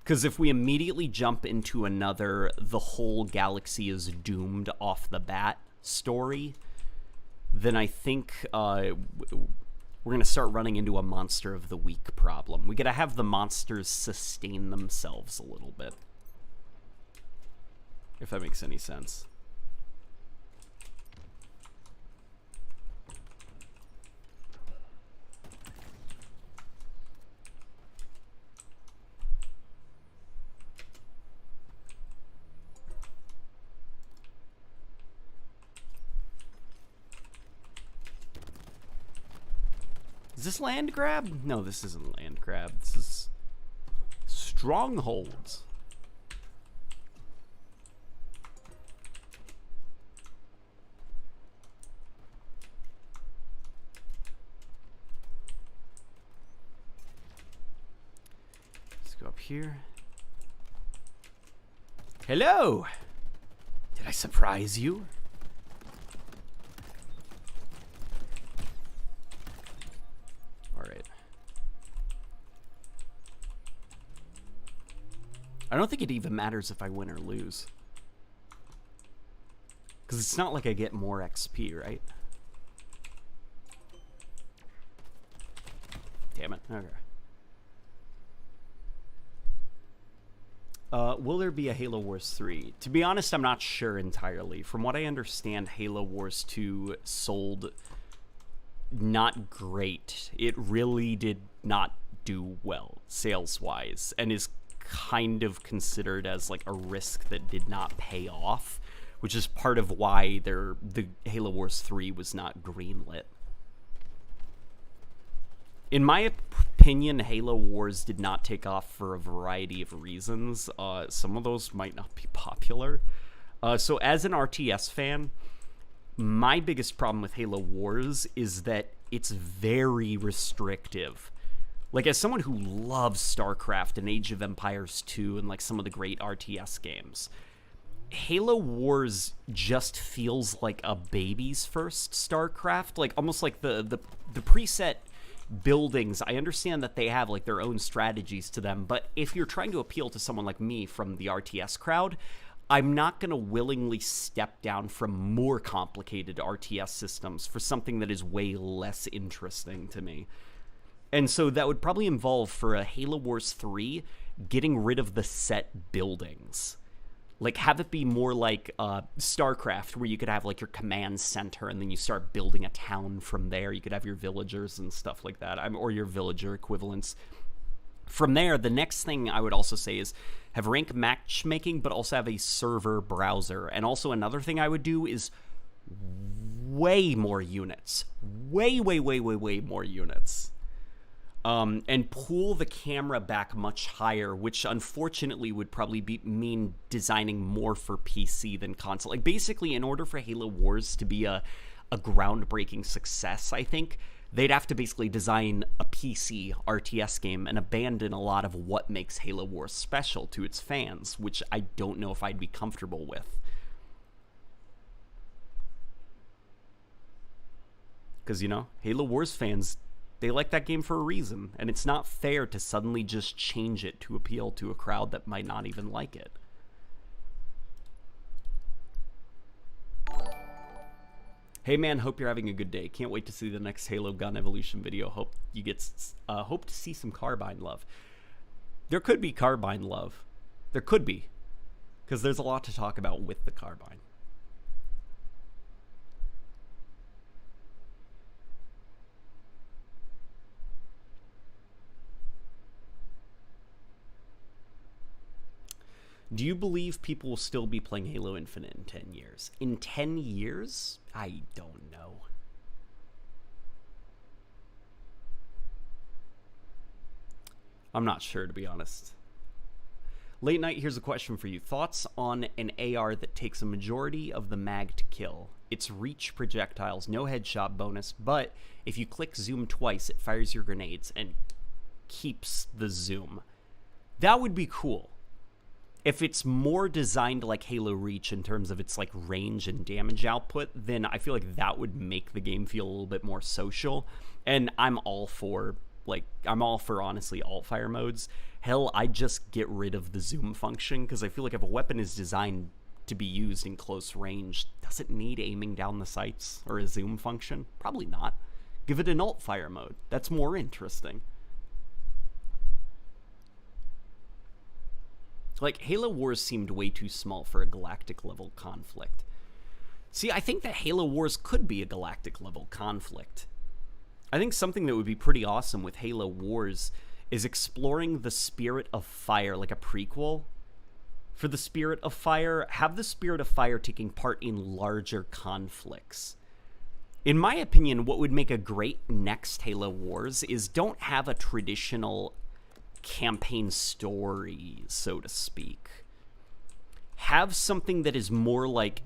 Because if we immediately jump into another the whole galaxy is doomed off the bat story, then I think we're going to start running into a monster of the week problem. We got to have the monsters sustain themselves a little bit. If that makes any sense. Is this land grab? No, this isn't land grab. This is strongholds. Let's go up here. Hello! Did I surprise you? I don't think it even matters if I win or lose. Because it's not like I get more XP, right? Damn it. Okay. Will there be a Halo Wars 3? To be honest, I'm not sure entirely. From what I understand, Halo Wars 2 sold not great. It really did not do well, sales-wise, and is kind of considered as like a risk that did not pay off, which is part of why the Halo Wars 3 was not greenlit. In my opinion, Halo Wars did not take off for a variety of reasons. Some of those might not be popular. So as an RTS fan, my biggest problem with Halo Wars is that it's very restrictive. Like, as someone who loves StarCraft and Age of Empires 2 and, like, some of the great RTS games, Halo Wars just feels like a baby's first StarCraft. Like, almost like the preset buildings, I understand that they have, like, their own strategies to them, but if you're trying to appeal to someone like me from the RTS crowd, I'm not going to willingly step down from more complicated RTS systems for something that is way less interesting to me. And so that would probably involve, for a Halo Wars 3, getting rid of the set buildings. Like, have it be more like StarCraft, where you could have, like, your command center, and then you start building a town from there. You could have your villagers and stuff like that, or your villager equivalents. From there, the next thing I would also say is have rank matchmaking, but also have a server browser. And also another thing I would do is way more units. Way more units. And pull the camera back much higher, which unfortunately would probably mean designing more for PC than console. Like, basically, in order for Halo Wars to be a groundbreaking success, I think, they'd have to basically design a PC RTS game and abandon a lot of what makes Halo Wars special to its fans, which I don't know if I'd be comfortable with. Because, you know, Halo Wars fans, they like that game for a reason, and it's not fair to suddenly just change it to appeal to a crowd that might not even like it. Hey man, hope you're having a good day. Can't wait to see the next Halo gun evolution video. Hope to see some Carbine love. There could be Carbine love. There could be, because there's a lot to talk about with the Carbine. Do you believe people will still be playing Halo Infinite in 10 years? In 10 years? I don't know. I'm not sure, to be honest. Late Night, here's a question for you. Thoughts on an AR that takes a majority of the mag to kill? It's reach projectiles, no headshot bonus, but if you click zoom twice, it fires your grenades and keeps the zoom. That would be cool. If it's more designed like Halo Reach in terms of its like range and damage output, then I feel like that would make the game feel a little bit more social. And I'm all for honestly alt fire modes. Hell, I just get rid of the zoom function because I feel like if a weapon is designed to be used in close range, does it need aiming down the sights or a zoom function? Probably not. Give it an alt fire mode. That's more interesting. Like, Halo Wars seemed way too small for a galactic-level conflict. See, I think that Halo Wars could be a galactic-level conflict. I think something that would be pretty awesome with Halo Wars is exploring the Spirit of Fire, like a prequel. For the Spirit of Fire, have the Spirit of Fire taking part in larger conflicts. In my opinion, what would make a great next Halo Wars is don't have a traditional campaign story, so to speak. Have something that is more like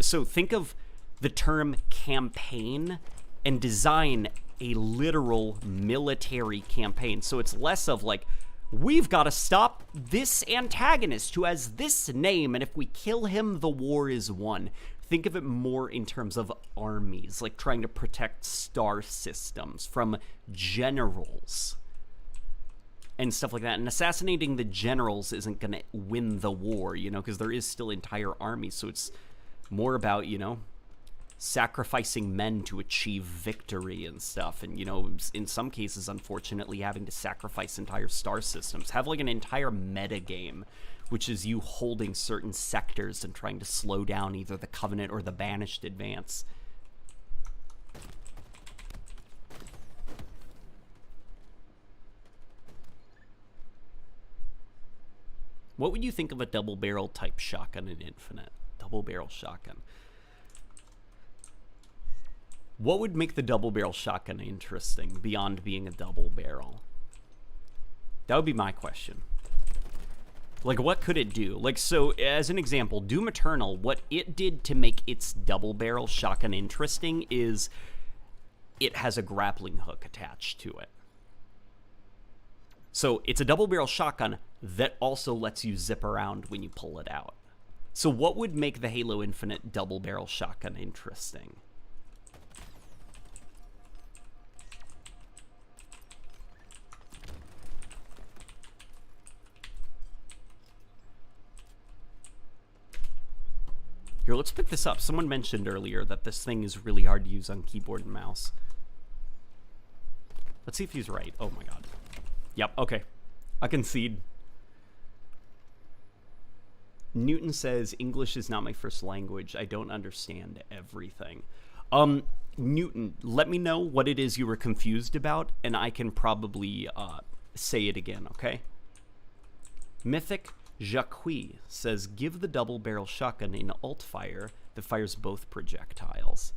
so think of the term campaign and design a literal military campaign, so it's less of like, we've got to stop this antagonist who has this name, and if we kill him, the war is won. Think of it more in terms of armies, like trying to protect star systems from generals and stuff like that. And assassinating the generals isn't going to win the war, you know, because there is still entire armies. So it's more about, you know, sacrificing men to achieve victory and stuff. And, you know, in some cases, unfortunately, having to sacrifice entire star systems. Have like an entire meta game, which is you holding certain sectors and trying to slow down either the Covenant or the Banished advance. What would you think of a double-barrel type shotgun in Infinite? Double-barrel shotgun. What would make the double-barrel shotgun interesting beyond being a double-barrel? That would be my question. Like, what could it do? Like, so, as an example, Doom Eternal, what it did to make its double-barrel shotgun interesting is it has a grappling hook attached to it. So it's a double-barrel shotgun that also lets you zip around when you pull it out. So what would make the Halo Infinite double-barrel shotgun interesting? Here, let's pick this up. Someone mentioned earlier that this thing is really hard to use on keyboard and mouse. Let's see if he's right. Oh my god. Yep, okay. I concede. Newton says, English is not my first language. I don't understand everything. Newton, let me know what it is you were confused about, and I can probably say it again, okay? Mythic Jacques says, give the double-barrel shotgun in alt fire that fires both projectiles.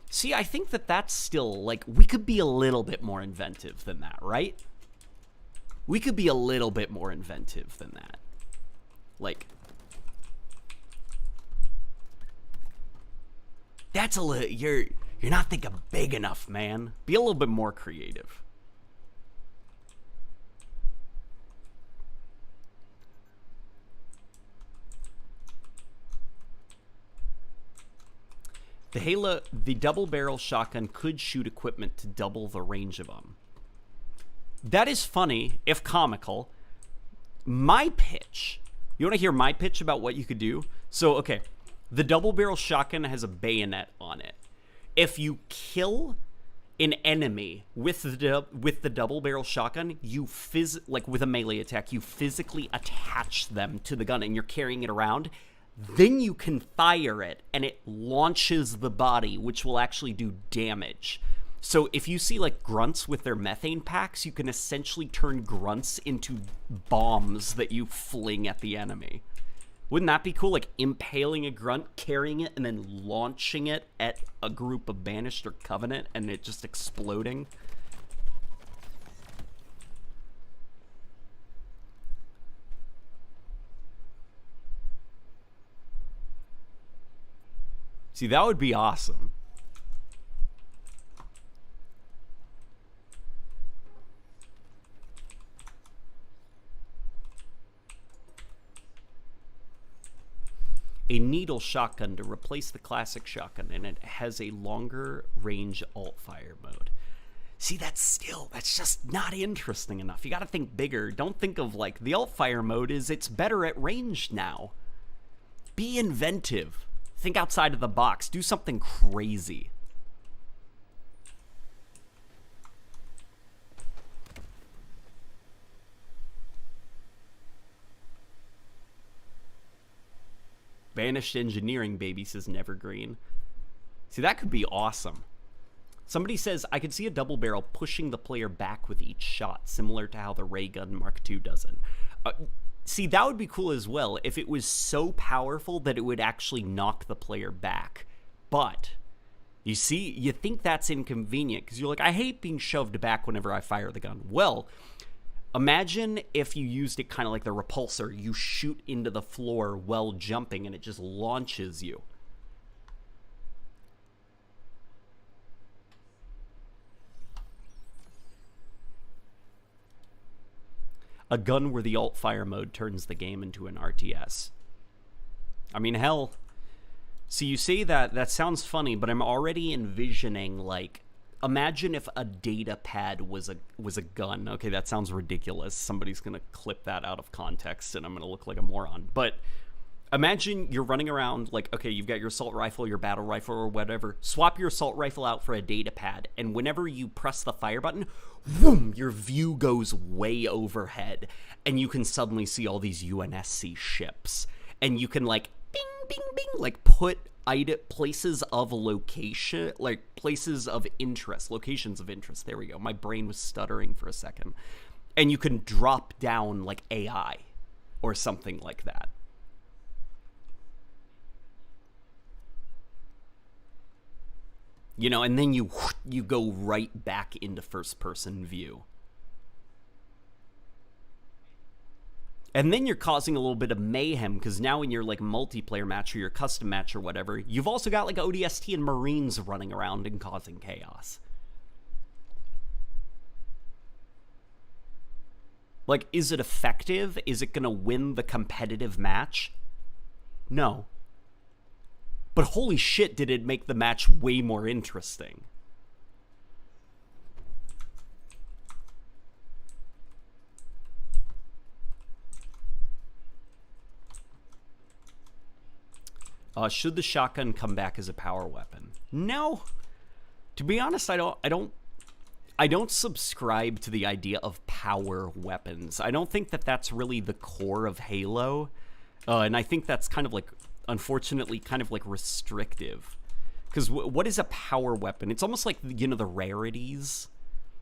See, I think that that's still, like, we could be a little bit more inventive than that, right? We could be a little bit more inventive than that. Like, that's a little, you're not thinking big enough, man. Be a little bit more creative. The double-barrel shotgun could shoot equipment to double the range of them. That is funny, if comical. My pitch. You want to hear my pitch about what you could do? So, okay. The double-barrel shotgun has a bayonet on it. If you kill an enemy with the double-barrel shotgun, you like with a melee attack, you physically attach them to the gun and you're carrying it around. Then you can fire it and it launches the body, which will actually do damage. So if you see like grunts with their methane packs, you can essentially turn grunts into bombs that you fling at the enemy. Wouldn't that be cool? Like impaling a grunt, carrying it, and then launching it at a group of Banished or Covenant, and it just exploding. See, that would be awesome. A needle shotgun to replace the classic shotgun, and it has a longer range alt-fire mode. See, that's just not interesting enough. You gotta think bigger. Don't think of, like, the alt-fire mode is it's better at range now. Be inventive. Think outside of the box. Do something crazy. Banished Engineering, baby, says Nevergreen. See, that could be awesome. Somebody says, I could see a double barrel pushing the player back with each shot, similar to how the ray gun Mark II does it. See, that would be cool as well if it was so powerful that it would actually knock the player back. But, you see, you think that's inconvenient, because you're like, I hate being shoved back whenever I fire the gun. Well, imagine if you used it kind of like the repulsor. You shoot into the floor while jumping, and it just launches you. A gun where the alt-fire mode turns the game into an RTS. I mean, hell. See, you say that sounds funny, but I'm already envisioning, like, imagine if a data pad was a gun. Okay, that sounds ridiculous. Somebody's gonna clip that out of context, and I'm gonna look like a moron. But imagine you're running around, like, okay, you've got your assault rifle, your battle rifle, or whatever. Swap your assault rifle out for a data pad, and whenever you press the fire button, boom, your view goes way overhead, and you can suddenly see all these UNSC ships. And you can, like, bing, bing, bing, like, put places of location, like, places of interest, locations of interest. There we go. My brain was stuttering for a second. And you can drop down, like, AI or something like that. You know, and then you go right back into first-person view. And then you're causing a little bit of mayhem, because now in your, like, multiplayer match or your custom match or whatever, you've also got, like, ODST and Marines running around and causing chaos. Like, is it effective? Is it gonna win the competitive match? No. But holy shit, did it make the match way more interesting. Should the shotgun come back as a power weapon? No. To be honest, I don't subscribe to the idea of power weapons. I don't think that that's really the core of Halo. And I think that's kind of like, unfortunately, kind of like restrictive. Because what is a power weapon? It's almost like, you know, the rarities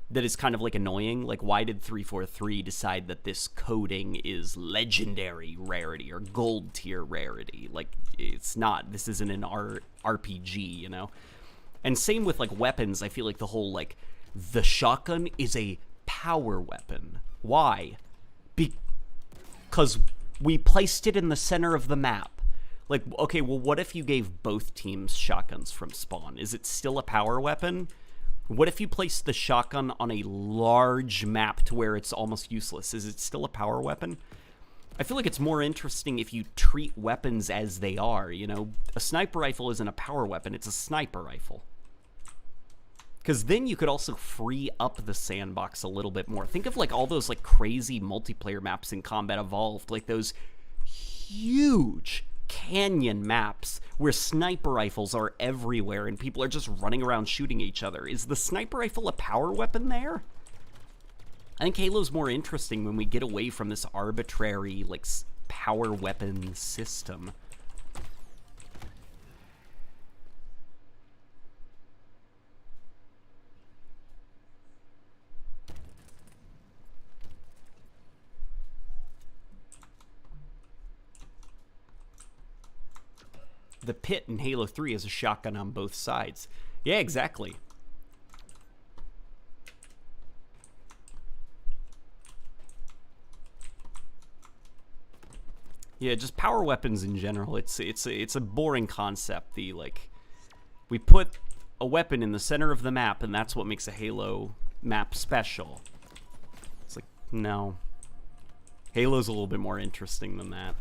that is kind of like annoying. Like, why did 343 decide that this coding is legendary rarity or gold tier rarity? Like, it's not. This isn't an RPG, you know? And same with, like, weapons. I feel like the whole, like, the shotgun is a power weapon. Why? Because we placed it in the center of the map. Like, okay, well, what if you gave both teams shotguns from spawn? Is it still a power weapon? What if you placed the shotgun on a large map to where it's almost useless? Is it still a power weapon? I feel like it's more interesting if you treat weapons as they are, you know? A sniper rifle isn't a power weapon, it's a sniper rifle. Because then you could also free up the sandbox a little bit more. Think of, like, all those, like, crazy multiplayer maps in Combat Evolved. Like, those huge canyon maps where sniper rifles are everywhere and people are just running around shooting each other. Is the sniper rifle a power weapon there? I think Halo's more interesting when we get away from this arbitrary, like, power weapon system. The pit in Halo 3 has a shotgun on both sides. Yeah, exactly. Yeah, just power weapons in general. It's a boring concept. The, like, We put a weapon in the center of the map, and that's what makes a Halo map special. It's like, no. Halo's a little bit more interesting than that.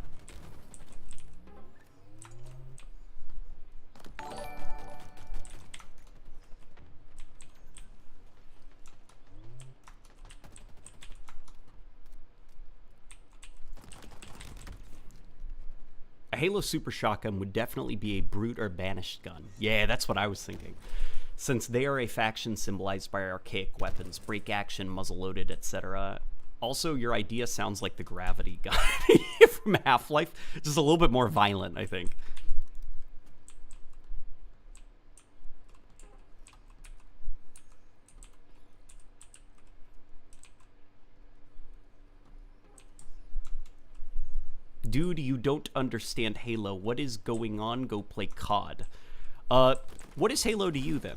A Halo Super Shotgun would definitely be a brute or banished gun. Yeah, that's what I was thinking. Since they are a faction symbolized by archaic weapons, break action, muzzle-loaded, etc. Also, your idea sounds like the Gravity gun from Half-Life. Just a little bit more violent, I think. Dude, you don't understand Halo. What is going on? Go play COD. What is Halo to you, then?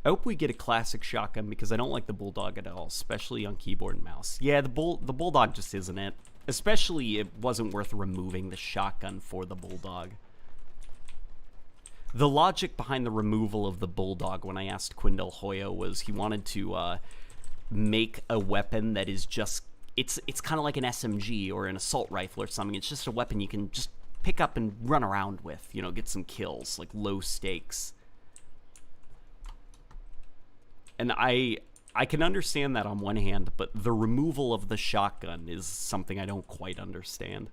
I hope we get a classic shotgun because I don't like the Bulldog at all, especially on keyboard and mouse. Yeah, the Bulldog just isn't it. Especially, it wasn't worth removing the shotgun for the Bulldog. The logic behind the removal of the Bulldog when I asked Quindel Hoyo was he wanted to make a weapon that is just, it's kind of like an SMG or an assault rifle or something. It's just a weapon you can just pick up and run around with, you know, get some kills, like low stakes. And I can understand that on one hand, but the removal of the shotgun is something I don't quite understand.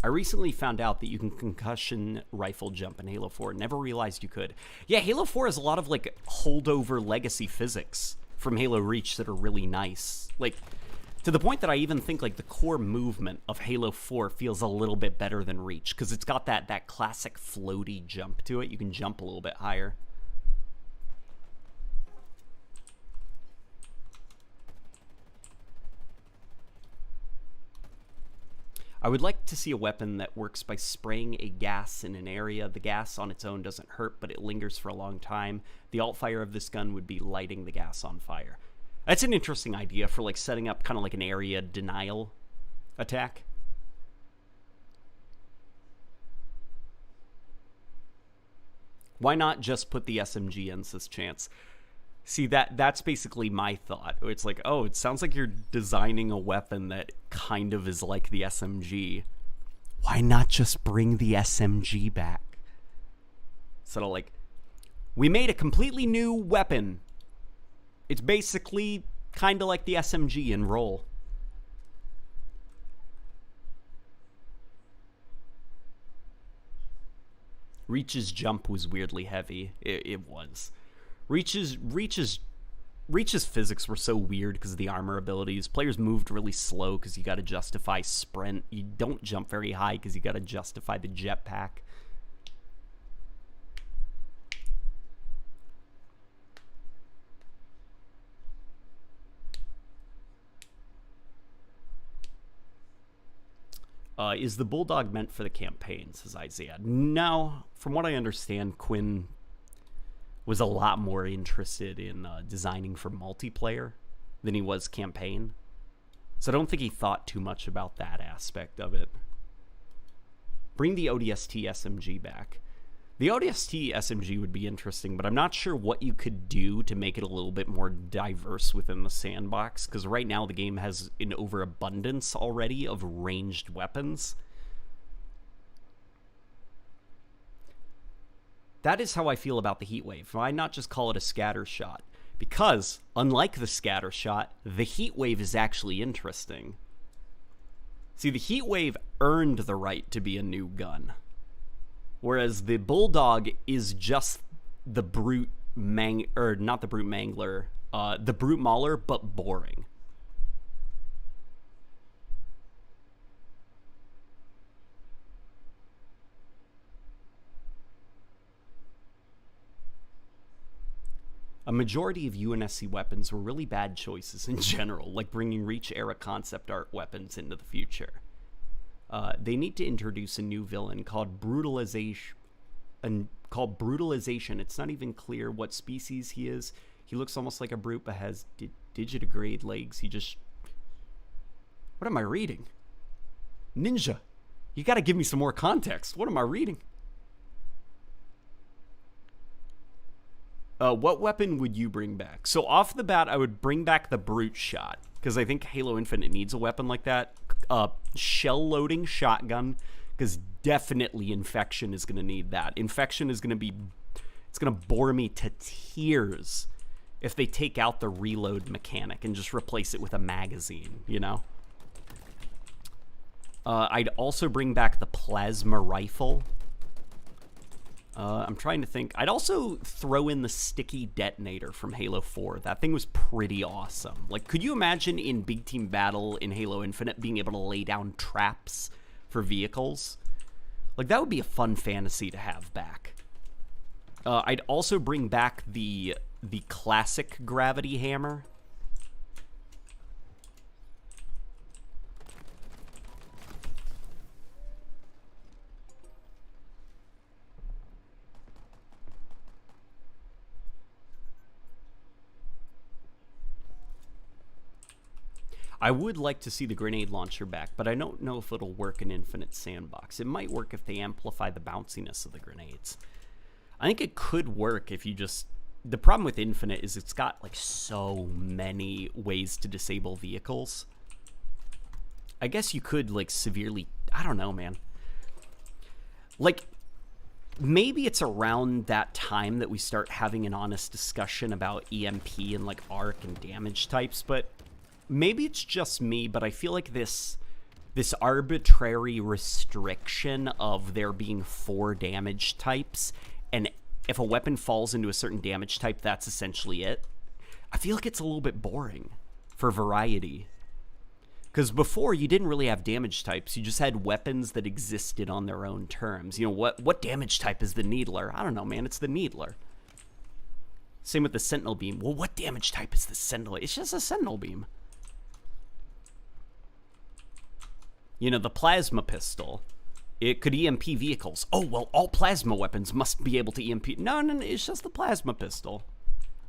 I recently found out that you can concussion rifle jump in Halo 4. Never realized you could. Yeah, Halo 4 has a lot of, like, holdover legacy physics from Halo Reach that are really nice. Like, to the point that I even think, like, the core movement of Halo 4 feels a little bit better than Reach, because it's got that classic floaty jump to it. You can jump a little bit higher. I would like to see a weapon that works by spraying a gas in an area. The gas on its own doesn't hurt, but it lingers for a long time. The alt-fire of this gun would be lighting the gas on fire. That's an interesting idea for, like, setting up kind of like an area denial attack. Why not just put the SMG in, says Chance? See, that's basically my thought. It's like, oh, it sounds like you're designing a weapon that kind of is like the SMG. Why not just bring the SMG back? Sort of like, we made a completely new weapon. It's basically kind of like the SMG and roll. Reach's jump was weirdly heavy. It was. Reach's physics were so weird because of the armor abilities. Players moved really slow because you got to justify sprint. You don't jump very high because you got to justify the jetpack. Is the Bulldog meant for the campaign, says Isaiah? No. From what I understand, Quinn was a lot more interested in designing for multiplayer than he was campaign. So I don't think he thought too much about that aspect of it. Bring the ODST SMG back. The ODST SMG would be interesting, but I'm not sure what you could do to make it a little bit more diverse within the sandbox, because right now the game has an overabundance already of ranged weapons. That is how I feel about the Heatwave. Why not just call it a scatter shot? Because, unlike the scatter shot, the Heatwave is actually interesting. See, the Heatwave earned the right to be a new gun. Whereas the Bulldog is just the brute not the brute mangler, the brute mauler, but boring. A majority of UNSC weapons were really bad choices in general, like bringing Reach-era concept art weapons into the future. They need to introduce a new villain called called Brutalization. It's not even clear what species he is. He looks almost like a brute, but has digitigrade legs. He just... What am I reading? Ninja. You gotta give me some more context. What am I reading? What weapon would you bring back? So off the bat, I would bring back the brute shot, because I think Halo Infinite needs a weapon like that. Shell loading shotgun, because definitely Infection is going to need that. Infection is going to be... It's going to bore me to tears if they take out the reload mechanic and just replace it with a magazine, you know? I'd also bring back the plasma rifle. I'm trying to think. I'd also throw in the sticky detonator from Halo 4. That thing was pretty awesome. Like, could you imagine in Big Team Battle in Halo Infinite being able to lay down traps for vehicles? Like, that would be a fun fantasy to have back. I'd also bring back the classic gravity hammer. I would like to see the grenade launcher back, but I don't know if it'll work in Infinite Sandbox. It might work if they amplify the bounciness of the grenades. I think it could work if you just... The problem with Infinite is it's got, like, so many ways to disable vehicles. I guess you could, like, severely... I don't know, man. Like, maybe it's around that time that we start having an honest discussion about EMP and, like, arc and damage types, but... Maybe it's just me, but I feel like this arbitrary restriction of there being 4 damage types, and if a weapon falls into a certain damage type, that's essentially it. I feel like it's a little bit boring for variety. Because before, you didn't really have damage types. You just had weapons that existed on their own terms. You know, what damage type is the Needler? I don't know, man. It's the Needler. Same with the Sentinel Beam. Well, what damage type is the Sentinel? It's just a Sentinel Beam. You know, the plasma pistol, it could EMP vehicles. Oh, well, all plasma weapons must be able to EMP. No, it's just the plasma pistol.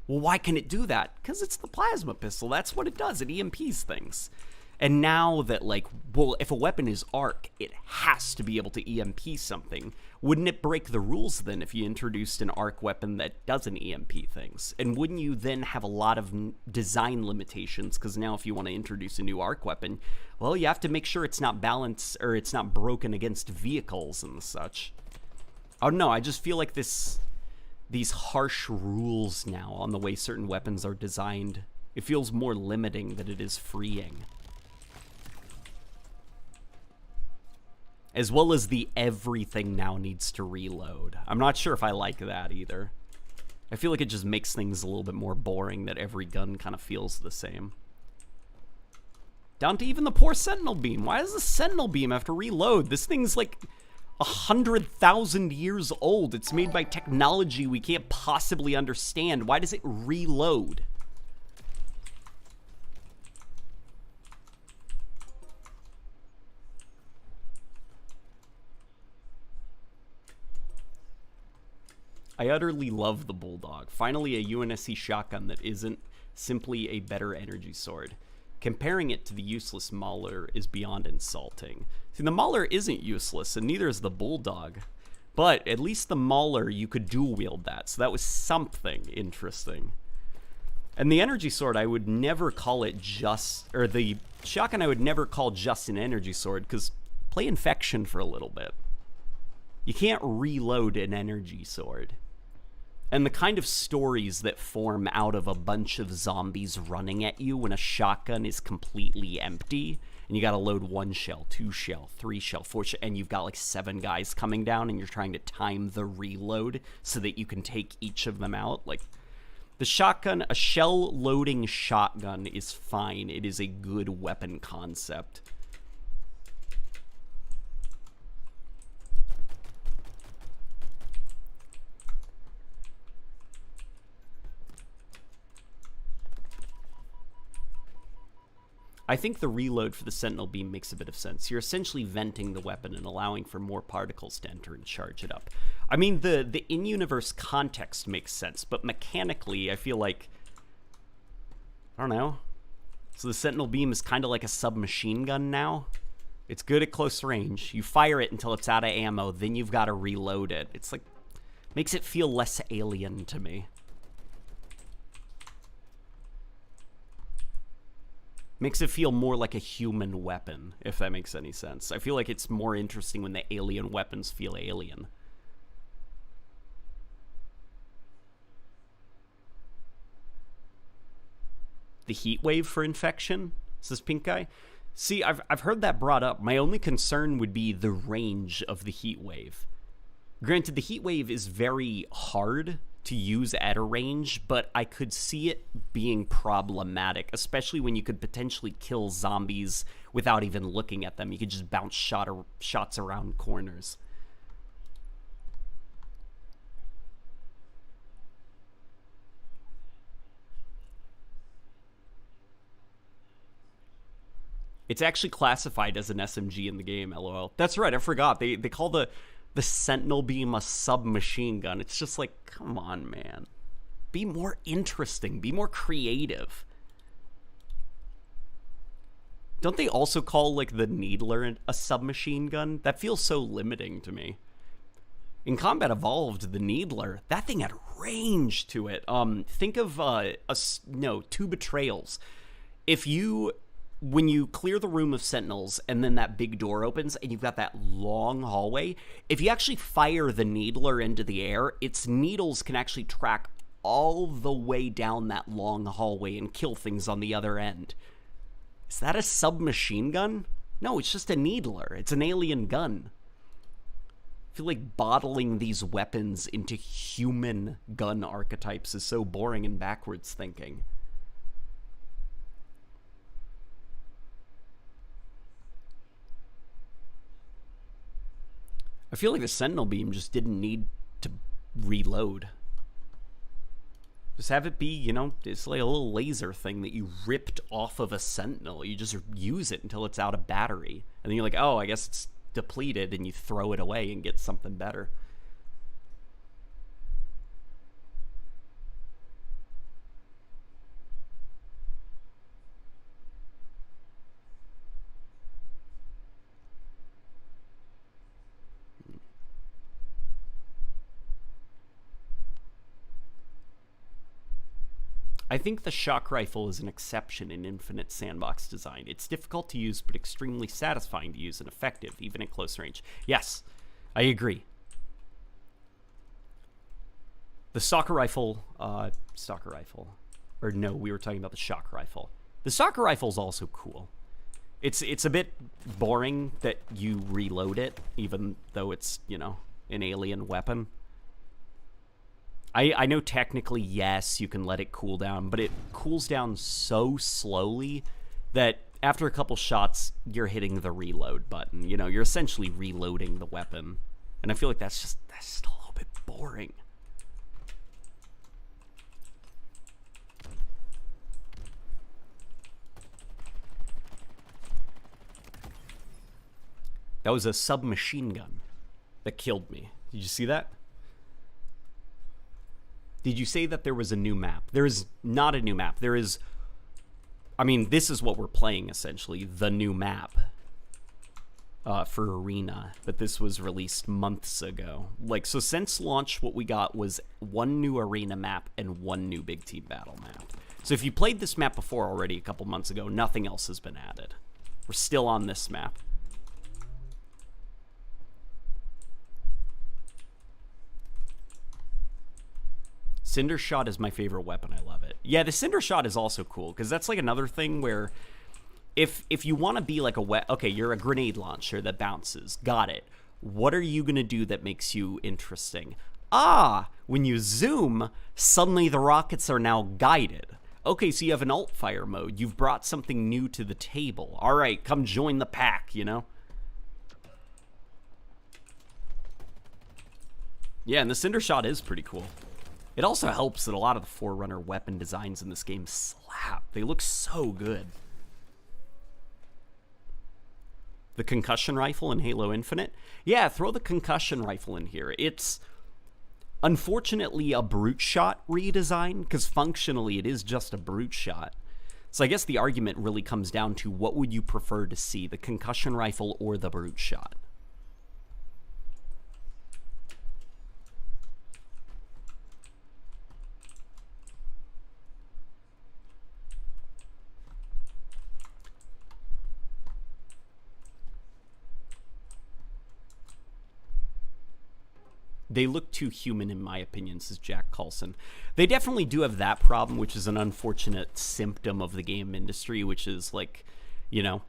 Well, why can it do that? Because it's the plasma pistol. That's what it does. It EMPs things. And now that, like, well, if a weapon is arc, it has to be able to EMP something. Wouldn't it break the rules then if you introduced an arc weapon that doesn't EMP things? And wouldn't you then have a lot of design limitations? Because now if you want to introduce a new arc weapon, well, you have to make sure it's not balanced or it's not broken against vehicles and such. I don't know. I just feel like these harsh rules now on the way certain weapons are designed, it feels more limiting than it is freeing. As well as the everything now needs to reload. I'm not sure if I like that either. I feel like it just makes things a little bit more boring that every gun kind of feels the same. Down to even the poor Sentinel Beam. Why does the Sentinel Beam have to reload? This thing's like 100,000 years old. It's made by technology we can't possibly understand. Why does it reload? I utterly love the Bulldog. Finally, a UNSC shotgun that isn't simply a better energy sword. Comparing it to the useless Mauler is beyond insulting. See, the Mauler isn't useless, and neither is the Bulldog. But at least the Mauler, you could dual wield that, so that was something interesting. And the energy sword, I would never call it just... Or the shotgun, I would never call just an energy sword, because play Infection for a little bit. You can't reload an energy sword. And the kind of stories that form out of a bunch of zombies running at you when a shotgun is completely empty, and you gotta load 1 shell, 2 shell, 3 shell, 4 shell, and you've got like 7 guys coming down, and you're trying to time the reload so that you can take each of them out. Like, the shotgun, a shell-loading shotgun is fine. It is a good weapon concept. I think the reload for the Sentinel Beam makes a bit of sense. You're essentially venting the weapon and allowing for more particles to enter and charge it up. I mean, the in-universe context makes sense, but mechanically, I feel like... I don't know. So the Sentinel Beam is kind of like a submachine gun now. It's good at close range. You fire it until it's out of ammo, then you've got to reload it. It's like... makes it feel less alien to me. Makes it feel more like a human weapon, if that makes any sense. I feel like it's more interesting when the alien weapons feel alien. The heat wave for infection, says Pink Guy. See, I've heard that brought up. My only concern would be the range of the heat wave. Granted, the heat wave is very hard to use at a range, but I could see it being problematic, especially when you could potentially kill zombies without even looking at them. You could just bounce shots around corners. It's actually classified as an SMG in the game, LOL. That's right, I forgot. They call the Sentinel Beam a submachine gun. It's just like, come on, man. Be more interesting. Be more creative. Don't they also call, like, the Needler a submachine gun? That feels so limiting to me. In Combat Evolved, the Needler, that thing had range to it. Think of, Two Betrayals. When you clear the room of sentinels and then that big door opens and you've got that long hallway, if you actually fire the Needler into the air, its needles can actually track all the way down that long hallway and kill things on the other end. Is that a submachine gun? No, it's just a Needler. It's an alien gun. I feel like bottling these weapons into human gun archetypes is so boring and backwards thinking. I feel like the Sentinel Beam just didn't need to reload. Just have it be, it's like a little laser thing that you ripped off of a Sentinel. You just use it until it's out of battery. And then you're like, oh, I guess it's depleted, and you throw it away and get something better. I think the shock rifle is an exception in Infinite Sandbox design. It's difficult to use, but extremely satisfying to use and effective, even at close range. Yes, I agree. The soccer rifle, or no, we were talking about the shock rifle. The soccer rifle is also cool. It's a bit boring that you reload it, even though it's, an alien weapon. I know technically, yes, you can let it cool down, but it cools down so slowly that after a couple shots, you're hitting the reload button. You're essentially reloading the weapon. And I feel like that's just a little bit boring. That was a submachine gun that killed me. Did you see that? Did you say that there was a new map? There is not a new map. There is... this is what we're playing, essentially. The new map. For Arena. But this was released months ago. So since launch, what we got was one new Arena map and one new Big Team Battle map. So if you played this map before already a couple months ago, nothing else has been added. We're still on this map. Cinder Shot is my favorite weapon. I love it. Yeah, the Cinder Shot is also cool, because that's like another thing where if you want to be like okay, you're a grenade launcher that bounces. Got it. What are you going to do that makes you interesting? When you zoom, suddenly the rockets are now guided. Okay, so you have an alt fire mode. You've brought something new to the table. All right, come join the pack, Yeah, and the Cinder Shot is pretty cool. It also helps that a lot of the Forerunner weapon designs in this game slap. They look so good. The concussion rifle in Halo Infinite? Yeah, throw the concussion rifle in here. It's unfortunately a brute shot redesign, because functionally it is just a brute shot. So I guess the argument really comes down to what would you prefer to see, the concussion rifle or the brute shot? They look too human, in my opinion, says Jack Carlson. They definitely do have that problem, which is an unfortunate symptom of the game industry, which is like, you know,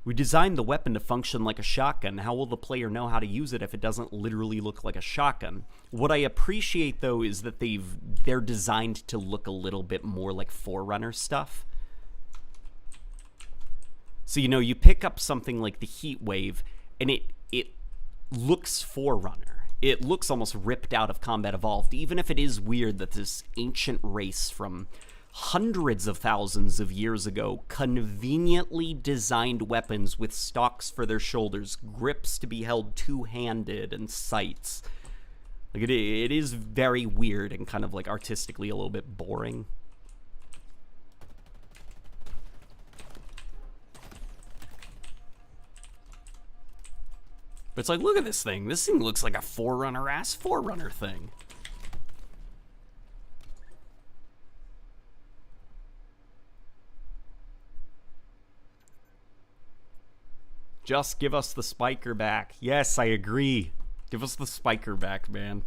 we designed the weapon to function like a shotgun. How will the player know how to use it if it doesn't literally look like a shotgun? What I appreciate, though, is that they're designed to look a little bit more like Forerunner stuff. So, you know, you pick up something like the Heat Wave, and it looks Forerunner. It looks almost ripped out of Combat Evolved, even if it is weird that this ancient race from hundreds of thousands of years ago conveniently designed weapons with stocks for their shoulders, grips to be held two-handed, and sights. Like, it is very weird and kind of, like, artistically a little bit boring. But it's like, look at this thing. This thing looks like a Forerunner-ass Forerunner thing. Just give us the spiker back. Yes, I agree. Give us the spiker back, man.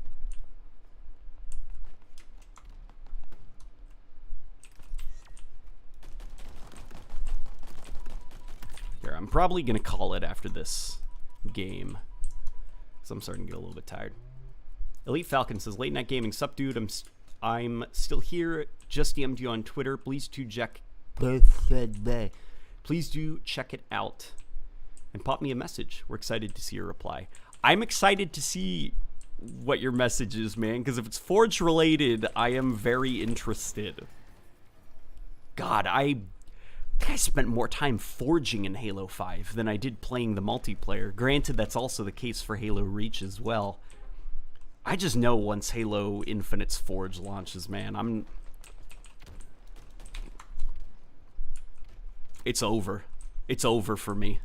Here, I'm probably going to call it after this game, because I'm starting to get a little bit tired. Elite Falcon says, late night gaming, sup dude, I'm still here, just DM'd you on Twitter, please do check it out and pop me a message. We're excited to see your reply. I'm excited to see what your message is, man, because if it's Forge related, I am very interested. God, I spent more time forging in Halo 5 than I did playing the multiplayer. Granted, that's also the case for Halo Reach as well. I just know once Halo Infinite's Forge launches, man, it's over. It's over for me.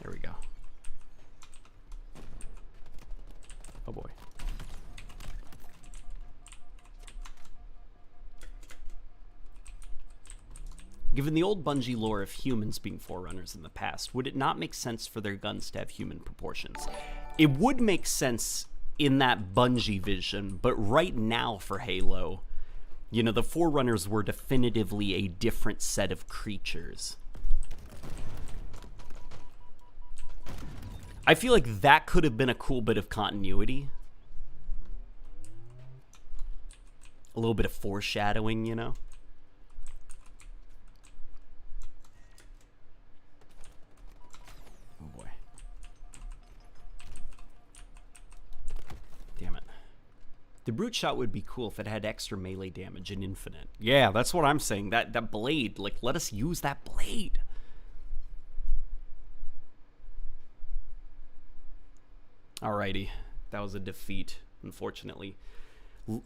There we go. Oh boy. Given the old Bungie lore of humans being Forerunners in the past, would it not make sense for their guns to have human proportions? It would make sense in that Bungie vision, but right now for Halo, you know, the Forerunners were definitively a different set of creatures. I feel like that could have been a cool bit of continuity. A little bit of foreshadowing, you know? Oh boy. Damn it. The brute shot would be cool if it had extra melee damage and infinite. Yeah, that's what I'm saying. That blade, like, let us use that blade. Alrighty, that was a defeat, unfortunately.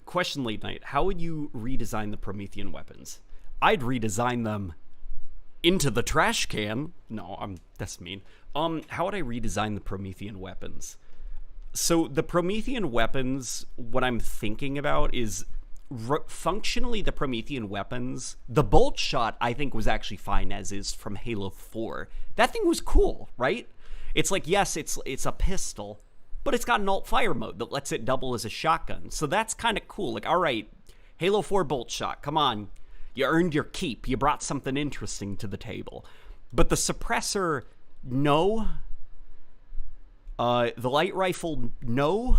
Question late night, how would you redesign the Promethean weapons? I'd redesign them into the trash can. No, that's mean. How would I redesign the Promethean weapons? So the Promethean weapons, what I'm thinking about is functionally the Promethean weapons. The bolt shot I think was actually fine as is from Halo 4. That thing was cool, right? It's like, yes, it's a pistol, but it's got an alt fire mode that lets it double as a shotgun. So that's kind of cool. Like, all right, Halo 4 bolt shot, come on. You earned your keep. You brought something interesting to the table. But the suppressor, no. The light rifle, no.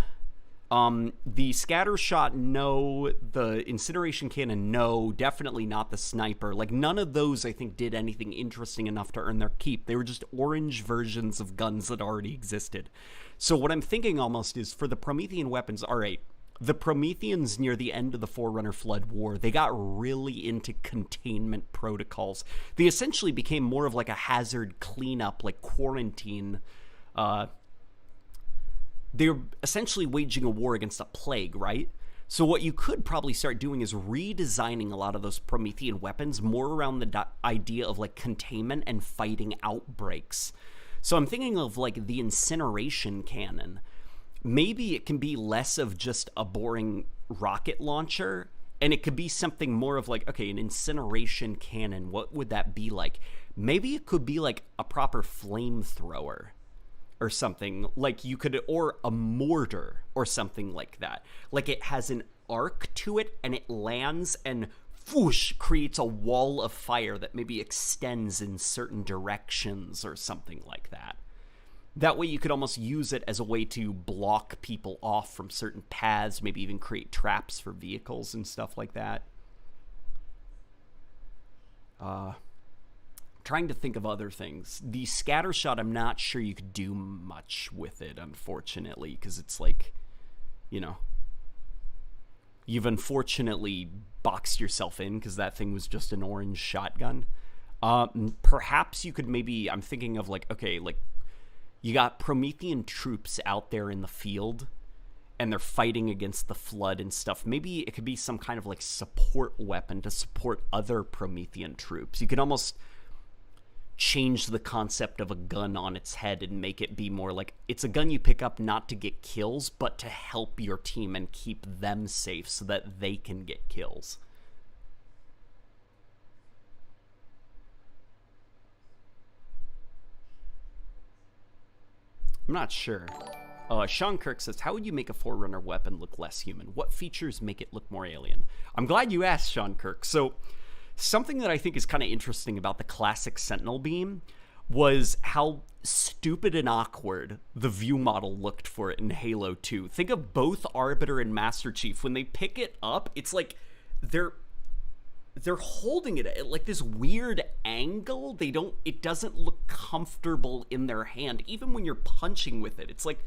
The scatter shot, no. The incineration cannon, no. Definitely not the sniper. Like, none of those, I think, did anything interesting enough to earn their keep. They were just orange versions of guns that already existed. So what I'm thinking almost is, for the Promethean weapons, all right, the Prometheans near the end of the Forerunner Flood War, they got really into containment protocols. They essentially became more of like a hazard cleanup, like quarantine. They're essentially waging a war against a plague, right? So what you could probably start doing is redesigning a lot of those Promethean weapons more around the idea of like containment and fighting outbreaks. So I'm thinking of like the incineration cannon. Maybe it can be less of just a boring rocket launcher, and it could be something more of like, okay, an incineration cannon, what would that be like? Maybe it could be like a proper flamethrower or something, like you could, or a mortar or something like that. Like it has an arc to it, and it lands and whoosh, creates a wall of fire that maybe extends in certain directions or something like that. That way you could almost use it as a way to block people off from certain paths, maybe even create traps for vehicles and stuff like that. Trying to think of other things. The scatter shot, I'm not sure you could do much with it, unfortunately, because it's like, you know, you've unfortunately boxed yourself in because that thing was just an orange shotgun. Perhaps you could maybe, I'm thinking of like, okay, like you got Promethean troops out there in the field and they're fighting against the flood and stuff. Maybe it could be some kind of like support weapon to support other Promethean troops. You could almost change the concept of a gun on its head and make it be more like it's a gun you pick up not to get kills, but to help your team and keep them safe so that they can get kills. I'm not sure. Sean Kirk says, how would you make a Forerunner weapon look less human? What features make it look more alien? I'm glad you asked, Sean Kirk. So something that I think is kind of interesting about the classic Sentinel beam was how stupid and awkward the view model looked for it in Halo 2. Think of both Arbiter and Master Chief. When they pick it up, it's like they're holding it at like this weird angle. It doesn't look comfortable in their hand. Even when you're punching with it, it's like,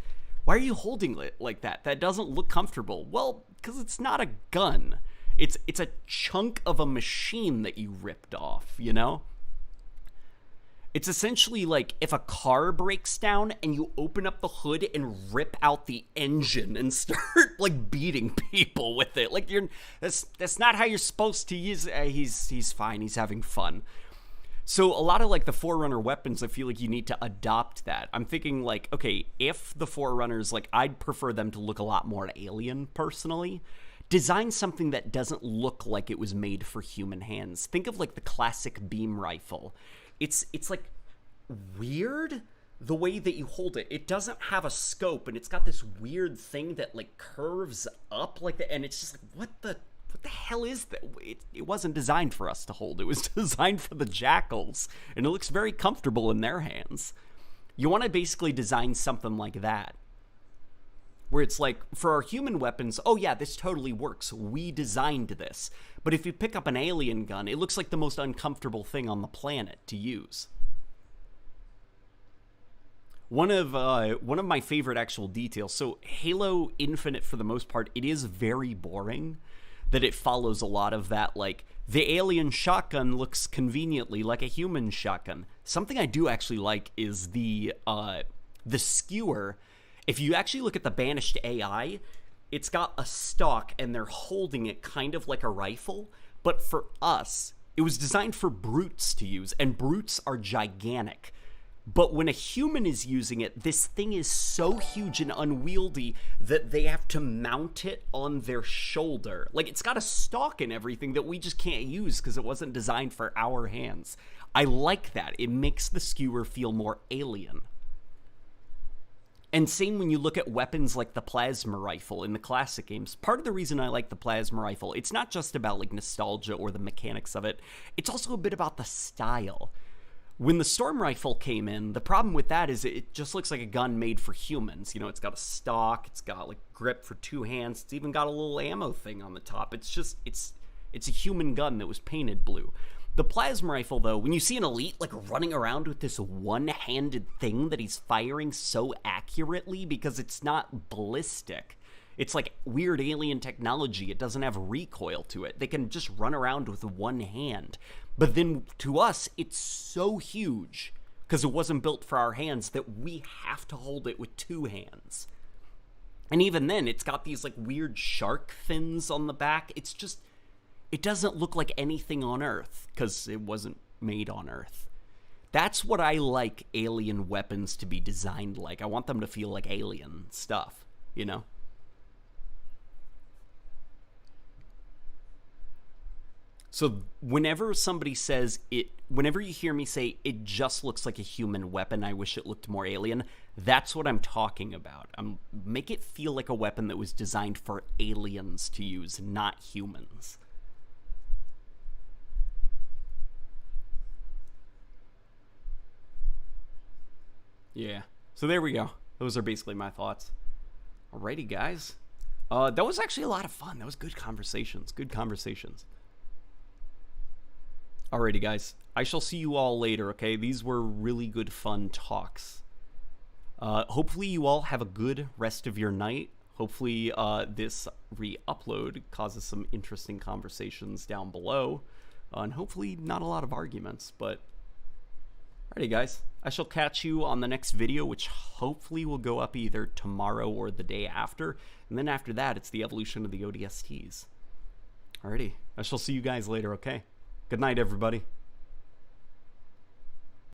why are you holding it like that? That doesn't look comfortable. Well, because it's not a gun. It's a chunk of a machine that you ripped off, you know? It's essentially like if a car breaks down and you open up the hood and rip out the engine and start like beating people with it. Like that's not how you're supposed to use it. He's fine. He's having fun. So a lot of like the Forerunner weapons, I feel like you need to adopt that. I'm thinking like, okay, if the Forerunners, like I'd prefer them to look a lot more alien personally. Design something that doesn't look like it was made for human hands. Think of like the classic beam rifle. It's like weird the way that you hold it. It doesn't have a scope, and it's got this weird thing that like curves up like that, and it's just like, what the hell is that? It wasn't designed for us to hold. It was designed for the jackals, and it looks very comfortable in their hands. You want to basically design something like that, where it's like, for our human weapons, oh yeah, this totally works. We designed this. But if you pick up an alien gun, it looks like the most uncomfortable thing on the planet to use. One of my favorite actual details, so Halo Infinite, for the most part, it is very boring, that it follows a lot of that, like, the alien shotgun looks conveniently like a human shotgun. Something I do actually like is the skewer. If you actually look at the Banished AI, it's got a stock and they're holding it kind of like a rifle. But for us, it was designed for brutes to use, and brutes are gigantic. But when a human is using it, this thing is so huge and unwieldy that they have to mount it on their shoulder. Like, it's got a stock and everything that we just can't use because it wasn't designed for our hands. I like that. It makes the skewer feel more alien. And same when you look at weapons like the plasma rifle in the classic games. Part of the reason I like the plasma rifle, it's not just about like nostalgia or the mechanics of it. It's also a bit about the style. When the storm rifle came in, the problem with that is it just looks like a gun made for humans. You know, it's got a stock, it's got like grip for 2 hands, it's even got a little ammo thing on the top. It's just, it's a human gun that was painted blue. The plasma rifle, though, when you see an elite like running around with this one-handed thing that he's firing so accurately because it's not ballistic, it's like weird alien technology. It doesn't have recoil to it. They can just run around with one hand. But then to us, it's so huge because it wasn't built for our hands that we have to hold it with 2 hands. And even then, it's got these like weird shark fins on the back. It's just, it doesn't look like anything on Earth because it wasn't made on Earth. That's what I like alien weapons to be designed like. I want them to feel like alien stuff, you know? So whenever somebody says it, whenever you hear me say it just looks like a human weapon, I wish it looked more alien, that's what I'm talking about. Make it feel like a weapon that was designed for aliens to use, not humans. Yeah. So there we go. Those are basically my thoughts. Alrighty, guys. That was actually a lot of fun. That was good conversations. Good conversations. Alrighty, guys. I shall see you all later, okay? These were really good, fun talks. Hopefully you all have a good rest of your night. Hopefully this re-upload causes some interesting conversations down below. And hopefully not a lot of arguments, but... Alrighty, guys. I shall catch you on the next video, which hopefully will go up either tomorrow or the day after. And then after that, it's the evolution of the ODSTs. Alrighty. I shall see you guys later, okay? Good night, everybody.